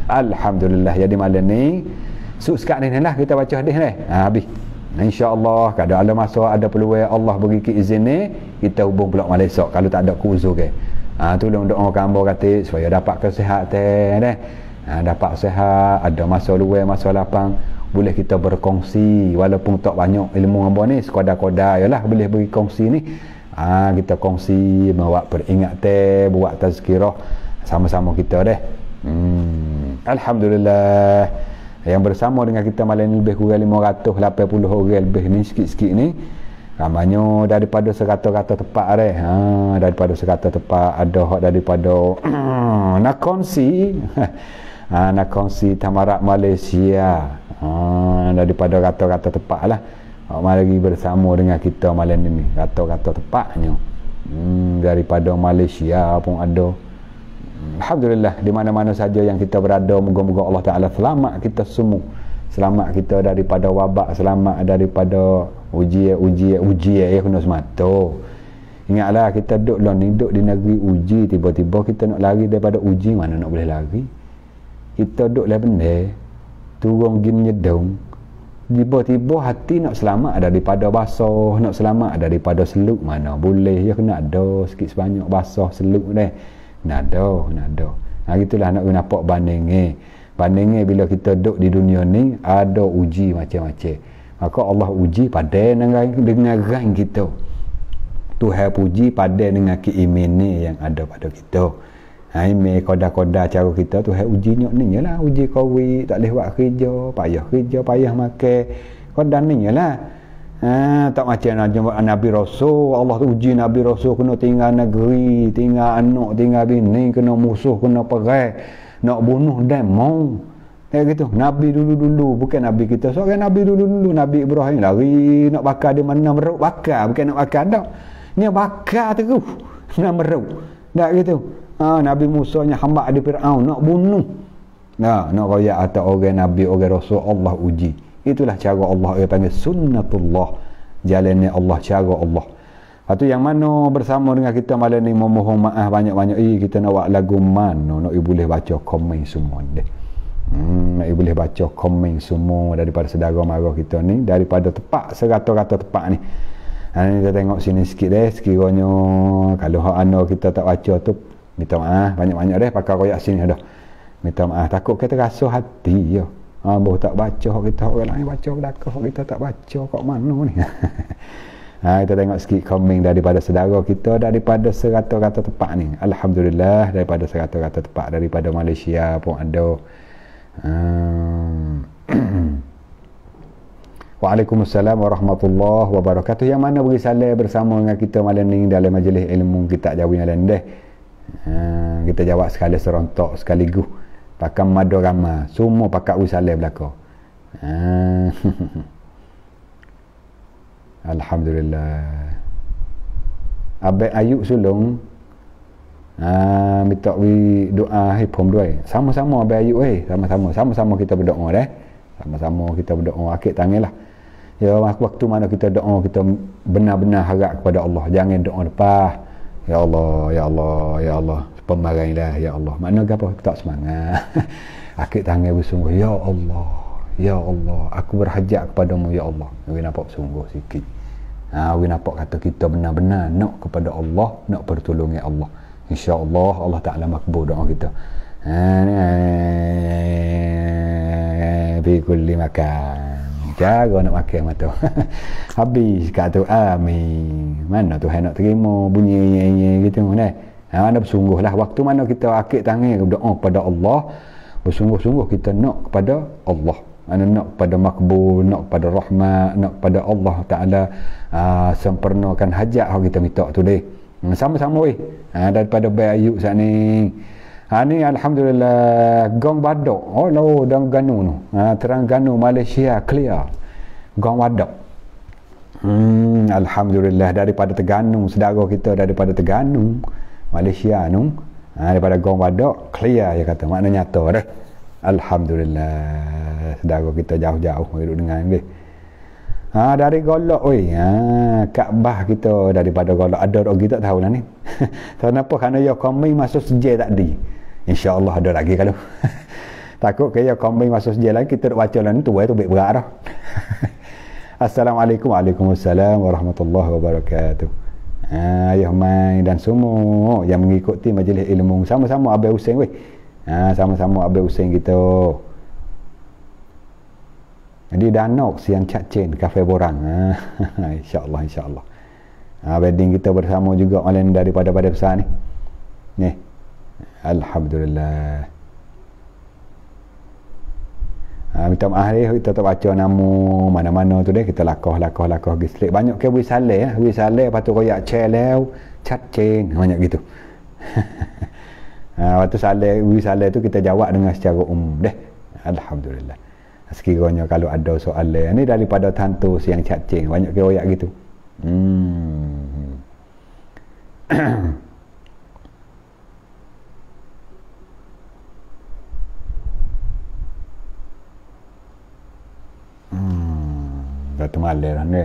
Alhamdulillah. Jadi malam ni sekat ni lah kita baca hadis ni. Habis. InsyaAllah kalau ada masa, ada peluang, Allah beri izin ni, kita hubung pula malam esok kalau tak ada uzur ke. Tolong doakan hamba kata supaya dapat kesihatan ni. Dapat sihat, ada masa luang, masa lapang, boleh kita berkongsi walaupun tak banyak ilmu hamba ni, sekadar-kadar yalah boleh beri kongsi ni. Kita kongsi, buat peringatan, buat tazkirah sama-sama kita deh. Alhamdulillah. Yang bersama dengan kita malam ni lebih kurang 580 orang lebih ni, sikit-sikit ni ramanya daripada 100 tepat deh. Daripada 100 tepat, ada hak daripada nak kongsi nak kongsi Tamarat Malaysia, daripada rata-rata tepat lah. Mari bersama dengan kita malam ini, kata-kata tepatnya daripada Malaysia pun ada. Alhamdulillah, di mana-mana saja yang kita berada, moga-moga Allah Ta'ala selamat kita semua, selamat kita daripada wabak, selamat daripada ujian ya kena semata. Ingatlah kita duduk lah ni, duduk di negeri uji, tiba-tiba kita nak lari daripada uji, mana nak boleh lari. Kita duduk lah benda turun gin nyedung, tiba-tiba hati nak selamat daripada basah, nak selamat daripada seluk, mana boleh ya, kena ada sikit sebanyak basah seluk deh. Nak ada. Gitulah nak nampak bandingnya bila kita duduk di dunia ni ada uji macam-macam. Maka Allah uji pada dengan ran kita. Tuhan puji pada dengan keiman ni yang ada pada kita. Ime koda-koda cara kita Tuhan uji nyok ni lah, uji kawi tak boleh buat kerja, payah makan. Koda ni lah. Tak macam Nabi Rasul. Allah tu uji Nabi Rasul kena tinggal negeri, tinggal anak, tinggal bini, kena musuh, kena perang, nak bunuh demo. Kayak gitu. Nabi dulu-dulu, bukan Nabi kita. Seorang Nabi dulu-dulu, Nabi Ibrahim lari nak bakar di mana meruk bakar, bukan nak bakar dak. Ni bakar terus. Nak meruk. Tak gitu. Nabi Musa nya hamba di Firaun nak bunuh. Nak royak atau orang Nabi, orang Rasul Allah uji. Itulah cara Allah, dia panggil sunnatullah. Jalannya Allah, cara Allah. Lepas tu yang mana bersama dengan kita malam ni memohon maaf banyak-banyak. Kita nak buat lagu mana? Nak boleh baca komen semua deh. Nak boleh baca komen semua daripada saudara mara kita ni, daripada tepat serata-rata tepat ni. Ni kita tengok sini sikit deh. Sekiranya kalau hak anda kita tak baca tu, minta maaf banyak-banyak deh. Pakai royak sini dah. Minta maaf, takut kita rasa hati ya. Baru tak baca kita, orang lain baca belakang, kita tak baca kat mana ni. Kita tengok sikit komen daripada saudara kita daripada serata-rata tepat ni. Alhamdulillah, daripada serata-rata tepat, daripada Malaysia pun ada. Waalaikumsalam warahmatullahi wabarakatuh. Yang mana beri salam bersama dengan kita malam ni dalam majlis ilmu kita jawab yang lain deh. Kita jawab sekali serontok sekaligus. Pakai madorama, semua pakai wisale belaka. Alhamdulillah. Abang Ayub Sulung minta doa pom doi. Sama-sama Abang Ayub sama-sama kita berdoa dah. Sama-sama kita berdoa, akik tanganlah. Ya, waktu mana kita doa, kita benar-benar harap kepada Allah. Jangan doa lepas. Ya Allah, pemarailah ya Allah. Makna apa? Tak semangat. Akik tangan bersungguh, ya Allah, aku berhajat kepadamu ya Allah. We nampak sungguh sikit. We nampak kata kita benar-benar nak kepada Allah, nak pertolongan Allah. Insya-Allah Allah Taala makbul doa kita. Bi kulli makan. Jaga nak makan mata. Habis kat tu, amin. Mana Tuhan nak terima bunyi gitu nah. Anda bersungguhlah waktu mana kita akik tangan berdoa kepada Allah, bersungguh-sungguh kita nak kepada Allah. Nak kepada makbul, nak kepada rahmat, nak kepada Allah Taala sempurnakan hajat yang kita minta tu deh. Sama-sama weh. Daripada Bayi Ayub saat ni. Ni alhamdulillah gong badok. Dan Ganu tu. Terengganu Malaysia clear. Gong badok. Alhamdulillah daripada Terengganu, saudara kita daripada Terengganu Malaysia tu, daripada gong badok clear dia kata, makna nyata dah. Alhamdulillah saudara kita jauh-jauh duduk dengan dia. Dari Golok Kaabah kita daripada Golok ada lagi tak tahu lah ni. Kenapa? Kerana ya kami masuk sejak tadi. InsyaAllah ada lagi kalau. Takut kaya kami masuk sejak lagi kita baca lah ni tu baik berat dah. Assalamualaikum. Waalaikumsalam warahmatullahi wabarakatuh. Ayah mai dan semua yang mengikuti majlis ilmu sama-sama Abang Hussein weh. Sama-sama Abang Hussein kita. Di Danau siang Cacin Kafe Borang. InsyaAllah. Wedding kita bersama juga malam daripada pada besar ni. Ni. Alhamdulillah. Minta maaf kita tak baca nama mana-mana tu deh, kita lakah gislik. Banyak ke wisale lepas tu royak celau Cacin banyak gitu. Waktu wisale tu kita jawab dengan secara umum deh. Alhamdulillah. Sekiranya kalau ada soalan ni daripada Tantu siang Cacing banyak ke royak gitu. Dah termalah lah ni.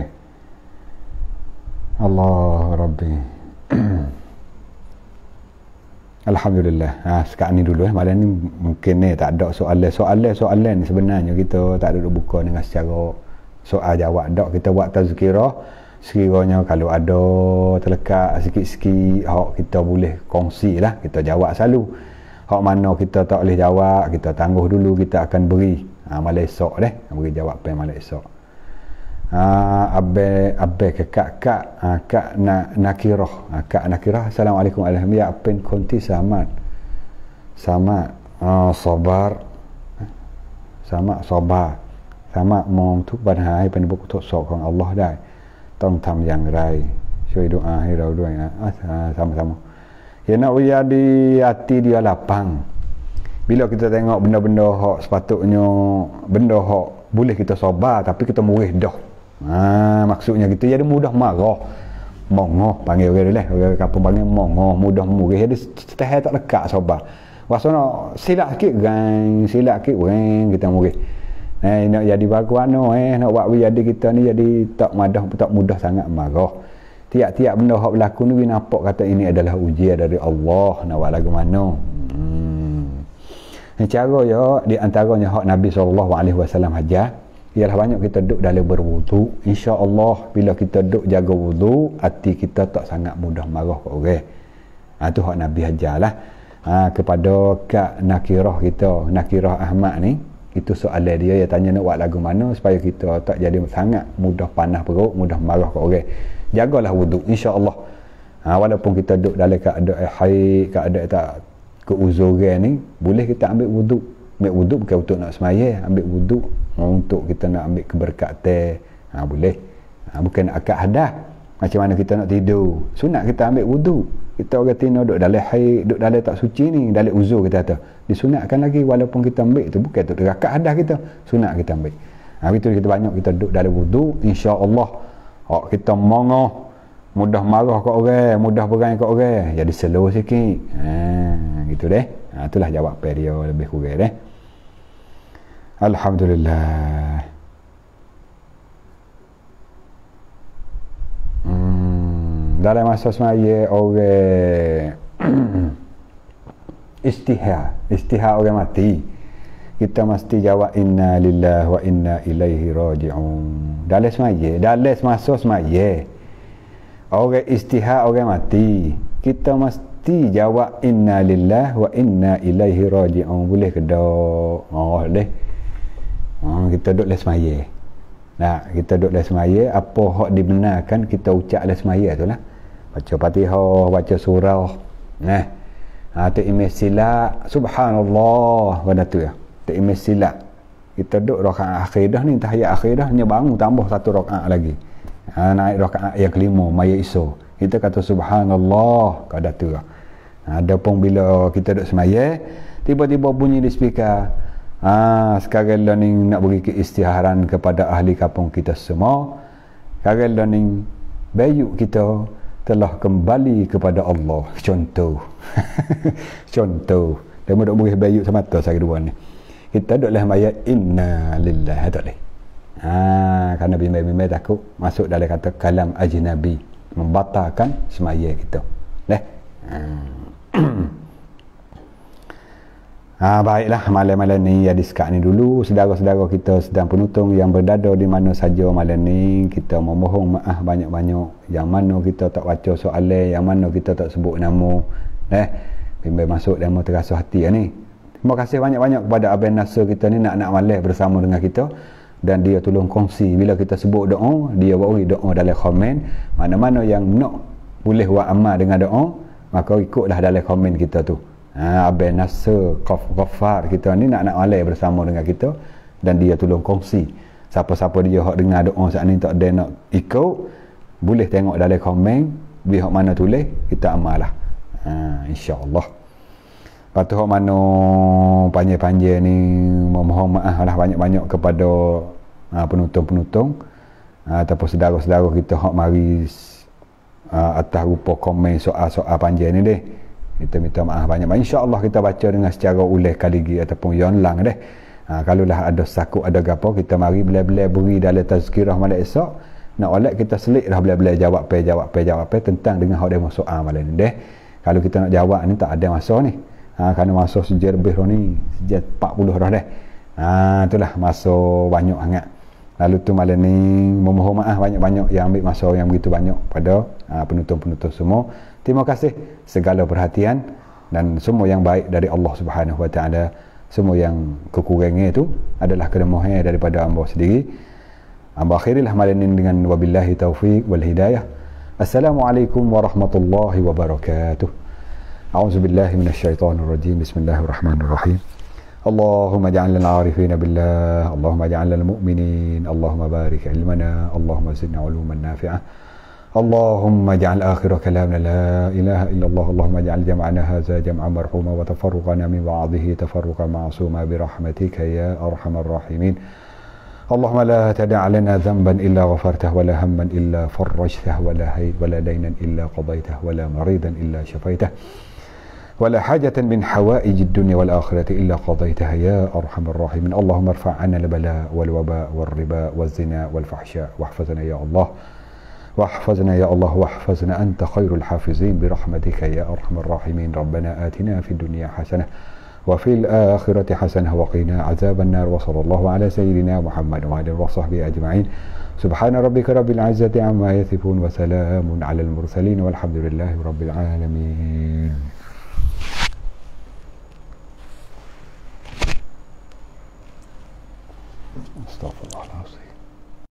Allah Rabbi. Alhamdulillah. Sekarang ni dulu malam ni mungkin ni tak ada soalan ni sebenarnya kita tak ada buka dengan secara soal jawab dak kita buat tazkirah sekiranya kalau ada terlekat sikit-sikit hak kita boleh kongsi lah, kita jawab selalu. Hak mana kita tak boleh jawab, kita tangguh dulu, kita akan beri malam esok beri jawapan malam esok. Abe ke kak nakirah, kak nakirah, assalamualaikum alhamdulillah apen konti sabarมองทุกปัญหาให้เป็นบททดสอบของอัลลอฮ์ได้ต้องทำอย่างไรช่วยดุอาให้เราด้วยนะsama-sama ya nak jadi hati dia lapang bila kita tengok benda-benda hak sepatutnya benda hak boleh kita sabar tapi kita murih dah maksudnya kita jadi mudah marah mongoh panggil orang kampung panggil mongoh mudah murih jadi setahap tak lekat sabar wasana silap sikit kita murih nak jadi bagaimana nak buat jadi kita ni jadi tak mudah sangat marah. Tiap-tiap benda hak berlaku ni nampak kata ini adalah ujian dari Allah, nak buat lagu mana. Cara ya di antaranya hak Nabi SAW ajar ialah banyak kita duduk dalam berwudu. Insya-Allah bila kita duduk jaga wudu, hati kita tak sangat mudah marah ke orang. Tu hak Nabi ajarlah. Kepada Kak Nakirah kita, Nakirah Ahmad ni, itu soalan dia tanya nak buat lagu mana supaya kita tak jadi sangat mudah panas perut, mudah marah ke orang. Jagalah wudu insya-Allah. Walaupun kita duduk dalam keadaan haid, keadaan tak keuzuran ni, boleh kita ambil wudu. Ambil wudu bukan untuk nak sembahyang, ambil wudu untuk kita nak ambil keberkatan. Boleh. Bukan nak akad hadas. Macam mana kita nak tidur, sunat kita ambil wudu. Kita orang tino duduk dalam haid, duduk dalam tak suci ni, dalam uzur kita kata, disunatkan lagi walaupun kita ambil tu bukan tu akad hadas kita, sunat kita ambil. Itu kita banyak kita duduk dalam wudu, insya-Allah kita mongoh, mudah marah kat orang, mudah berang kat orang, jadi slow sikit. Gitu deh. Itulah jawapan dia lebih kurang deh. Alhamdulillah. Dalam masa semaya orang istihar orang mati, kita mesti jawab inna lillahi wa inna ilaihi raji'un. Dalam masa semaya orang istihar orang mati, kita mesti jawab inna lillahi wa inna ilaihi raji'un. Boleh ke tak? Boleh. Kita duduk dalam semaya. Kita duduk dalam semaya, apa hak dibenarkan kita ucap dalam semaya tu lah. Baca Fatihah, baca surah. Tu imej silap, subhanallah pada tu ya. Tu imej silap. Kita duduk rakaat akhir dah ni, tahiyat akhir dah, hanya bangun tambah satu rakaat lagi. Naik rakaat yang kelima, maya iso. Kita kata subhanallah pada tu ya. Adapun bila kita duduk semaya, tiba-tiba bunyi di speaker. Sekarang ni nak beri keistiharan kepada ahli kampung kita semua. Sekarang ni bayuk kita telah kembali kepada Allah. Contoh. Dia mau beri bayuk sama tu saya dua ni. Kita duduklah maya inna lillahi tak boleh. Kerana bimbang-bimbang takut masuk dalam kata kalam ajnabi, membatalkan semaya kita. Baiklah, malam-malam ni ya disekat ni dulu. Saudara-saudara kita sedang penonton yang berdada di mana saja malam ni, kita memohon maaf banyak-banyak yang mana kita tak baca soalan, yang mana kita tak sebut nama. Bimbang masuk dan mau terasa hati ni. Terima kasih banyak-banyak kepada Abang Nasir kita ni nak malam bersama dengan kita, dan dia tolong kongsi bila kita sebut doa, dia beri doa dalam komen. Mana-mana yang nak boleh buat amal dengan doa, maka ikutlah dalam komen kita tu. Abang Nasir Ghaffar kita ni nak malai bersama dengan kita, dan dia tolong kongsi. Siapa-siapa dia hak dengar doa saat ni tak ada nak ikut, boleh tengok dalam komen, bila hak mana tulis kita amal lah. InsyaAllah. Lepas tu hak mana panjang-panjang ni memohon maaf lah banyak-banyak kepada penonton-penonton ataupun saudara-saudara kita hak mari atas rupa komen soal-soal panjang ni deh. Kita minta maaf banyak-banyak. InsyaAllah kita baca dengan secara ulah kali lagi ataupun yang lang deh. Kalaulah ada sakut ada gapo, kita mari bela-bela beri dalam tazkirah malam esok. Nak walak kita selit dah bela-bela jawab tentang dengan hak demo soal malam ni deh. Kalau kita nak jawab ni tak ada masa ni. Kerana masa sejak lebih ni, sejak 40 dah deh. Itulah masa banyak sangat. Lalu tu malam ni memohon maaf banyak-banyak yang ambil masa yang begitu banyak pada penonton-penonton semua. Terima kasih segala perhatian dan semua yang baik dari Allah Subhanahu Wa Taala. Semua yang kekurangan itu adalah kelemahan daripada hamba sendiri. Hamba akhirilah malam ini dengan wabillahi taufiq wal hidayah. Assalamualaikum warahmatullahi wabarakatuh. A'udzubillahi minasyaitonir rajim. Bismillahirrahmanirrahim. اللهم اجعلنا العارفين بالله اللهم اجعلنا المؤمنين اللهم بارك علمنا اللهم زدنا علوما نافعة اللهم اجعل آخر كلامنا لا إله إلا الله اللهم اجعل جمعنا هذا جمعا مرحوما وتفرقنا من بعضه تفرقا معصوما برحمتك يا أرحم الراحمين اللهم لا تدع لنا ذنبا إلا غفرته ولا هما إلا فرجته ولا دينا إلا قضيته ولا مريضا إلا شفيته ولا حاجة من حوائج الدنيا والآخرة إلا قضيتها يا أرحم الراحمين اللهم ارفع عنا البلاء والوباء والربا والزنا والفحشاء واحفظنا يا الله واحفظنا يا الله واحفظنا أنت خير الحافظين برحمتك يا أرحم الراحمين ربنا آتنا في الدنيا حسنة وفي الآخرة حسنة وقنا عذاب النار وصلى الله على سيدنا محمد وعلى وصحبه أجمعين سبحان ربك رب العزة عما يصفون وسلام على المرسلين والحمد لله رب العالمين.